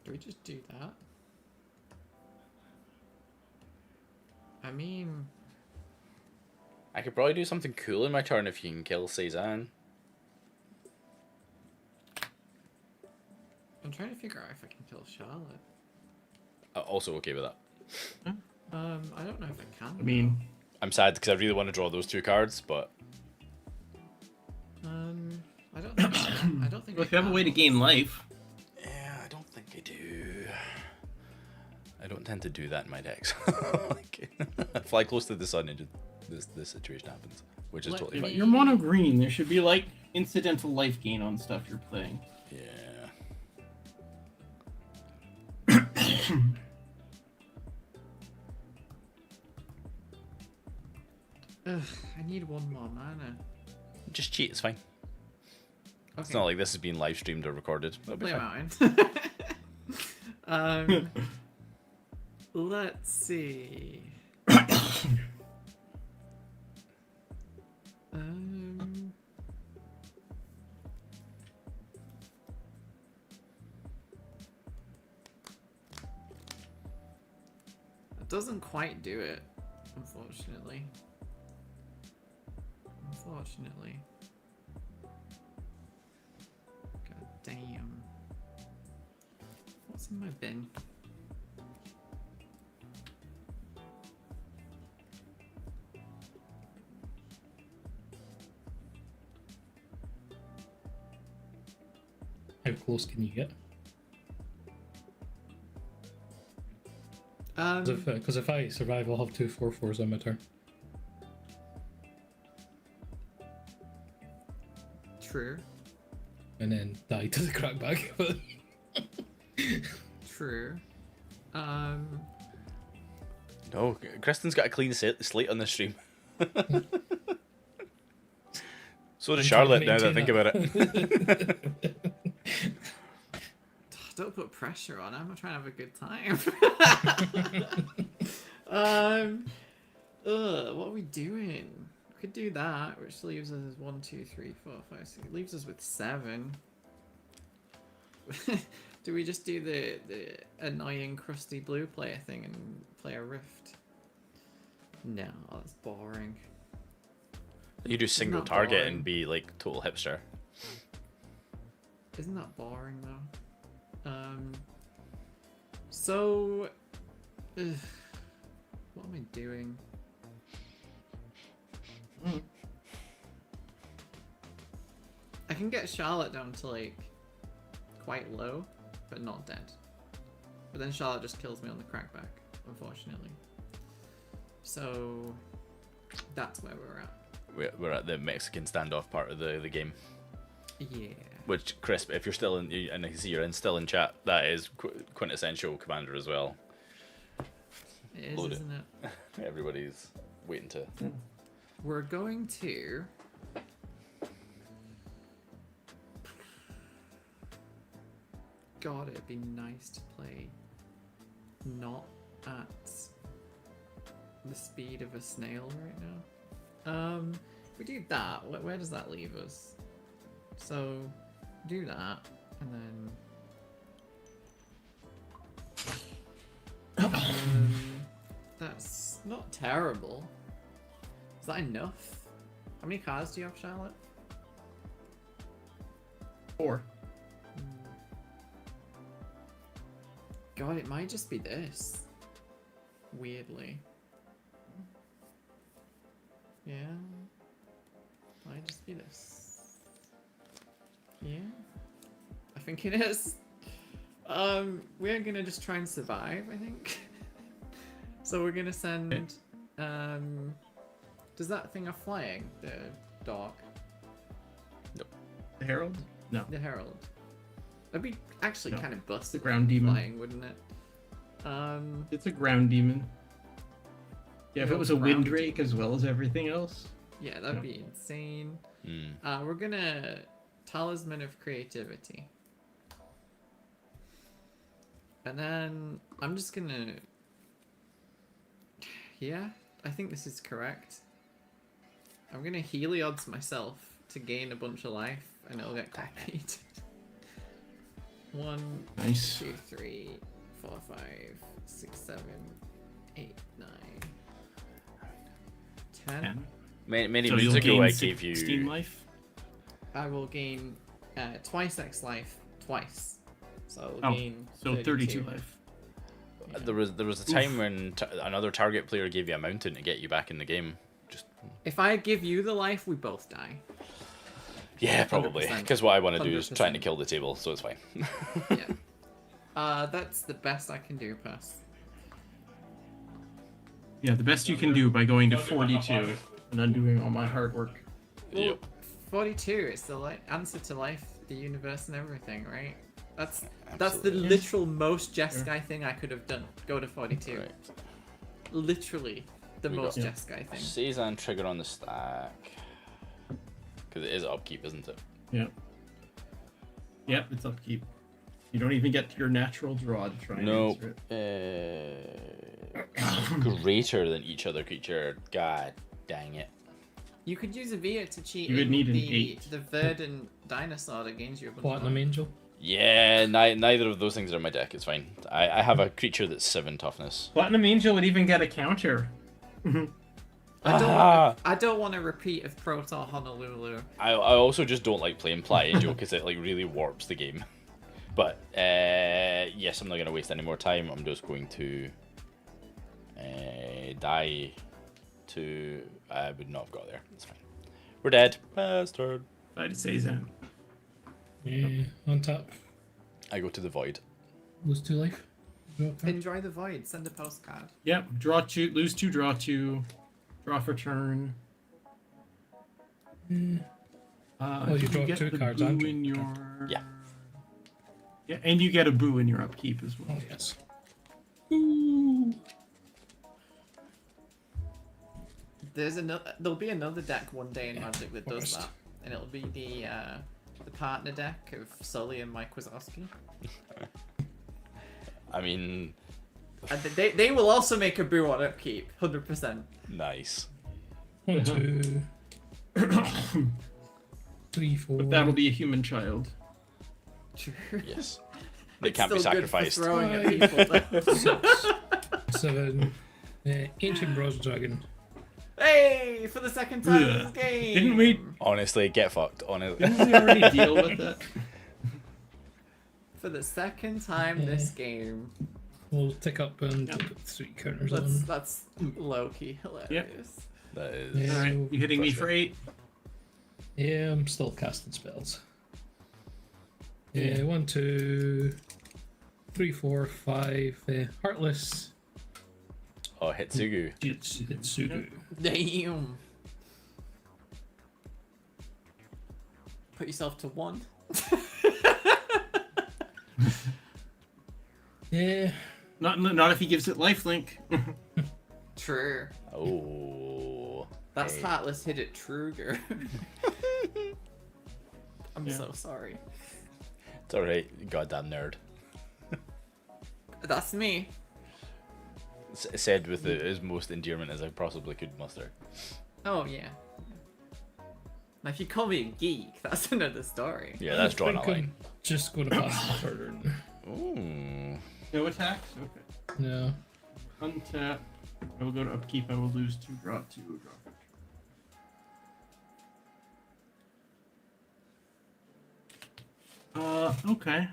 S4: Do we just do that? I mean,
S1: I could probably do something cool in my turn if you can kill Cezanne.
S4: I'm trying to figure out if I can kill Charlotte.
S1: Also okay with that.
S4: I don't know if I can.
S3: I mean,
S1: I'm sad because I really want to draw those 2 cards, but
S4: I don't think
S3: Well, if you have a way to gain life.
S1: Yeah, I don't think I do. I don't tend to do that in my decks. Like, I fly close to the sun and just this situation happens, which is totally
S3: But
S1: fine.
S3: you're mono green. There should be like incidental life gain on stuff you're playing.
S1: Yeah.
S4: Ugh, I need one more mana.
S1: Just cheat, it's fine.
S4: Okay.
S1: It's not like this is being live streamed or recorded. It'll be
S4: Play a
S1: fine.
S4: mountain. Let's see. It doesn't quite do it, unfortunately. God damn. What's in my bin?
S2: How close can you get? Because if I survive, I'll have 2 4/4s on my turn.
S4: True.
S2: And then die to the crackback.
S4: True.
S1: No, Kristen's got a clean slate on this stream. So does Charlotte, now that I think about it.
S4: Don't put pressure on. I'm trying to have a good time. What are we doing? We could do that, which leaves us as 1, 2, 3, 4, 5, 6. It leaves us with 7. Do we just do the annoying crusty blue player thing and play a rift? No, that's boring.
S1: You do single
S4: Not
S1: target
S4: boring.
S1: and be like total hipster.
S4: Isn't that boring though? So, what am I doing? I can get Charlotte down to like quite low, but not dead. But then Charlotte just kills me on the crackback, unfortunately. So that's where we're at.
S1: We're at the Mexican standoff part of the game.
S4: Yeah.
S1: Which, Crisp, if you're still in, and I can see you're still in chat, that is quintessential Commander as well.
S4: It is,
S1: Load it.
S4: isn't it?
S1: Everybody's waiting to.
S4: We're going to. God, it'd be nice to play not at the speed of a snail right now. If we do that, where does that leave us? So, do that, and then that's not terrible. Is that enough? How many cards do you have, Charlotte?
S3: 4.
S4: God, it might just be this. Weirdly. Yeah. Might just be this. Yeah. I think it is. We're gonna just try and survive, I think. So we're gonna send does that thing have flying? The dog?
S3: The Herald? No.
S4: The Herald. That'd be actually
S3: No.
S4: kind of busted.
S3: The ground demon.
S4: Flying, wouldn't it?
S3: It's a ground demon. Yeah, if
S4: No,
S3: it was a
S4: ground
S3: Windrake as well as everything else.
S4: Yeah, that'd
S3: No.
S4: be insane.
S1: Mm.
S4: We're gonna Talisman of Creativity. And then I'm just gonna... Yeah, I think this is correct. I'm gonna Heliod's myself to gain a bunch of life, and it'll get copied. 1,
S3: Nice.
S4: 2, 3, 4, 5, 6, 7, 8, 9, 10.
S3: 10.
S1: Many
S3: So
S1: moons
S3: you'll
S1: ago,
S3: gain
S1: I gave
S3: 16
S1: you.
S3: life.
S4: I will gain twice X life twice. So I'll
S3: Oh,
S4: gain
S3: so 32 life.
S4: Yeah.
S1: There was a time when another target player gave you a mountain to get you back in the game. Just
S4: If I give you the life, we both die.
S1: Yeah, probably.
S4: 100%.
S1: Because what I want to do is
S4: 100%.
S1: trying to kill the table, so it's fine.
S4: Yeah. That's the best I can do, pass.
S3: Yeah, the best you can do by going to 42 and undoing all my hard work.
S1: Yep.
S4: 42. It's the answer to life, the universe, and everything, right? That's the
S1: Absolutely.
S4: literal most Jeskai thing I could have done. Go to 42.
S1: Right.
S4: Literally the
S1: We
S4: most
S3: got-
S4: Jeskai thing.
S1: Seisan trigger on the stack. Because it is upkeep, isn't it?
S3: Yeah. Yep, it's upkeep. You don't even get to your natural draw to try and
S1: No.
S3: answer it.
S1: Greater than each other creature. God dang it.
S4: You could use Oviya to cheat
S3: You would
S4: in
S3: need an
S4: the
S3: 8.
S4: verdant dinosaur that gains you a bunch
S2: Platinum
S4: of
S2: Angel.
S1: Yeah, neither of those things are in my deck. It's fine. I have a creature that's 7 toughness.
S3: Platinum Angel would even get a counter.
S4: I don't want a repeat of Proto Honolulu.
S1: I also just don't like playing Ply Angel because it like really warps the game. But yes, I'm not going to waste any more time. I'm just going to die to... I would not have got there. It's fine. We're dead. Bastard.
S3: I'd say Zen.
S2: Yeah, on top.
S1: I go to the void.
S2: Lose 2 life. Drop that.
S4: Enjoy the void. Send a postcard.
S3: Yep, draw 2, lose 2, draw 2, draw for turn.
S2: Mm. Oh, you
S3: did
S2: draw
S3: get
S2: 2
S3: the
S2: cards,
S3: boo
S2: aren't you?
S3: in your...
S1: Yeah.
S3: Yeah, and you get a boo in your upkeep as well.
S2: Oh, yes.
S3: Ooh.
S4: There'll be another deck one day in Magic that does
S2: Forest.
S4: that, and it'll be the partner deck of Sully and Mike Wazowski.
S1: I mean,
S4: And they will also make a boo on upkeep, 100%.
S1: nice.
S2: 1, 2, 3, 4.
S3: But that'll be a human child.
S4: True.
S1: Yes. They
S4: It's
S1: can't be
S4: still good for
S1: sacrificed.
S4: throwing at people. though.
S2: 6, 7. Ancient Bronze Dragon.
S4: Hey, for the second time in
S3: Ugh.
S4: this game.
S3: Didn't we
S1: Honestly, get fucked. Honestly.
S3: didn't we already deal with that?
S4: For the second time this game.
S2: We'll tick up and
S3: Yep.
S2: put 3 counters on.
S4: That's low key hilarious.
S1: That is...
S2: Yeah.
S3: Alright, you hitting me for 8?
S2: Yeah, I'm still casting spells. Yeah, 1, 2, 3, 4, 5. Heartless.
S1: Oh, Hitsugu.
S2: Hitsugu.
S4: Damn. Put yourself to 1.
S2: Yeah.
S3: Not if he gives it lifelink.
S4: True.
S1: Oh.
S4: That's
S1: Hey.
S4: Heartless hit it Truger. I'm
S3: Yeah.
S4: so sorry.
S1: It's alright, goddamn nerd.
S4: That's me.
S1: Said with as most endearment as I possibly could muster.
S4: Oh yeah. Now if you call me a geek, that's another story.
S1: Yeah, that's drawing a
S2: I think
S1: line.
S2: I'm just going to pass the turn.
S1: Ooh.
S3: No attacks? Okay.
S2: No.
S3: Untap. I will go to upkeep. I will lose 2, draw 2, draw 4. Okay.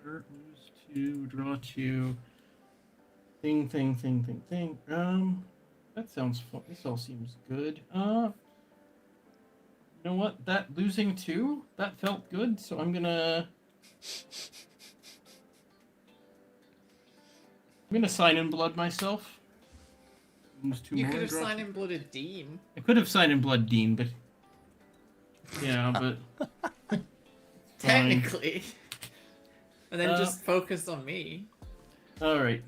S3: Sure, lose 2, draw 2. Thing. That sounds fun. This all seems good. You know what? That losing 2, that felt good, so I'm gonna sign in blood myself. Lose 2
S4: You
S3: more,
S4: could have
S3: draw
S4: signed
S3: 2.
S4: in Blooded Dean.
S3: I could have signed in blood Dean, but yeah, but
S4: Technically. And then
S3: Uh,
S4: just focused on me.
S3: all right.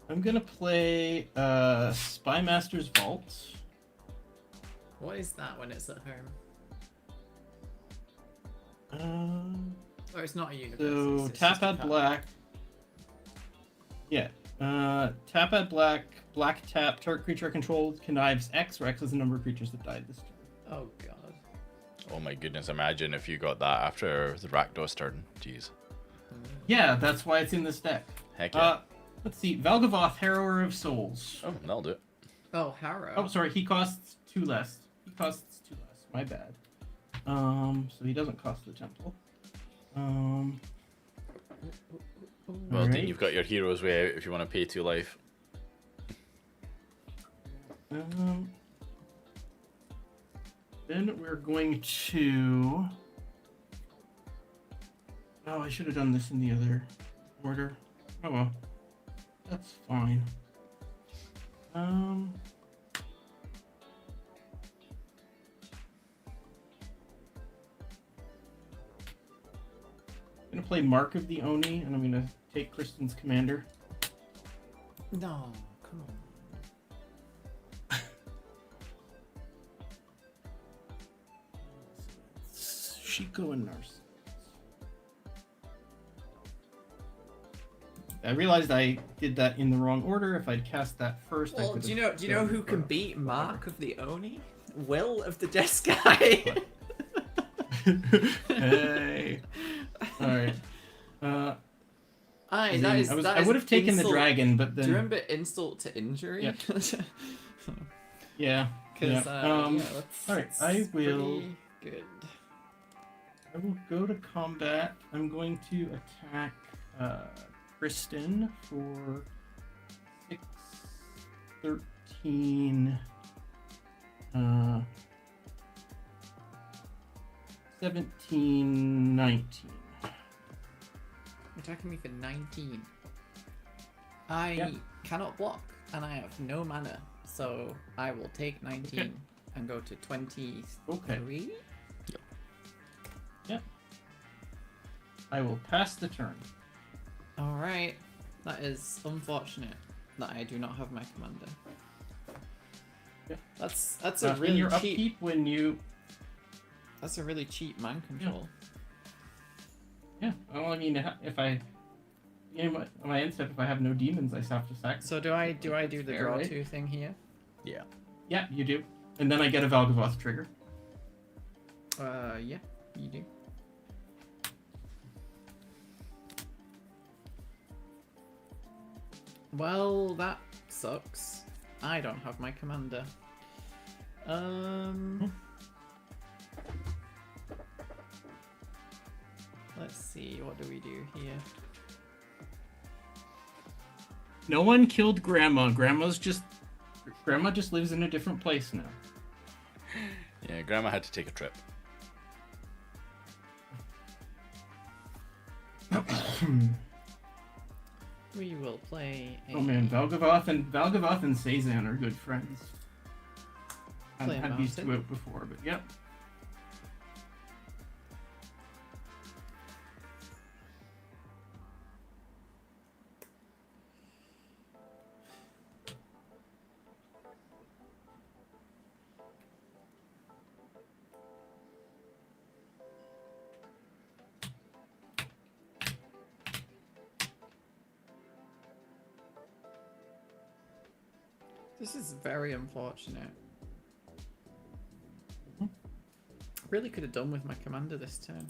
S3: I'm gonna play Spymaster's Vault.
S4: What is that when it's at home? Or it's not a universe.
S3: So
S4: it's
S3: tap
S4: just a
S3: add
S4: card.
S3: black. Yeah. Tap add black. Black tap. Target creature I control connives X, where X is the number of creatures that died this turn.
S4: Oh god.
S1: Oh my goodness, imagine if you got that after the Rakdos turn. Jeez.
S3: Yeah, that's why it's in this deck.
S1: Heck yeah.
S3: Let's see. Valgavoth, Harrower of Souls.
S1: Oh, that'll do it.
S4: Oh, Harrow.
S3: Oh, sorry. He costs 2 less. He costs 2 less. My bad. So he doesn't cost the temple.
S1: Well,
S3: Alright.
S1: Dean, you've got your hero's way out if you want to pay 2 life.
S3: Then we're going to... Oh, I should have done this in the other order. Oh well. That's fine. I'm gonna play Mark of the Oni, and I'm gonna take Kristen's commander.
S4: No, come on.
S3: Shiko and Narset. I realized I did that in the wrong order. If I'd cast that first, I
S4: Well,
S3: could.
S4: do you know who can beat Mark of the Oni? Will of the Jeskai.
S3: Hey. All right. I would have taken the dragon, but then.
S4: Do you remember insult to injury?
S3: Yeah. Yeah.
S4: Because
S3: All right. I will.
S4: Good.
S3: I will go to combat. I'm going to attack Kristen for 6, 13, 17, 19.
S4: You're attacking me for 19. I cannot block, and I have no mana, so I will take 19 and go to 23.
S3: Okay. Yep. I will pass the turn.
S4: Alright. That is unfortunate that I do not have my commander.
S3: Yeah.
S4: That's a really
S3: your
S4: cheap.
S3: upkeep when you.
S4: That's a really cheap man control.
S3: Yeah. Well, I mean, if I. My end step, if I have no demons, I have to sack.
S4: So do I do the
S3: Fair,
S4: draw
S3: right?
S4: 2 thing here?
S1: Yeah.
S3: Yeah, you do. And then I get a Valgavoth trigger.
S4: Yeah, you do. Well, that sucks. I don't have my commander. Let's see, what do we do here?
S3: No one killed Grandma. Grandma just lives in a different place now.
S1: Yeah, Grandma had to take a trip.
S4: We will play a...
S3: Oh man, Valgavoth and Sazan are good friends. I've
S4: Play a
S3: had these
S4: mountain.
S3: two out before, but yep.
S4: This is very unfortunate. Really could have done with my commander this turn.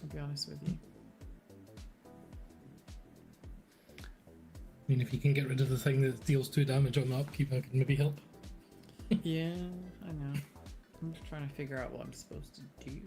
S4: I'll be honest with you.
S2: I mean, if you can get rid of the thing that deals 2 damage on the upkeep, I can maybe help.
S4: Yeah, I know. I'm just trying to figure out what I'm supposed to do.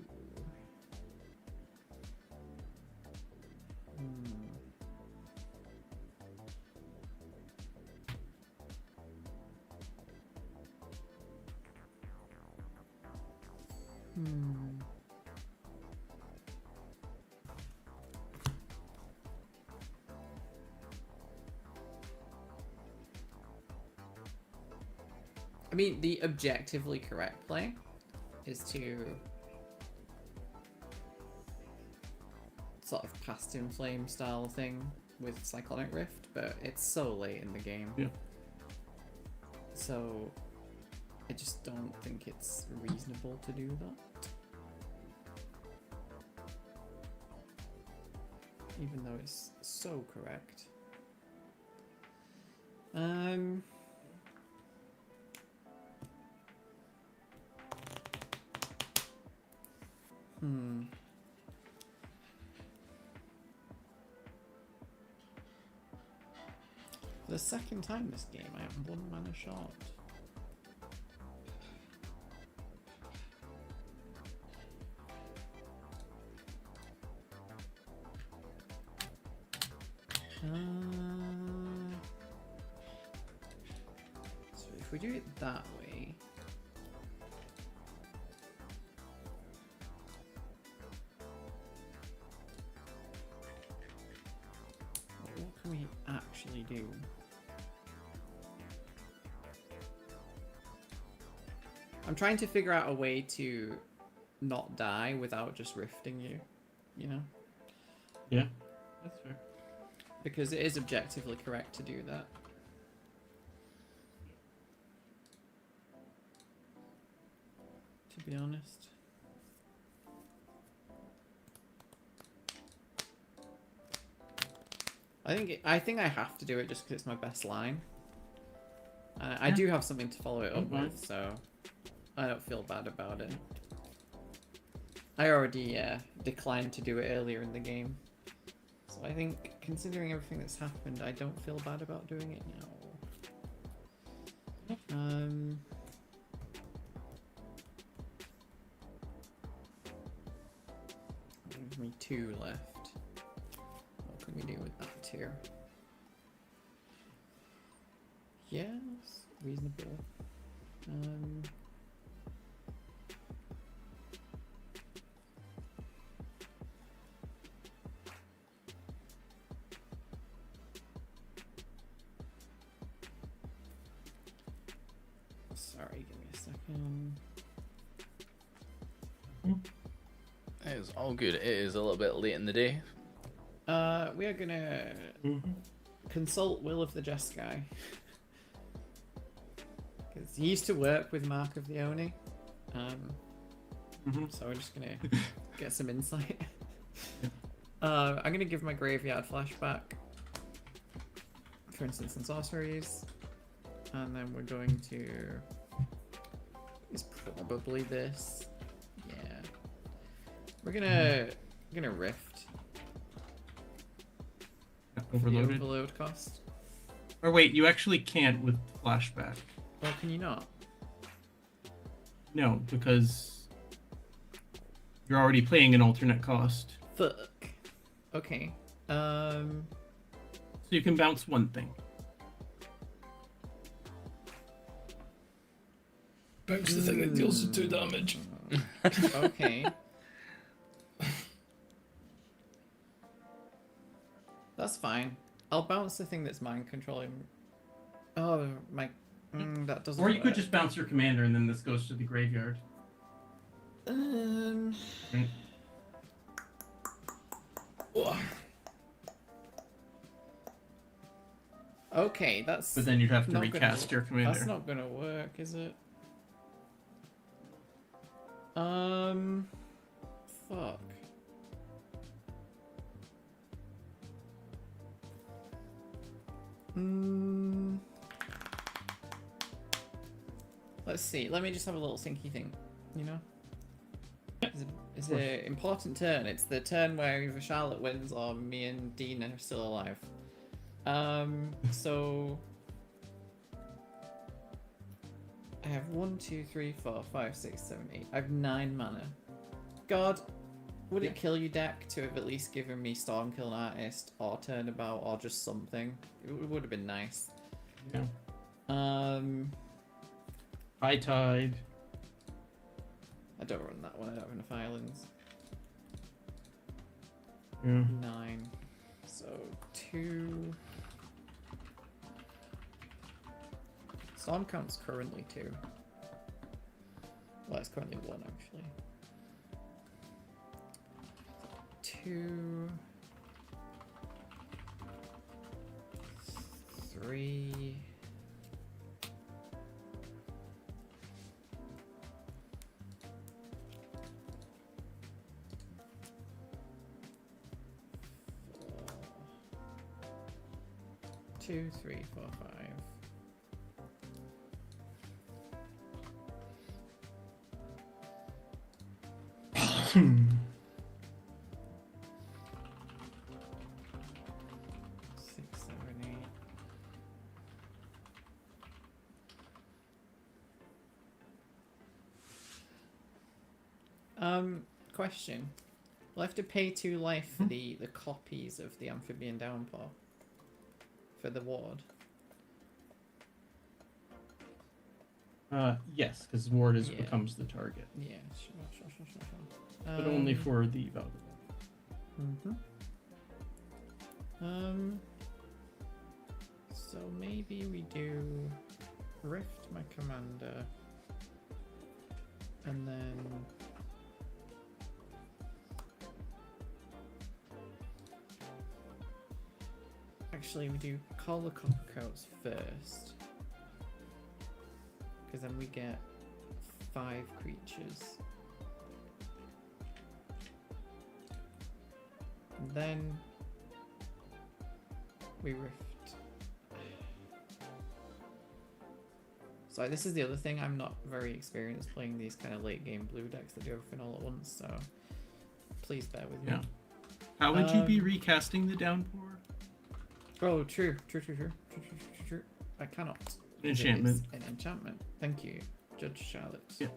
S4: I mean, the objectively correct play is to sort of past in flame style thing with Cyclonic Rift, but it's so late in the game.
S3: Yeah.
S4: So I just don't think it's reasonable to do that. Even though it's so correct. For the second time this game, I am 1 mana short. So if we do it that way, you. I'm trying to figure out a way to not die without just rifting you, you know?
S3: Yeah, that's fair.
S4: Because it is objectively correct to do that. To be honest. I think I have to do it just because it's my best line. I do have something to follow it up with, so I don't feel bad about it. I already declined to do it earlier in the game. So I think, considering everything that's happened, I don't feel bad about doing it now. Give me 2 left. What can we do with that tier? Yes, reasonable. Sorry, give me a second.
S1: It is all good. It is a little bit late in the day.
S4: We are gonna consult Will of the Just Guy. Because he used to work with Mark of the Oni. So we're just gonna get some insight. I'm gonna give my graveyard flashback. For instance, and sorceries. And then we're going to... It's probably this. Yeah. We're gonna rift.
S3: Overloaded.
S4: The overload cost.
S3: Or wait, you actually can't with flashback.
S4: Well, can you not?
S3: No, because you're already playing an alternate cost.
S4: Fuck. Okay.
S3: So you can bounce one thing.
S2: Bounce the thing that deals 2 damage.
S4: Okay. That's fine. I'll bounce the thing that's mind controlling. Oh, my... that doesn't
S3: Or you
S4: work.
S3: could just bounce your commander and then this goes to the graveyard. Right.
S4: Okay, that's...
S3: But then you'd have to
S4: not
S3: recast your commander.
S4: That's not gonna work, is it? Fuck. Let's see. Let me just have a little thinky thing, you know? It's an important turn. It's the turn where either Charlotte wins or me and Dean are still alive. So... I have 1, 2, 3, 4, 5, 6, 7, 8. I have 9 mana. God, would it kill you, deck, to have at least given me Stormkill Artist or Turnabout or just something? It would have been nice.
S3: Yeah.
S4: I
S3: High Tide.
S4: don't run that one. I don't have enough islands.
S3: Yeah.
S4: 9. So 2. Storm count's currently 2. Well, it's currently 1 actually. 2, 3. 2, 3, 4, 5. Six, 7, 8. Question. Will I have to pay 2 life for the copies of the Amphibian Downpour? For the ward?
S3: Yes, because Ward becomes the target.
S4: Yeah, sure.
S3: But only for the Valkyrie.
S4: So maybe we do Rift my commander, and then actually we do call the copper coats first, because then we get 5 creatures. And then we Rift. So this is the other thing, I'm not very experienced playing these kind of late game blue decks that do everything all at once, so please bear with me.
S3: Yeah. How would you be recasting the downpour?
S4: Oh, true. I cannot.
S3: An enchantment.
S4: It's an enchantment. Thank you, Judge Charlotte.
S3: Yeah.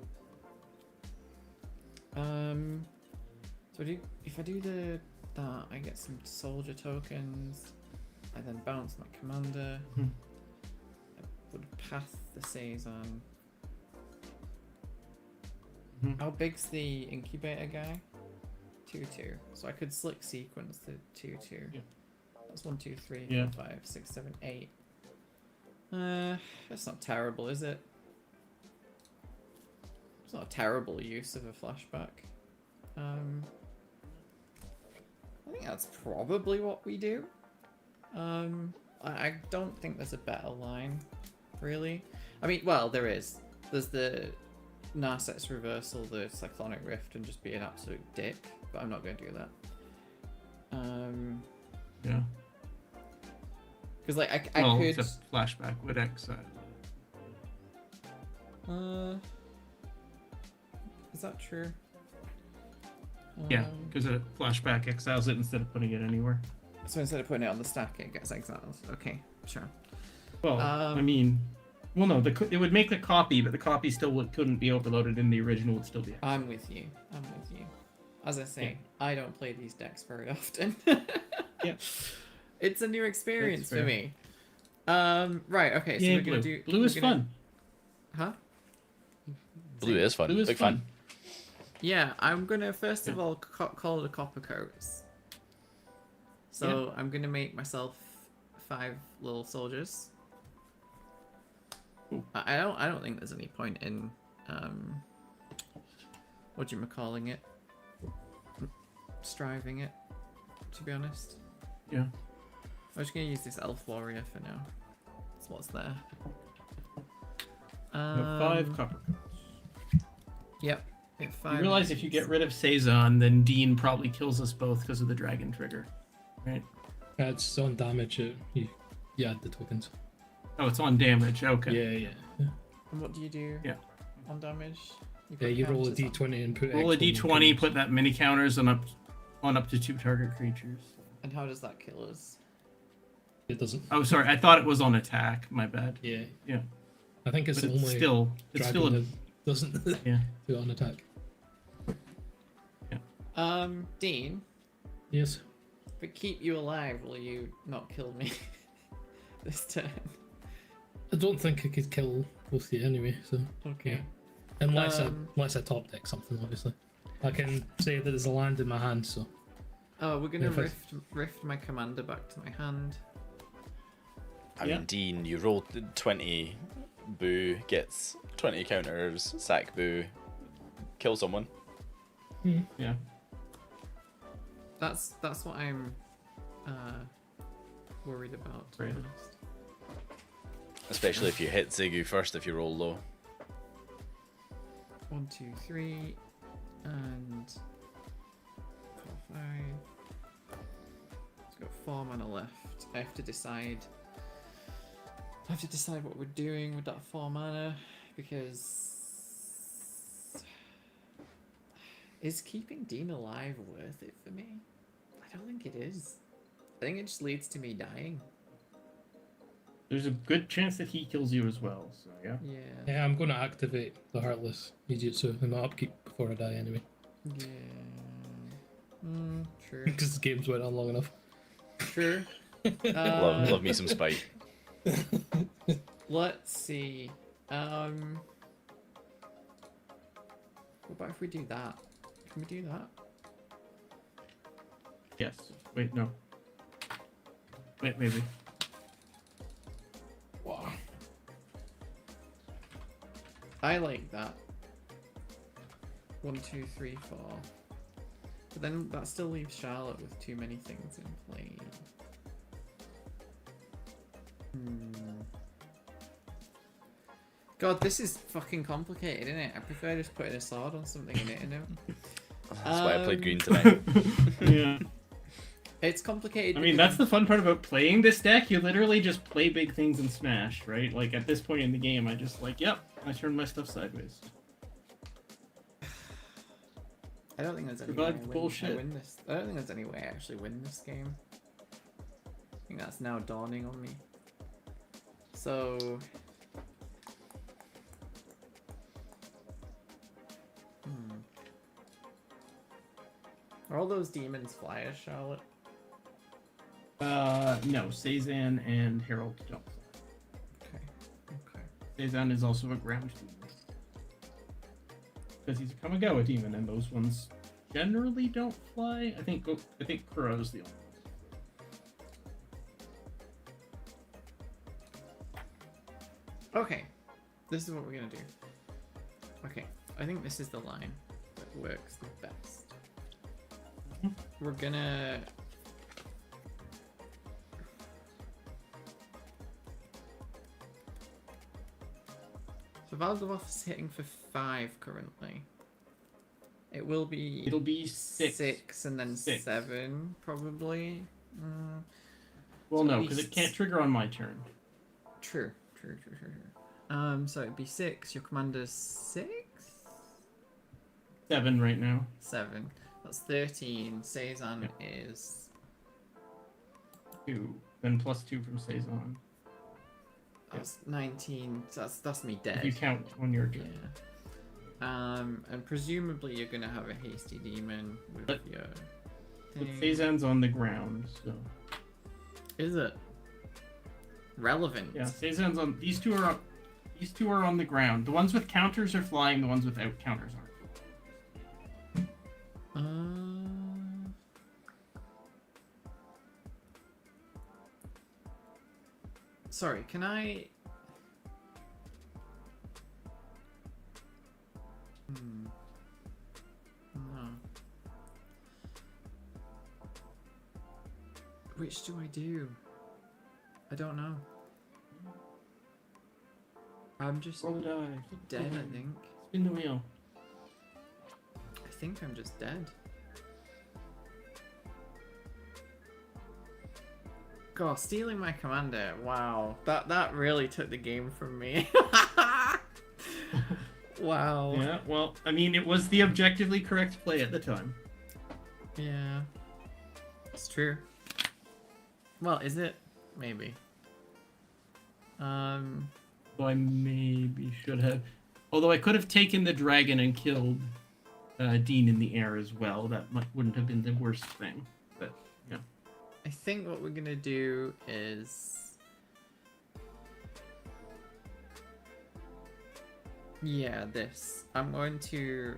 S4: So if I do that, I get some soldier tokens. I then bounce my commander.
S3: Hmm.
S4: I would path the Sazon.
S3: Hmm.
S4: How big's the incubator guy? 2/2. So I could slick sequence the 2/2.
S3: Yeah.
S4: That's 1, 2, 3,
S3: Yeah.
S4: 4, 5, 6, 7, 8. That's not terrible, is it? It's not a terrible use of a flashback. I think that's probably what we do. I don't think there's a better line, really. I mean, well, there is. There's the Narset's reversal, the Cyclonic Rift, and just be an absolute dick, but I'm not going to do that.
S3: Yeah.
S4: Because, like, I
S3: Well,
S4: could...
S3: except flashback would exile.
S4: Is that true?
S3: Yeah, because a flashback exiles it instead of putting it anywhere.
S4: So instead of putting it on the stack, it gets exiled. Okay, sure.
S3: Well, I mean, well, no, it would make the copy, but the copy still couldn't be overloaded, and the original would still be.
S4: I'm with you. As I say,
S3: Yeah.
S4: I don't play these decks very often.
S3: Yeah.
S4: It's a new experience
S3: That's
S4: for
S3: fair.
S4: me. Right. Okay. So
S3: Yeah,
S4: we're gonna
S3: blue.
S4: do.
S3: Blue is fun.
S4: Huh?
S1: Blue is fun.
S3: Blue is
S1: Big
S3: fun.
S1: fan.
S4: Yeah, I'm gonna first of all call the copper coats. So I'm gonna make myself 5 little soldiers.
S3: Ooh.
S4: I don't think there's any point in what you calling it, striving it, to be honest.
S3: Yeah.
S4: I'm just gonna use this elf warrior for now. That's what's there.
S3: You have 5 copper.
S4: Yep. Yeah, 5.
S3: You realize if you get rid of Sazon, then Dean probably kills us both because of the dragon trigger, right?
S2: It's on damage. You add the tokens.
S3: Oh, it's on damage. Okay.
S2: Yeah.
S4: And what do you do?
S3: Yeah.
S4: On damage?
S2: Yeah, you roll a
S4: counters on-
S2: d20 and put
S3: Roll a
S2: X on the
S3: d20,
S2: counters.
S3: put that mini counters on up to 2 target creatures.
S4: And how does that kill us?
S2: It doesn't.
S3: Oh, sorry. I thought it was on attack. My bad.
S2: Yeah.
S3: Yeah.
S2: I think it's
S3: But
S2: the
S3: it's
S2: only
S3: still
S2: dragon
S3: a
S2: that doesn't
S3: yeah.
S2: do it on attack.
S4: Dean,
S2: Yes.
S4: if we keep you alive, will you not kill me this turn?
S2: I don't think I could kill both of you anyway, so
S4: Okay.
S2: unless I top deck something, obviously. I can say that there's a land in my hand, so
S4: Oh, we're gonna
S2: Yeah, if
S4: rift my commander back to my hand.
S1: I
S3: Yeah.
S1: mean, Dean, you rolled 20, Boo gets 20 counters, sack Boo, kill someone.
S3: Yeah.
S4: That's what I'm worried about, to be
S3: Right.
S4: honest.
S1: Especially if you hit Zigu first if you roll low.
S4: 1, 2, 3, and 4, 5. It's got 4 mana left. I have to decide what we're doing with that 4 mana, because is keeping Dean alive worth it for me? I don't think it is. I think it just leads to me dying.
S3: There's a good chance that he kills you as well. So yeah.
S4: Yeah.
S2: yeah, I'm going to activate the Heartless Ninjutsu in my upkeep before I die anyway,
S4: Yeah. True.
S2: because the game's went on long enough.
S4: True.
S1: Love me some spite.
S4: Let's see. What about if we do that? Can we do that?
S3: Yes. Wait, no. Wait, maybe.
S4: I like that. 1, 2, 3, 4. But then that still leaves Charlotte with too many things in play. God, this is fucking complicated, isn't it? I prefer just putting a sword on something and hitting him.
S1: That's why I played green tonight.
S3: Yeah.
S4: It's complicated.
S3: I mean, that's the fun part about playing this deck. You literally just play big things and smash, right? Like, at this point in the game, I just like, yep, I turned my stuff sideways.
S4: I don't think there's any way
S3: bullshit.
S4: I win this. I don't think there's any way I actually win this game. I think that's now dawning on me. So... Are all those demons flyers, Charlotte?
S3: No. Sazan and Herald don't fly.
S4: Okay.
S3: Sazan is also a ground demon. Because he's a Kamigawa demon, and those ones generally don't fly. I think Kuro's the only one.
S4: Okay. This is what we're gonna do. Okay. I think this is the line that works the best. We're gonna... So Valgavoth's hitting for 5 currently. It'll be 6 and then 7 probably.
S3: Well,
S4: so
S3: no, because it can't trigger on my turn.
S4: True. So it'd be 6. Your commander's 6?
S3: 7 right now.
S4: 7. That's 13. Sazan is
S3: 2. Then plus 2 from Sazan.
S4: that's 19. So that's me dead.
S3: If you count on your turn.
S4: Yeah. And presumably you're gonna have a hasty demon with your
S3: But
S4: thing.
S3: Sazan's on the ground, so.
S4: Is it relevant?
S3: Yeah, Sazan's on. These two are on the ground. The ones with counters are flying. The ones without counters aren't.
S4: Sorry, can I... No. Which do I do? I don't know. I'm just
S3: Roll the die.
S4: dead, I think.
S3: Spin the wheel.
S4: I think I'm just dead. God, stealing my commander. Wow. That really took the game from me. Wow.
S3: Yeah, well, I mean, it was the objectively correct play at the time.
S4: Yeah. It's true. Well, is it? Maybe.
S3: So I maybe should have. Although I could have taken the dragon and killed Dean in the air as well. That wouldn't have been the worst thing. But, yeah.
S4: I think what we're gonna do is... Yeah, this. I'm going to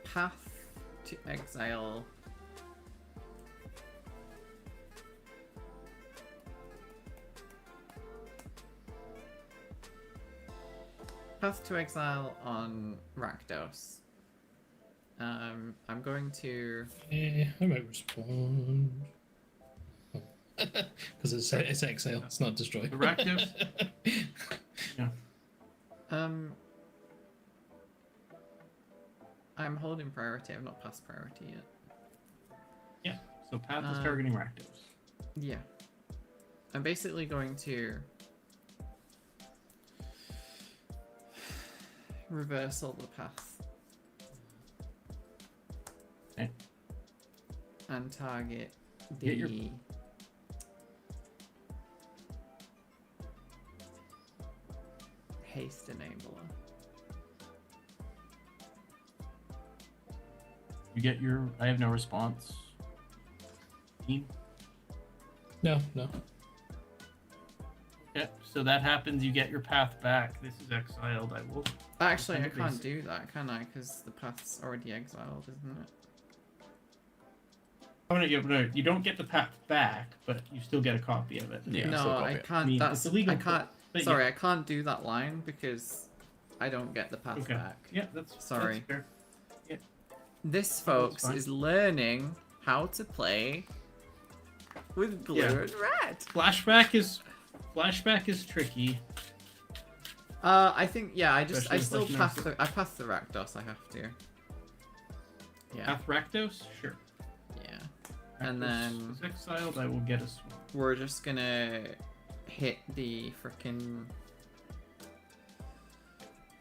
S4: Path to Exile. Path to Exile on Rakdos. I'm going to...
S2: I might respond. Because it's exile, it's not destroy.
S3: The Rakdos? Yeah.
S4: I'm holding priority. I've not passed priority yet.
S3: Yeah, so Path is targeting Rakdos.
S4: Yeah. I'm basically going to reversal the path.
S3: Okay.
S4: And target
S3: Get your-
S4: the haste enabler.
S3: You get your... I have no response. Dean?
S2: No.
S3: Okay, so that happens. You get your path back. This is exiled. I will...
S4: Actually, I
S3: Send it
S4: can't
S3: base.
S4: do that, can I? Because the path's already exiled, isn't it?
S3: Oh, no, you don't get the path back, but you still get a copy of it.
S1: Yeah,
S4: no,
S1: still copy
S4: I
S1: it.
S4: can't.
S3: I mean,
S4: that's
S3: it's illegal,
S4: I can't.
S3: but
S4: Sorry, I can't do that line because I don't get the path
S3: Okay.
S4: back.
S3: Yeah, that's
S4: Sorry.
S3: That's fair. Yeah.
S4: This, folks,
S3: fine.
S4: is learning how to play with blue
S3: Yeah.
S4: and red.
S3: Flashback is tricky.
S4: I think I
S3: Especially with,
S4: still
S3: like,
S4: pass
S3: Narset.
S4: I pass the Rakdos. I have to. Yeah.
S3: Path Rakdos? Sure.
S4: Yeah. And
S3: Rakdos
S4: then-
S3: is exiled. I will get a swamp.
S4: We're just gonna hit the frickin'.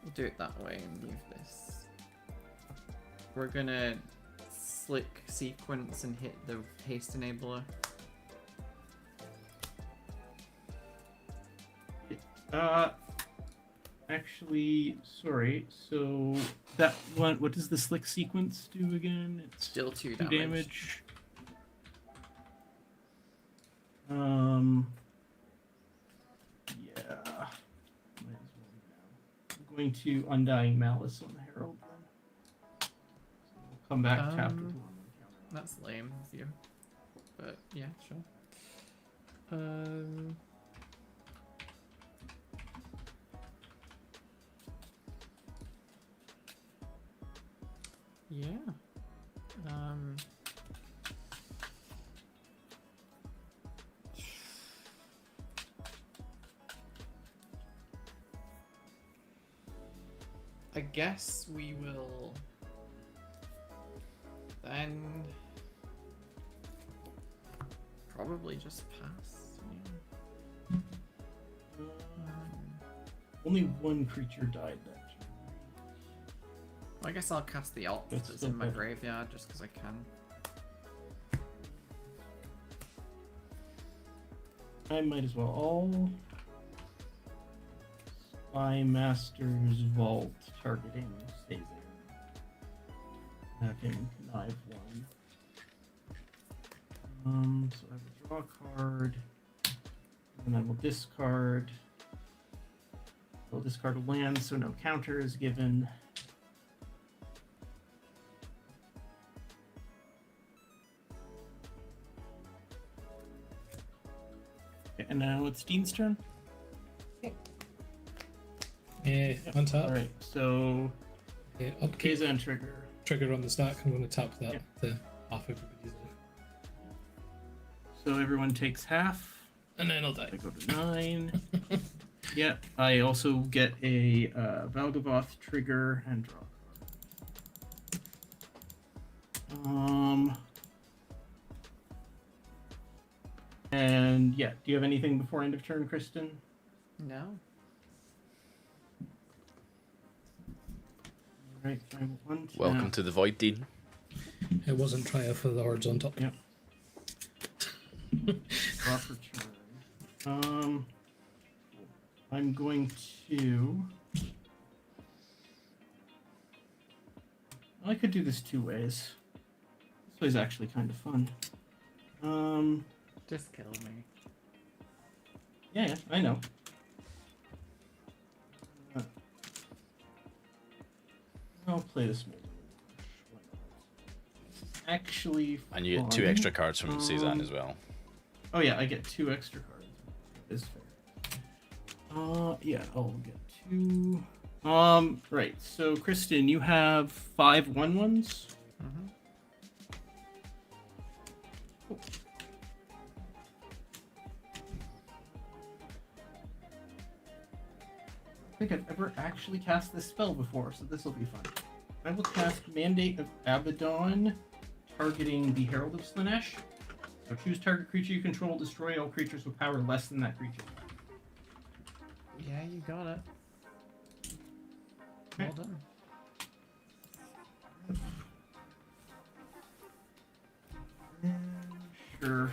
S4: We'll do it that way and leave this. We're gonna slick sequence and hit the haste enabler.
S3: Actually, sorry. So that one, what does the slick sequence do again? It's
S4: Still 2
S3: 2
S4: damage.
S3: damage. Yeah. Might as well now. I'm going to Undying Malice on the Herald then. So we'll come back tapped with one counter.
S4: That's lame of you. But yeah, sure. Yeah. I guess we will then probably just pass. Yeah.
S3: Only one creature died that turn.
S4: I guess I'll cast the alt
S3: That's
S4: that's
S3: still
S4: in my
S3: better.
S4: graveyard just because I can.
S3: I might as well. All Spy Master's Vault targeting stays there. I can connive one. So I will draw a card, and I will discard. I'll discard a land, so no counter is given. Okay, and now it's Dean's turn.
S2: Yeah, untap.
S3: All right, so
S2: Yeah, upkeep.
S3: Kazan trigger.
S2: Trigger on the stack. I'm going to tap that
S3: Yeah.
S2: to half everybody's life.
S3: So everyone takes half.
S2: And then I'll die.
S3: I go to 9. Yeah, I also get a Valgavoth trigger and draw. And yeah, do you have anything before end of turn, Kristen?
S4: No.
S3: All right, I will untap.
S1: Welcome to the Void, Dean.
S2: It wasn't Triumph for the Hordes on top.
S3: Yep. Draw for turn. I'm going to. I could do this 2 ways. This way's actually kind of fun.
S4: Just kill me.
S3: Yeah, I know. I'll play this maybe. Actually,
S1: And you get 2
S3: fun.
S1: extra cards from Cezanne as well.
S3: Oh yeah, I get 2 extra cards. Is fair. Yeah, I'll get 2. Right. So Kristen, you have 5 1/1s.
S4: Mm-hmm.
S3: I don't think I've ever actually cast this spell before, so this will be fun. I will cast Mandate of Abaddon, targeting the Herald of Slanesh. So choose target creature you control, destroy all creatures with power less than that creature.
S4: Yeah, you got it.
S3: Okay.
S4: Well done.
S3: Sure.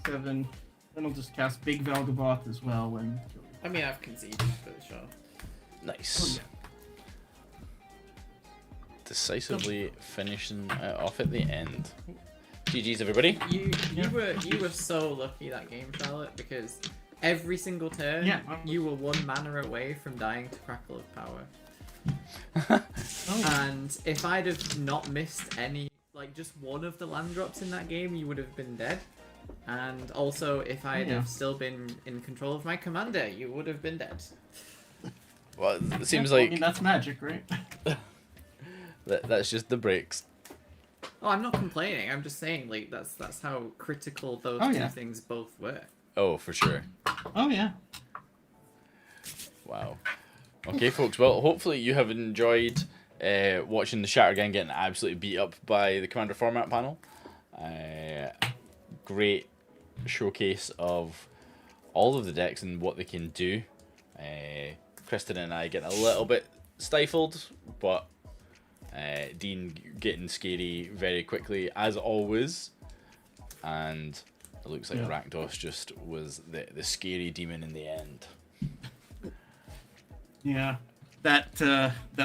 S3: 7. Then I'll just cast Big Valgavoth as well and kill you.
S4: I mean, I've conceded for the show.
S1: Nice.
S3: Oh,
S1: Decisively finishing it off at the end. GG's, everybody.
S4: You were so lucky that game, Charlotte, because every single turn
S3: Yeah.
S4: you were 1 mana away from dying to Crackle of Power.
S3: Oh,
S4: And if I'd have not missed any, like just one of the land drops in that game, you would have been dead. And also, if I had have still been in control of my commander, you would have been dead.
S1: Well, it seems
S3: I
S1: like
S3: mean, that's magic, right?
S1: that's just the breaks.
S4: Oh, I'm not complaining. I'm just saying, like, that's how critical those two things both were.
S1: Oh, for sure.
S3: Oh yeah.
S1: Wow. Okay, folks. Well, hopefully you have enjoyed watching the Shattergang getting absolutely beat up by the Commander format panel. Great showcase of all of the decks and what they can do. Kristen and I getting a little bit stifled, but Dean getting scary very quickly as always, and it looks like Rakdos just was the scary demon in the end.
S3: Yeah, that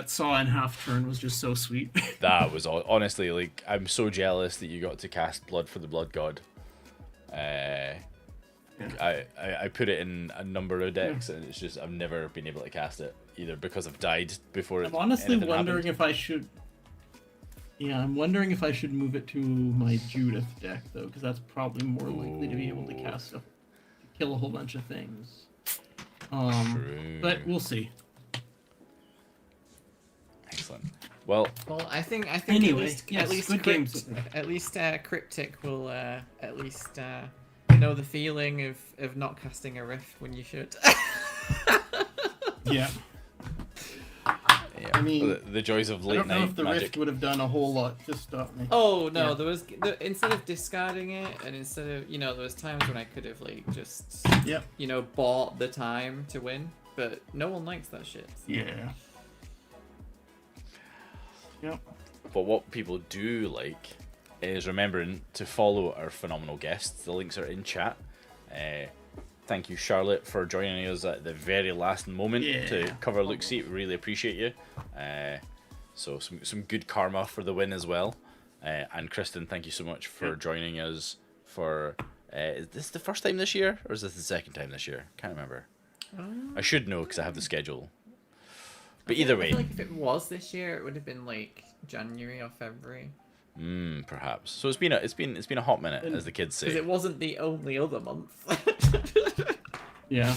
S3: saw in half turn was just so sweet.
S1: That was honestly, like, I'm so jealous that you got to cast Blood for the Blood God. I put it in a number of decks, and it's just I've never been able to cast it either because I've died before.
S3: I'm honestly wondering
S1: happened.
S3: if I should. Yeah, I'm wondering if I should move it to my Judith deck though, because that's probably more likely to be able to cast stuff, to kill a whole bunch of things.
S1: True.
S3: But we'll see.
S1: Excellent. Well,
S4: I think
S3: anyway,
S4: at least
S3: good games.
S4: Cryptic will at least know the feeling of not casting a rift when you should.
S3: Yeah.
S1: yeah,
S3: I mean,
S1: the joys of
S3: I
S1: late
S3: don't know
S1: night
S3: if the
S1: magic.
S3: rift would have done a whole lot to stop me.
S4: Oh no,
S3: Yeah.
S4: there was instead of discarding it, and instead of there was times when I could have like just bought the time to win, but no one likes that shit. So.
S3: Yeah. Yep.
S1: But what people do like is remembering to follow our phenomenal guests. The links are in chat. Thank you, Charlotte, for joining us at the very last moment to cover Luke's seat. We really appreciate you. So some good karma for the win as well. And Kristen, thank you so much for joining us for... is this the first time this year, or is this the second time this year? Can't remember. I should know because I have the schedule. But either way...
S4: I feel like if it was this year, it would have been like January or February.
S1: Perhaps. So it's been a hot minute, as the kids say.
S4: Because it wasn't the only other month.
S3: Yeah.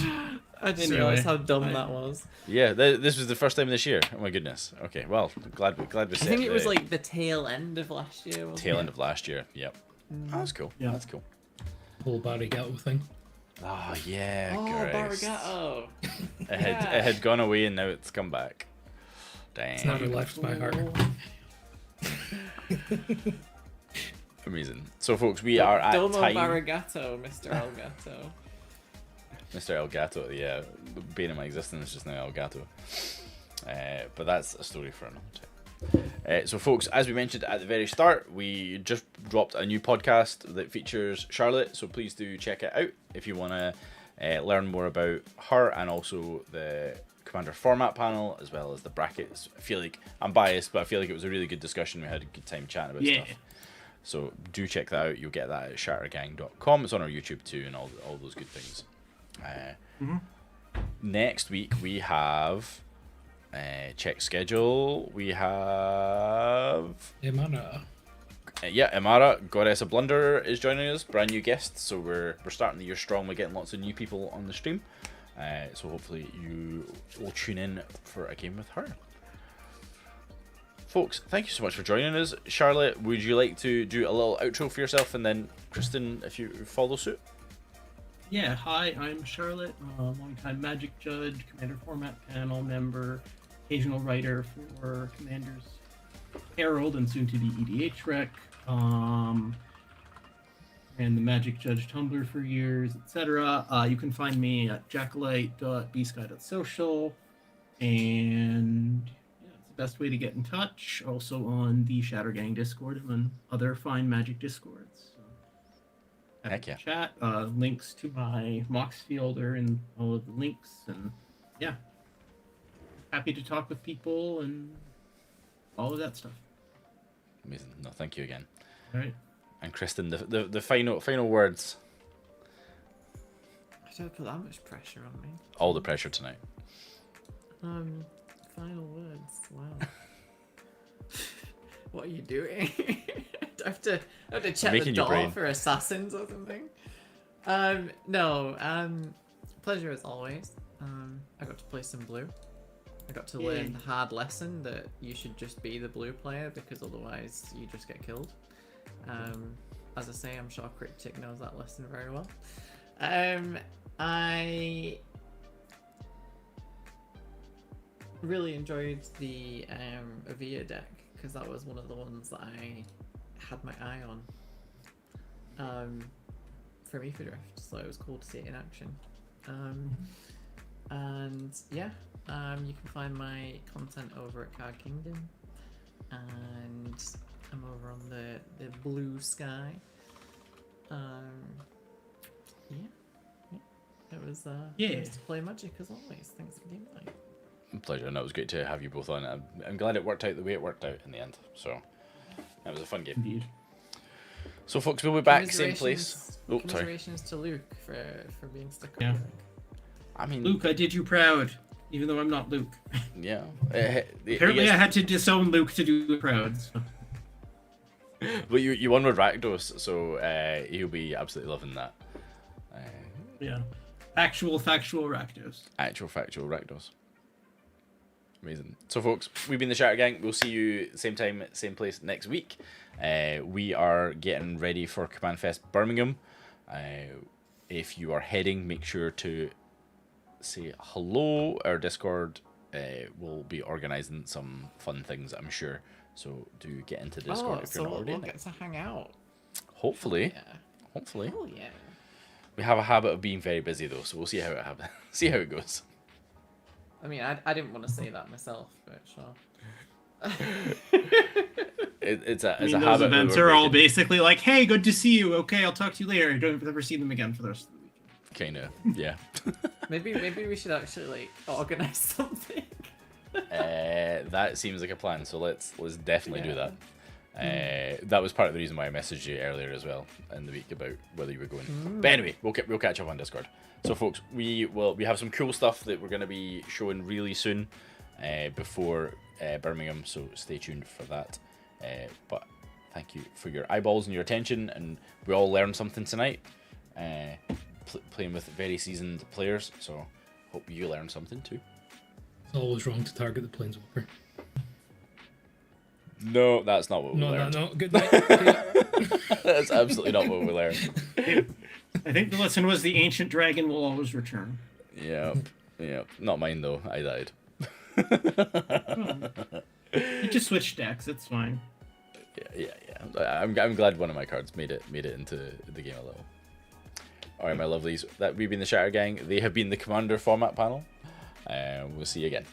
S4: I just realised how dumb that was.
S1: Yeah, this was the first time this year. Oh my goodness. Okay, well, glad we
S4: I think it was like the tail end of last year. Wasn't
S1: end of last year. Yep. Oh, that's cool.
S3: Yeah.
S1: That's cool.
S2: Whole Barry Gatto thing.
S1: Oh yeah.
S4: Oh,
S1: Christ.
S4: Barrigatto.
S1: It had gone away and now it's come back. Dang.
S2: It's never left my heart.
S1: Amazing. So, folks, we are at
S4: Domo
S1: time.
S4: Barrigatto, Mr. Elgato.
S1: Mr. Elgato, yeah. The bane of my existence is just now Elgato. But that's a story for another time. So, folks, as we mentioned at the very start, we just dropped a new podcast that features Charlotte. So, please do check it out if you want to learn more about her and also the Commander format panel as well as the brackets. I feel like I'm biased, but I feel like it was a really good discussion. We had a good time chatting about stuff. So do check that out. You'll get that at shattergang.com. It's on our YouTube too, and all those good things. Next week we have check schedule. We have Imara, Goddess of Blunder is joining us, brand new guest. So we're starting the year strong. We're getting lots of new people on the stream. So hopefully you will tune in for a game with her. Folks, thank you so much for joining us. Charlotte, would you like to do a little outro for yourself, and then Kristen, if you follow suit?
S3: Yeah, hi, I'm Charlotte, longtime Magic Judge, Commander Format Panel member, occasional writer for Commander's Herald and soon to be EDH Rec, and the Magic Judge Tumblr for years, etc. You can find me at jackalite.bsky.social, and it's the best way to get in touch. Also on the Shattergang Discord and on other fine Magic Discords. So,
S1: Heck yeah.
S3: Chat, links to my Mox Fielder and all of the links, and yeah, happy to talk with people and all of that stuff.
S1: Amazing. No, thank you again.
S3: All right.
S1: And Kristen, the final words.
S4: I don't put that much pressure on me.
S1: All the pressure tonight.
S4: Final words. Wow. What are you doing? I have to check the
S1: Making your
S4: door
S1: brain.
S4: for assassins or something. No. Pleasure as always. I got to play some blue. I got to learn the hard lesson that you should just be the blue player because otherwise you just get killed. As I say, I'm sure Cryptic knows that lesson very well. I really enjoyed the Oviya deck because that was one of the ones that I had my eye on for me for draft, so it was cool to see it in action. And yeah, you can find my content over at Card Kingdom, and I'm over on the blue sky. It was nice to play Magic as always. Thanks for the invite.
S1: Pleasure, and it was great to have you both on. I'm glad it worked out the way it worked out in the end. So that was a fun game.
S3: Indeed.
S1: So folks, we'll be back same place. Oh, sorry.
S4: Commiserations to Luke for being stuck
S3: Yeah.
S4: on the
S1: I mean,
S3: Luke, I did you proud, even though I'm not Luke.
S1: yeah.
S3: Apparently, I had to disown Luke to do proud. So.
S1: But you won with Rakdos, so he'll be absolutely loving that.
S3: Yeah. Actual factual Rakdos.
S1: Actual factual Rakdos. Amazing. So folks, we've been the Shattergang. We'll see you same time, same place next week. We are getting ready for Command Fest Birmingham. If you are heading, make sure to say hello. Our Discord will be organising some fun things, I'm sure. So do get into Discord if you're not already
S4: we'll
S1: in
S4: get
S1: it.
S4: to hang out.
S1: Hopefully.
S4: Yeah.
S1: Hopefully.
S4: Oh yeah.
S1: We have a habit of being very busy though, so we'll see how it happens. See how it goes.
S4: I mean, I didn't want to say that myself, but sure.
S1: It's a
S3: I mean,
S1: habit.
S3: those
S1: that
S3: events
S1: we're
S3: are all
S1: breaking.
S3: basically like, hey, good to see you. Okay, I'll talk to you later. Don't ever see them again for the rest of the week.
S1: Kinda, yeah.
S4: Maybe we should actually like organize something.
S1: That seems like a plan. So let's definitely do that. That was part of the reason why I messaged you earlier as well in the week about whether you were going. But anyway, we'll catch up on Discord. So folks, we have some cool stuff that we're going to be showing really soon before Birmingham. So stay tuned for that. But thank you for your eyeballs and your attention, and we all learned something tonight. Playing with very seasoned players, so hope you learned something too.
S2: It's always wrong to target the Planeswalker.
S1: No, that's not what we learned.
S2: No. Good night. Okay.
S1: That's absolutely not what we learned.
S3: I think the lesson was the ancient dragon will always return.
S1: Yeah. Not mine though. I died.
S3: You just switch decks. It's fine.
S1: Yeah. I'm glad one of my cards made it into the game a little. All right, my lovelies. That we've been the Shattergang. They have been the Commander format panel. We'll see you again.